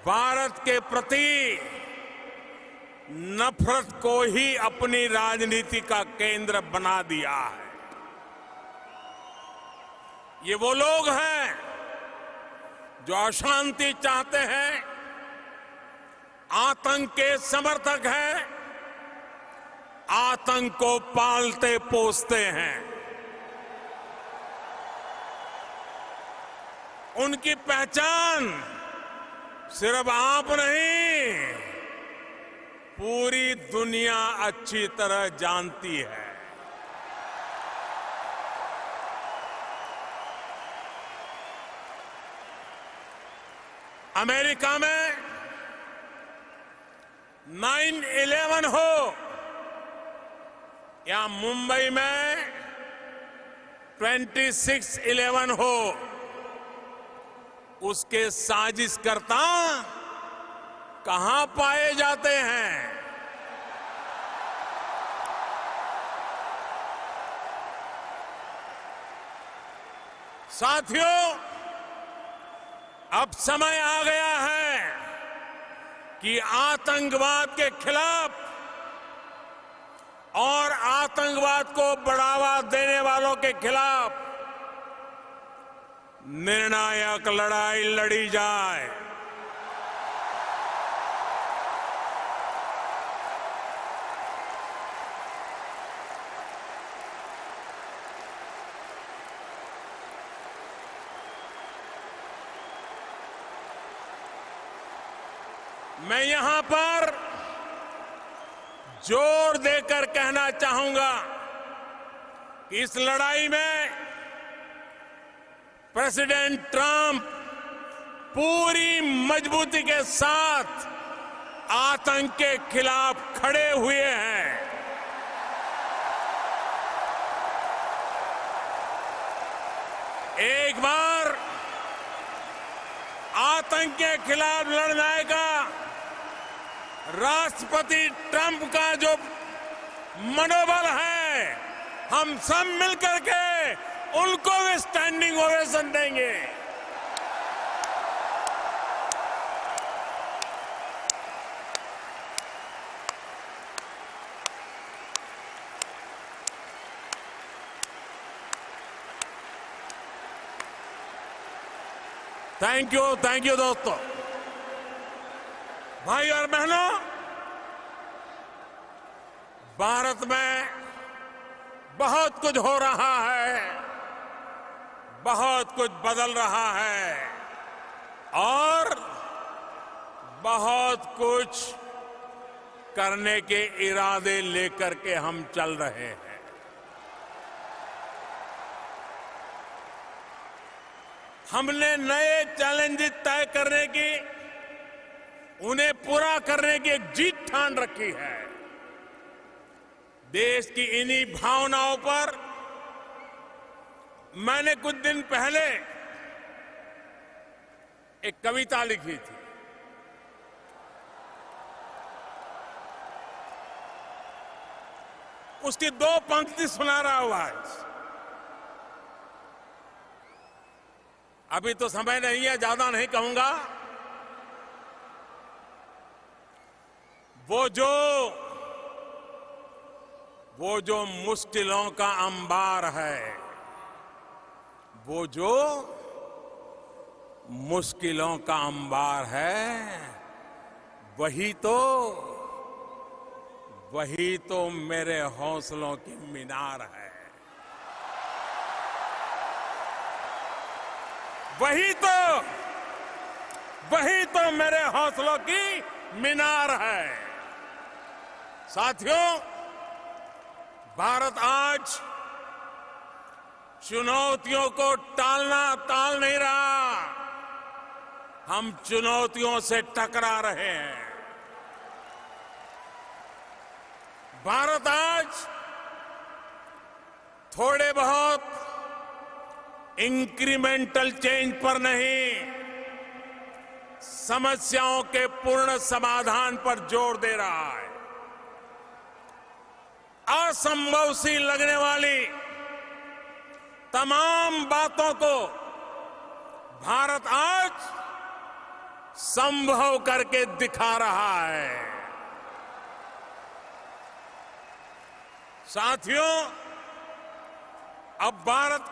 Speaker 22: भारत के प्रति नफरत को ही अपनी राजनीति का केंद्र बना दिया है। ये वो लोग हैं जो अशांति चाहते हैं, आतंक के समर्थक हैं, आतंक को पालते पोसते हैं। उनकी पहचान सिर्फ आप नहीं, पूरी दुनिया अच्छी तरह जानती है। अमेरिका में 9/11 हो या मुंबई में 26/11 हो, उसके साजिशकर्ता कहां पाए जाते हैं? साथियों, अब समय आ गया है कि आतंकवाद के खिलाफ और आतंकवाद को बढ़ावा देने वालों के खिलाफ निर्णायक लड़ाई लड़ी जाए। मैं यहां पर जोर देकर कहना चाहूंगा कि इस लड़ाई में प्रेसिडेंट ट्रंप पूरी मजबूती के साथ आतंक के खिलाफ खड़े हुए हैं। एक बार आतंक के खिलाफ लड़ने का राष्ट्रपति ट्रंप का जो मनोबल है, हम सब मिलकर के उनको भी स्टैंडिंग ओवेशन देंगे। थैंक यू दोस्तों, भाई और बहनों। भारत में बहुत कुछ हो रहा है, बहुत कुछ बदल रहा है और बहुत कुछ करने के इरादे लेकर के हम चल रहे हैं। हमने नए चैलेंजेस तय करने की, उन्हें पूरा करने की एक जीत ठान रखी है। देश की इन्हीं भावनाओं पर मैंने कुछ दिन पहले एक कविता लिखी थी। उसकी 2 पंक्ति सुना रहा हूं आज। अभी तो समय नहीं है, ज्यादा नहीं कहूंगा। वो जो मुश्किलों का अंबार है, वो जो मुश्किलों का अंबार है, वही तो मेरे हौसलों की मीनार है। वही तो मेरे हौसलों की मीनार है। साथियों, भारत आज चुनौतियों को टाल नहीं रहा, हम चुनौतियों से टकरा रहे हैं। भारत आज थोड़े बहुत इंक्रीमेंटल चेंज पर नहीं, समस्याओं के पूर्ण समाधान पर जोर दे रहा है। असंभव सी लगने वाली तमाम बातों को भारत आज संभव करके दिखा रहा है। साथियों, अब भारत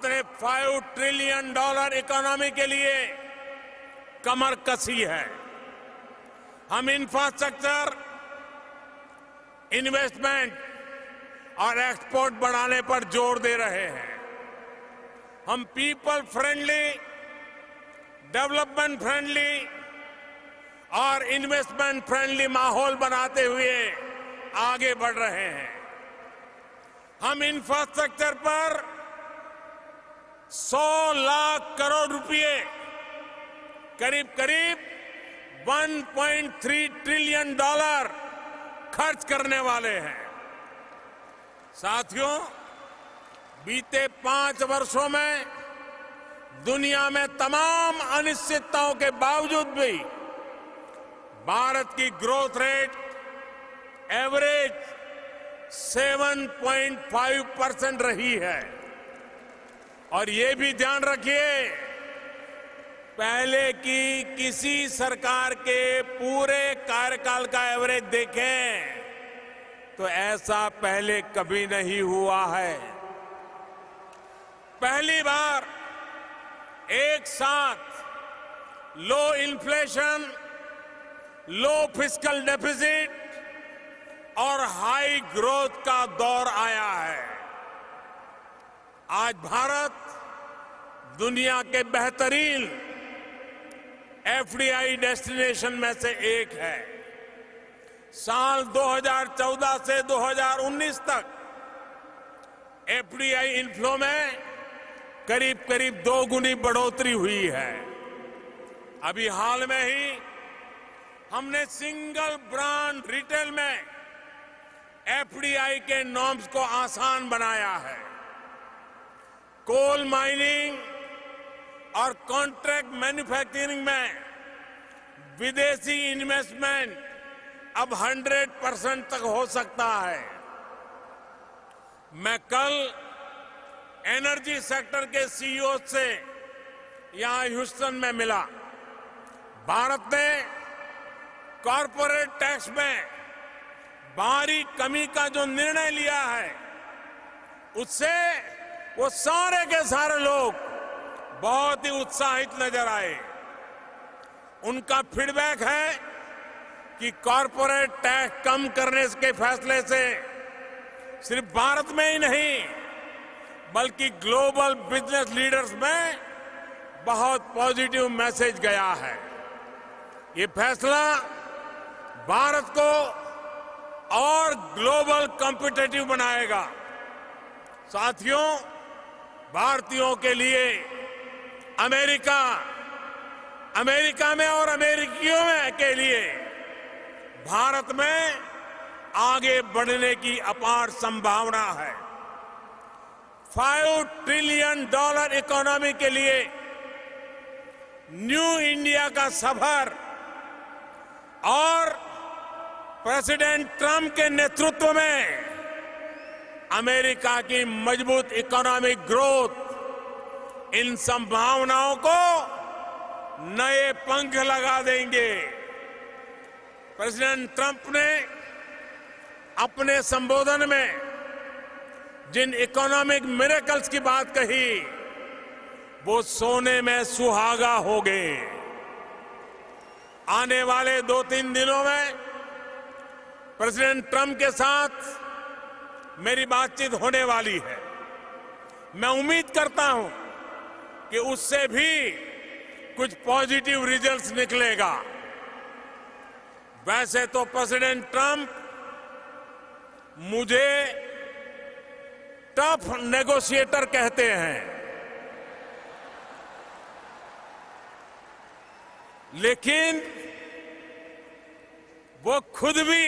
Speaker 22: ने $5 ट्रिलियन इकोनॉमी के लिए कमर कसी है। हम इंफ्रास्ट्रक्चर, इन्वेस्टमेंट और एक्सपोर्ट बढ़ाने पर जोर दे रहे हैं। हम पीपल फ्रेंडली, डेवलपमेंट फ्रेंडली और इन्वेस्टमेंट फ्रेंडली माहौल बनाते हुए आगे बढ़ रहे हैं। हम इंफ्रास्ट्रक्चर पर 100 लाख करोड़ रुपए, करीब 1.3 ट्रिलियन खर्च करने वाले हैं। साथियों, बीते 5 वर्षों में दुनिया में तमाम अनिश्चितताओं के बावजूद भी भारत की ग्रोथ रेट एवरेज 7.5% रही है। और ये भी ध्यान रखिए, पहले की किसी सरकार के पूरे कार्यकाल का एवरेज देखें तो ऐसा पहले कभी नहीं हुआ है। पहली बार एक साथ लो इन्फ्लेशन, लो फिस्कल डेफिसिट और हाई ग्रोथ का दौर आया है। आज भारत दुनिया के बेहतरीन एफडीआई डेस्टिनेशन में से एक है। साल 2014 से 2019 तक एफडीआई इनफ्लो में करीब 2 गुनी बढ़ोतरी हुई है। अभी हाल में ही हमने सिंगल ब्रांड रिटेल में एफडीआई के नॉर्म्स को आसान बनाया है। कोल माइनिंग और कॉन्ट्रैक्ट मैन्युफैक्चरिंग में विदेशी इन्वेस्टमेंट अब 100% तक हो सकता है। मैं कल एनर्जी सेक्टर के सीईओ से यहां ह्यूस्टन में मिला। भारत ने कॉरपोरेट टैक्स में भारी कमी का जो निर्णय लिया है, उससे वो सारे के सारे लोग बहुत ही उत्साहित नजर आए। उनका फीडबैक है कि कॉरपोरेट टैक्स कम करने के फैसले से सिर्फ भारत में ही नहीं बल्कि ग्लोबल बिजनेस लीडर्स में बहुत पॉजिटिव मैसेज गया है। ये फैसला भारत को और ग्लोबल कॉम्पिटिटिव बनाएगा। साथियों, भारतीयों के लिए अमेरिका में और अमेरिकियों के लिए भारत में आगे बढ़ने की अपार संभावना है। $5 ट्रिलियन इकोनॉमी के लिए न्यू इंडिया का सफर और प्रेसिडेंट ट्रंप के नेतृत्व में अमेरिका की मजबूत इकोनॉमिक ग्रोथ इन संभावनाओं को नए पंख लगा देंगे। प्रेसिडेंट ट्रंप ने अपने संबोधन में जिन इकोनॉमिक मिरेकल्स की बात कही वो सोने में सुहागा हो गए। आने वाले 2-3 दिनों में प्रेसिडेंट ट्रंप के साथ मेरी बातचीत होने वाली है। मैं उम्मीद करता हूं कि उससे भी कुछ पॉजिटिव रिजल्ट्स निकलेगा। वैसे तो प्रेसिडेंट ट्रंप मुझे टफ नेगोशिएटर कहते हैं, लेकिन वो खुद भी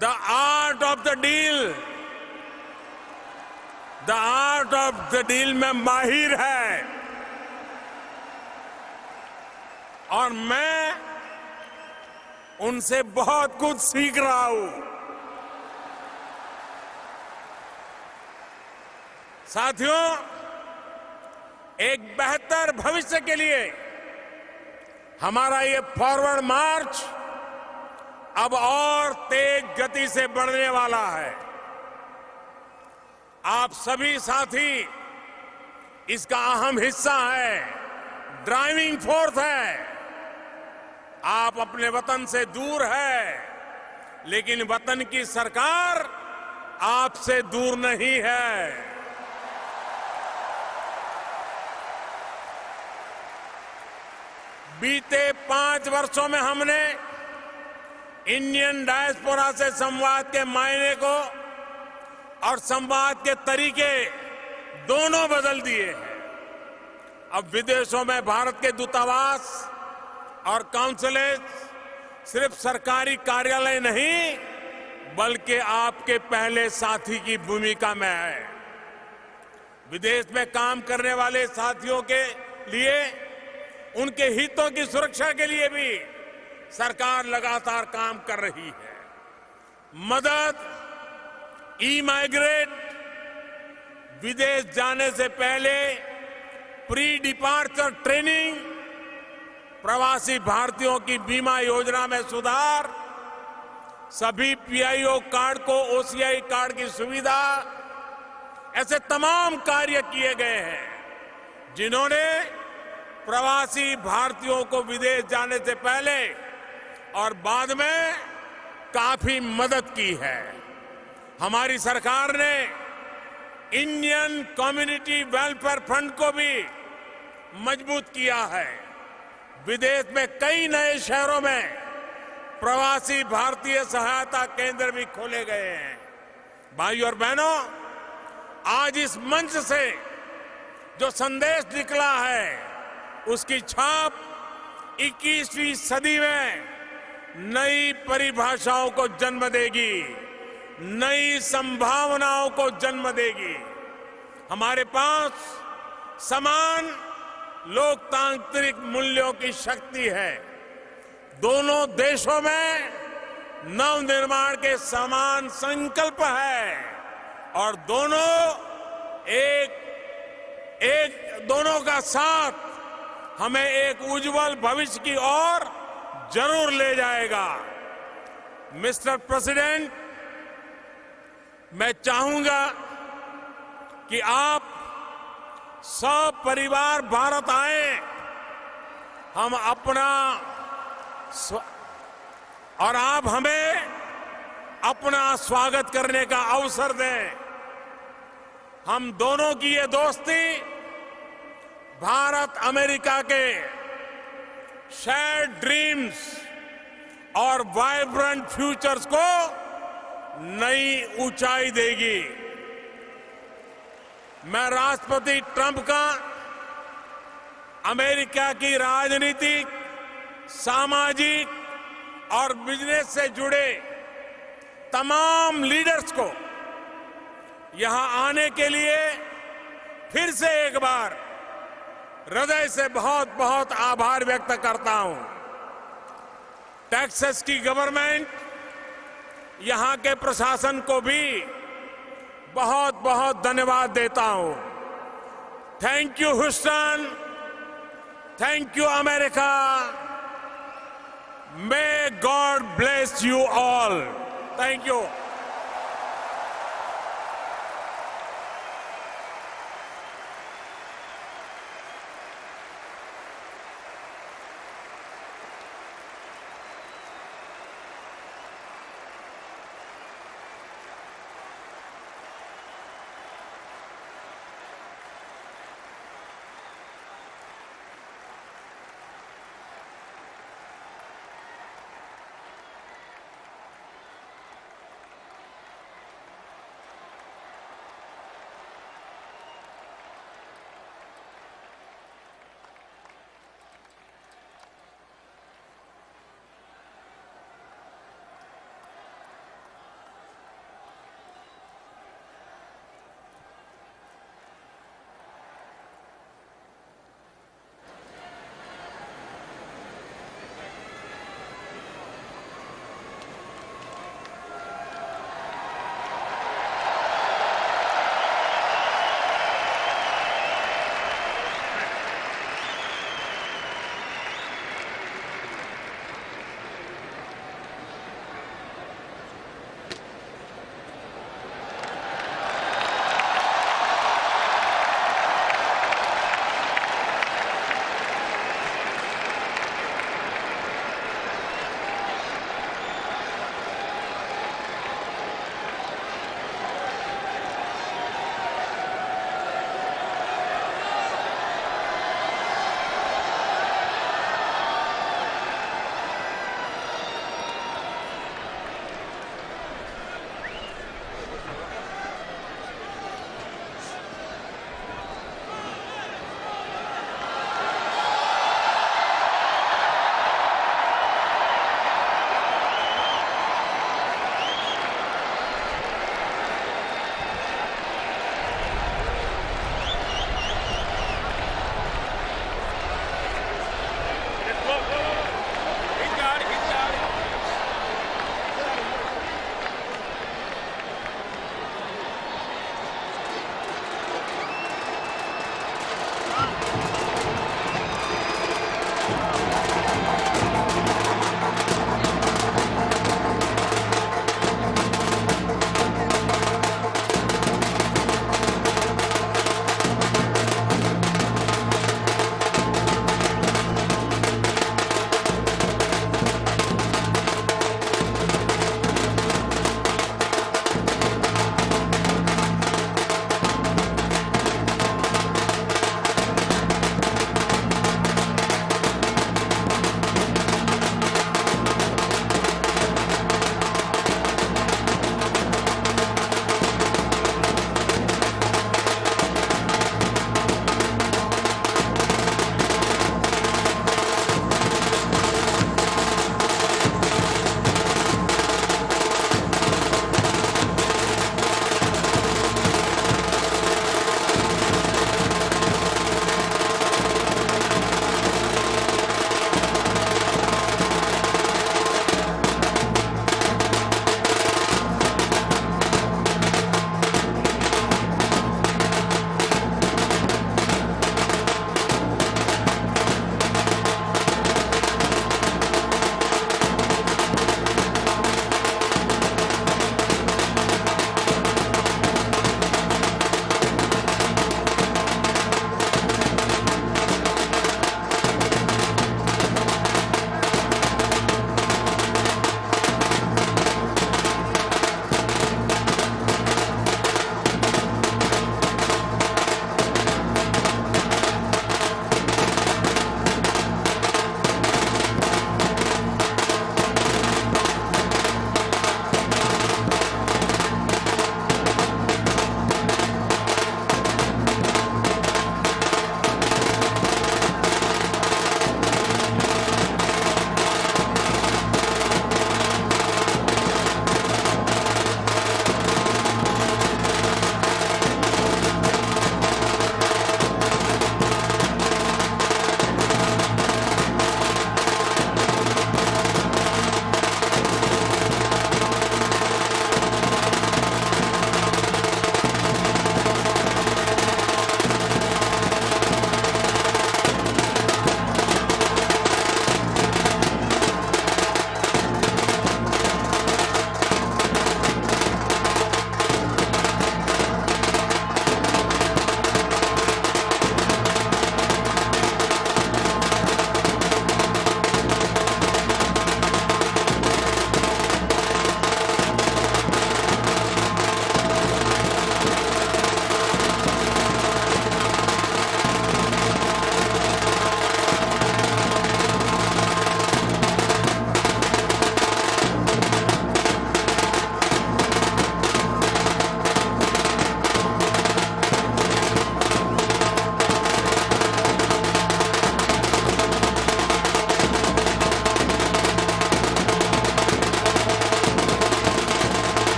Speaker 22: the art of the deal में माहिर है और मैं उनसे बहुत कुछ सीख रहा हूं। साथियों, एक बेहतर भविष्य के लिए हमारा ये फॉरवर्ड मार्च अब और तेज गति से बढ़ने वाला है। आप सभी साथी इसका अहम हिस्सा है, ड्राइविंग फोर्स है। आप अपने वतन से दूर है, लेकिन वतन की सरकार आपसे दूर नहीं है। बीते 5 वर्षों में हमने इंडियन डायस्पोरा से संवाद के मायने को और संवाद के तरीके दोनों बदल दिए हैं। अब विदेशों में भारत के दूतावास और काउंसलेट सिर्फ सरकारी कार्यालय नहीं, बल्कि आपके पहले साथी की भूमिका में है। विदेश में काम करने वाले साथियों के लिए उनके हितों की सुरक्षा के लिए भी सरकार लगातार काम कर रही है। मदद, ई-माइग्रेट, विदेश जाने से पहले प्री डिपार्चर ट्रेनिंग, प्रवासी भारतीयों की बीमा योजना में सुधार, सभी पीआईओ कार्ड को ओसीआई कार्ड की सुविधा, ऐसे तमाम कार्य किए गए हैं जिन्होंने प्रवासी भारतीयों को विदेश जाने से पहले और बाद में काफी मदद की है। हमारी सरकार ने इंडियन कम्युनिटी वेलफेयर फंड को भी मजबूत किया है। विदेश में कई नए शहरों में प्रवासी भारतीय सहायता केंद्र भी खोले गए हैं। भाइयों और बहनों, आज इस मंच से जो संदेश निकला है उसकी छाप 21वीं सदी में नई परिभाषाओं को जन्म देगी, नई संभावनाओं को जन्म देगी। हमारे पास समान लोकतांत्रिक मूल्यों की शक्ति है। दोनों देशों में नवनिर्माण के समान संकल्प है और दोनों का साथ हमें एक उज्जवल भविष्य की ओर जरूर ले जाएगा। मिस्टर प्रेसिडेंट, मैं चाहूंगा कि आप सब परिवार भारत आए, हम और आप हमें अपना स्वागत करने का अवसर दें। हम दोनों की ये दोस्ती भारत अमेरिका के शेयर्ड ड्रीम्स और वाइब्रेंट फ्यूचर्स को नई ऊंचाई देगी। मैं राष्ट्रपति ट्रंप का अमेरिका की राजनीतिक, सामाजिक और बिजनेस से जुड़े तमाम लीडर्स को यहां आने के लिए फिर से एक बार हृदय से बहुत बहुत आभार व्यक्त करता हूं। टेक्सास की गवर्नमेंट, यहां के प्रशासन को भी बहुत बहुत धन्यवाद देता हूं। Thank you Houston, thank you America, may God bless you all. Thank you.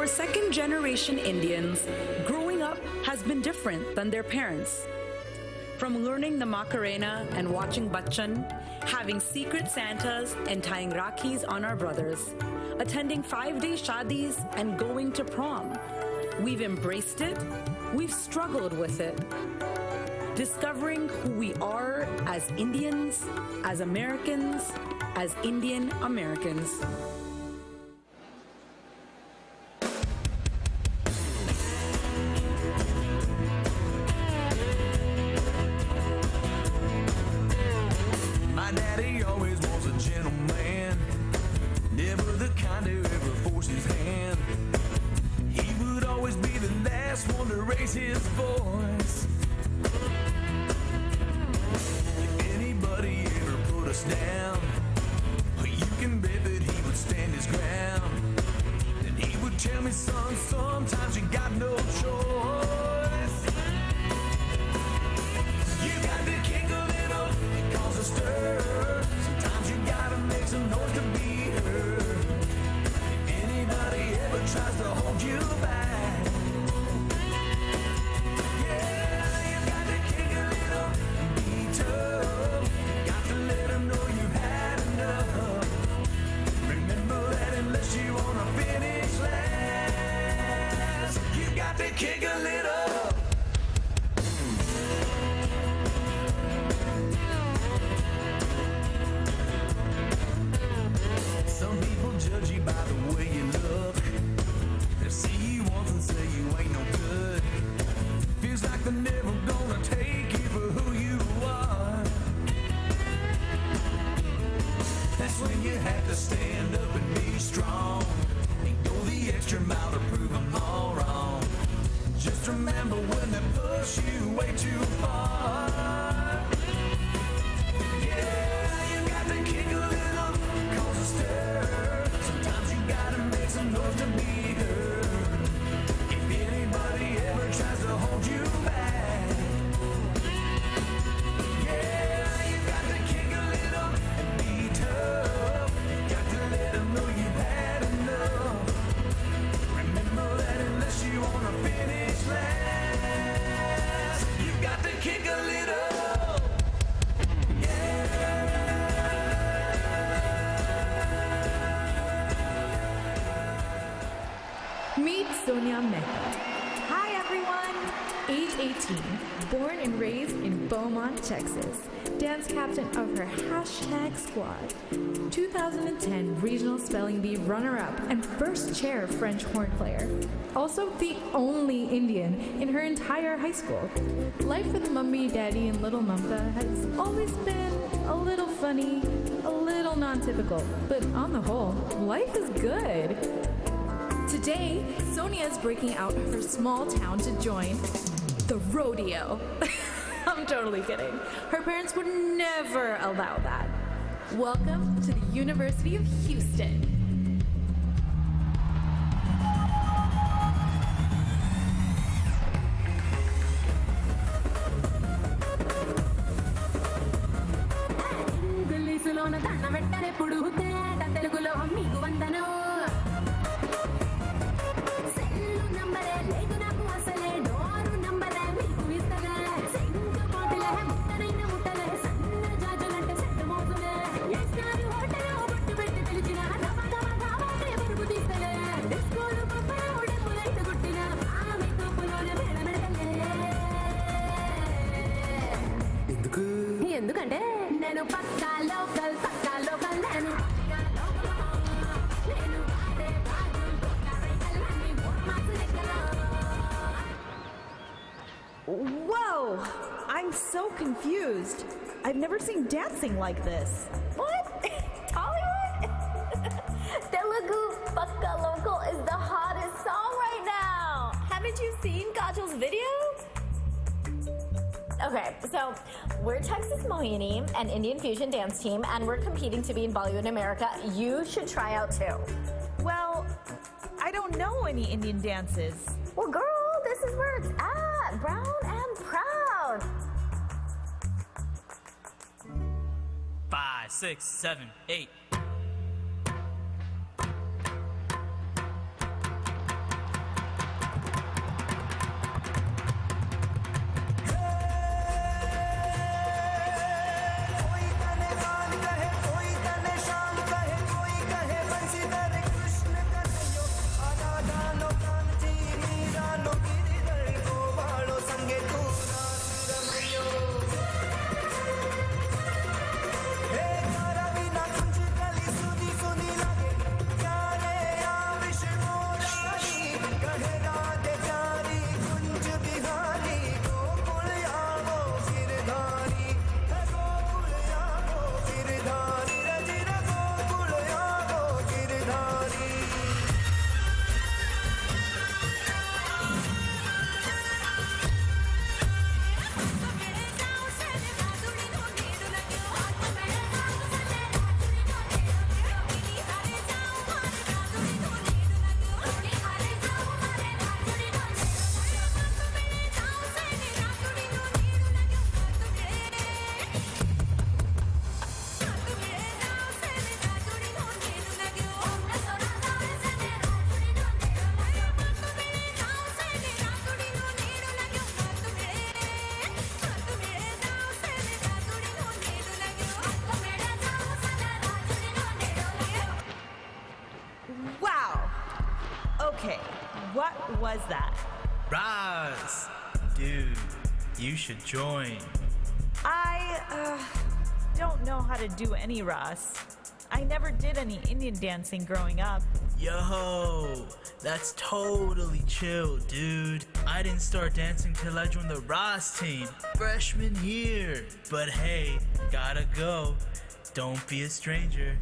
Speaker 1: For second-generation Indians, growing up has been different than their parents. From learning the Macarena and watching Bachchan, having secret Santas and tying Rakhis on our brothers, attending 5-day shadis and going to prom. We've embraced it, we've struggled with it. Discovering who we are as Indians, as Americans, as Indian Americans.
Speaker 4: My daddy always was a gentleman, never the kind to ever force his hand. He would always be the last one to raise his voice. If anybody ever put us down, you can bet that he would stand his ground. And he would tell me, son, sometimes you got no choice. You got to kick a little, cause a stir. Sometimes you gotta make some noise to be heard. If anybody ever tries to hold you back, yeah, you got to kick a little and be tough. Got to let them know you had enough. Remember that unless you wanna finish last, you got to kick a little. Some people judge you by the way you look. They see you once and say you ain't no good. Feels like they're never gonna take you for who you are. That's when you have to stand up and be strong and go the extra mile to prove them all wrong. Just remember when they push you way too far. Yeah, you got to kick a little, cause a stir. Sometimes you gotta make some noise to be heard. If anybody ever tries to hold you back, yeah, you got to kick a little and be tough. Got to let them know you've had enough. Remember that unless you wanna finish last, you got to kick a little.
Speaker 5: Meet Sonia Mehta. Hi everyone! Age 18, born and raised in Beaumont, Texas. Dance captain of her hashtag squad. 2010 Regional Spelling Bee runner-up and first chair French horn player. Also the only Indian in her entire high school. Life with Mummy, Daddy, and Little Mamta has always been a little funny, a little non-typical, but on the whole, life is good. Today, Sonia is breaking out of her small town to join the rodeo. I'm totally kidding. Her parents would never allow that. Welcome to the University of Houston.
Speaker 23: ఎందుకంటే నేను పక్కా local నేను
Speaker 24: Whoa! I'm so confused. I've never seen dancing like this.
Speaker 23: What? Hollywood? Telugu Pakka Local is the hottest song right now. Haven't you seen Kajol's video? Okay, so we're Texas Mohini, an Indian fusion dance team, and we're competing to be in Bollywood in America. You should try out too.
Speaker 24: Well, I don't know any Indian dances.
Speaker 23: Well, girl, this is where it's at. Brown and proud.
Speaker 25: 5, 6, 7, 8.
Speaker 24: was that?
Speaker 6: Raz! Dude, you should join.
Speaker 24: I don't know how to do any Ras. I never did any Indian dancing growing up.
Speaker 6: Yo, that's totally chill, dude. I didn't start dancing till I joined the Ras team, freshman year. But hey, gotta go. Don't be a stranger.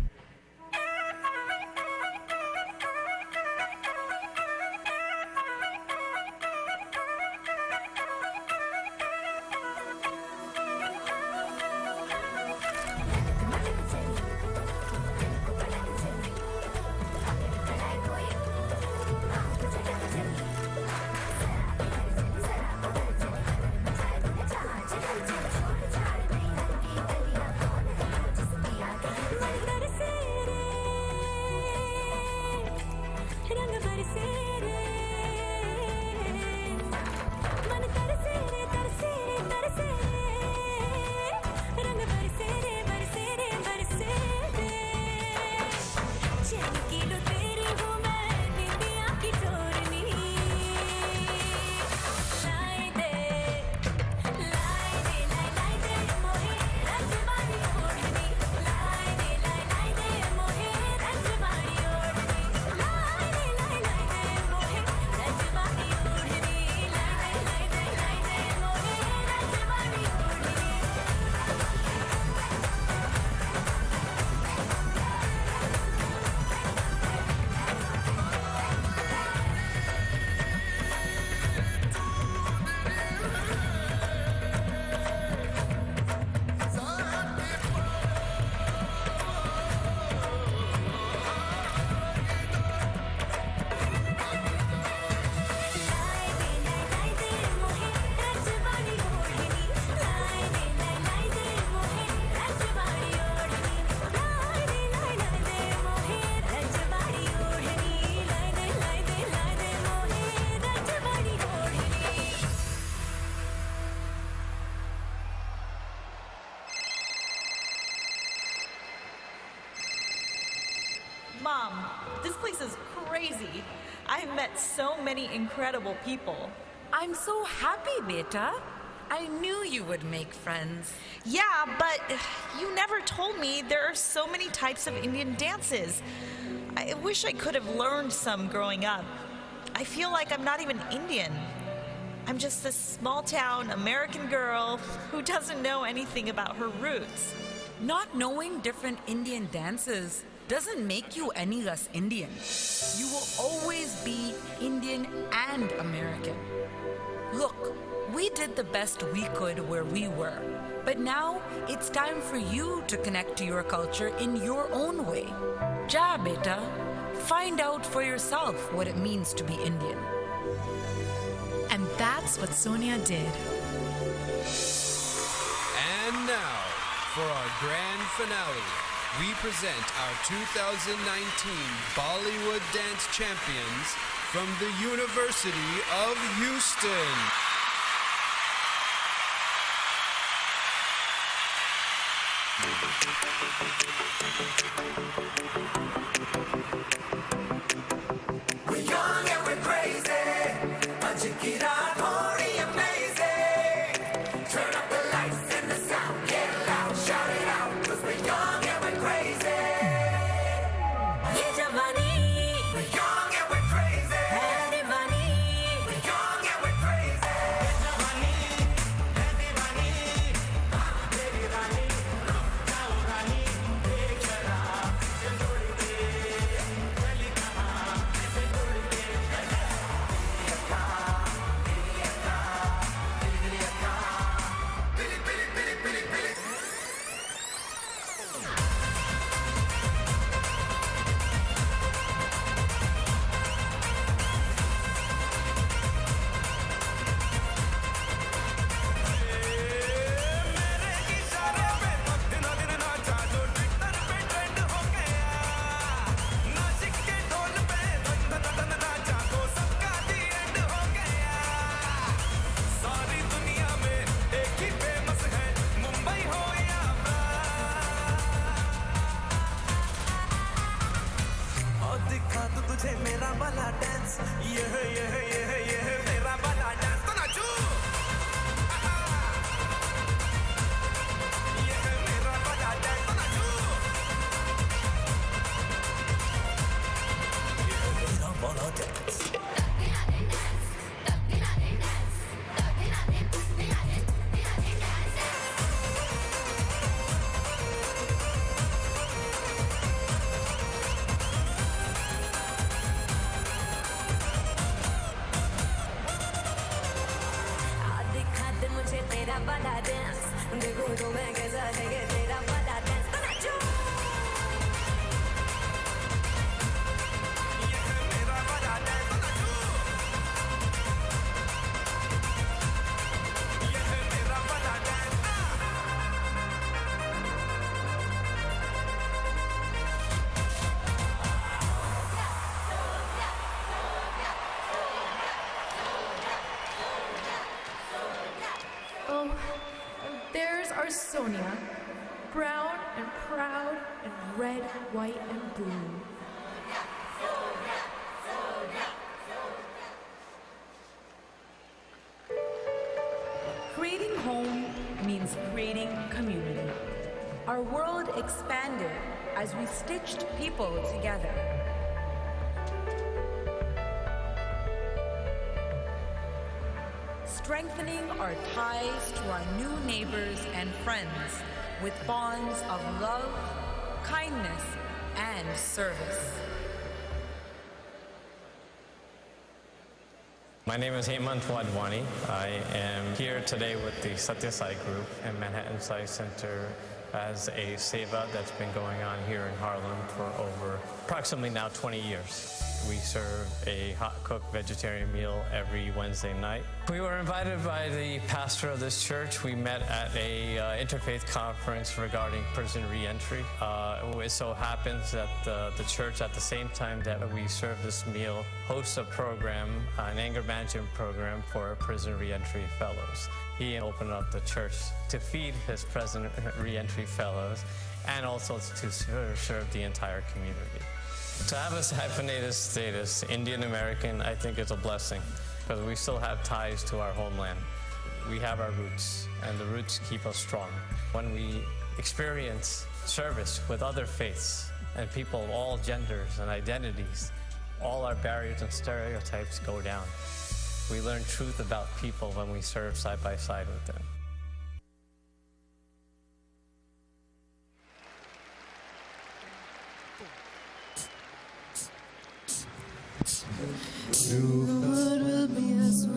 Speaker 24: Mom, this place is crazy. I've met so many incredible people.
Speaker 1: I'm so happy, beta. I knew you would make friends.
Speaker 24: Yeah, but you never told me there are so many types of Indian dances. I wish I could have learned some growing up. I feel like I'm not even Indian. I'm just this small-town American girl who doesn't know anything about her roots.
Speaker 1: Not knowing different Indian dances doesn't make you any less Indian. You will always be Indian and American. Look, we did the best we could where we were, but now it's time for you to connect to your culture in your own way. Ja, beta, find out for yourself what it means to be Indian.
Speaker 7: And that's what Sonia did.
Speaker 9: And now, for our grand finale, we present our 2019 Bollywood Dance Champions from the University of Houston.
Speaker 4: We're young and we're crazy, but you get our party amazing. Turn up the lights and the sound, get loud, shout it out, 'cause we're young and we're crazy. Ye Javani, we're young and we're crazy. Hai Diwani, we're young and we're crazy. Ye Javani, hai Diwani, baby Rani, jao Rani, ek jara, jandori de.
Speaker 2: तो मैं कैसा है ये तेरा वाला dance तो नाचो ये है मेरा वाला डांस तो नाचो ये है मेरा वाला dance
Speaker 5: Oh, and there's our Sonia, brown and proud and red, white, and blue.
Speaker 1: Creating home means creating community. Our world expanded as we stitched people together. Strengthening our ties to our new neighbors and friends with bonds of love, kindness, and service.
Speaker 10: My name is Hemant Wadhwani. I am here today with the Satya Sai Group and Manhattan Sai Center as a seva that's been going on here in Harlem for over approximately now 20 years. We serve a hot-cooked vegetarian meal every Wednesday night. We were invited by the pastor of this church. We met at a interfaith conference regarding prison reentry. It so happens that the church, at the same time that we serve this meal, hosts a program, an anger management program for prison reentry fellows. He opened up the church to feed his prison reentry fellows and also to serve the entire community. To have a hyphenated status, Indian American, I think is a blessing because we still have ties to our homeland. We have our roots, and the roots keep us strong. When we experience service with other faiths and people of all genders and identities, all our barriers and stereotypes go down. We learn truth about people when we serve side by side with them.
Speaker 2: The world will be as one.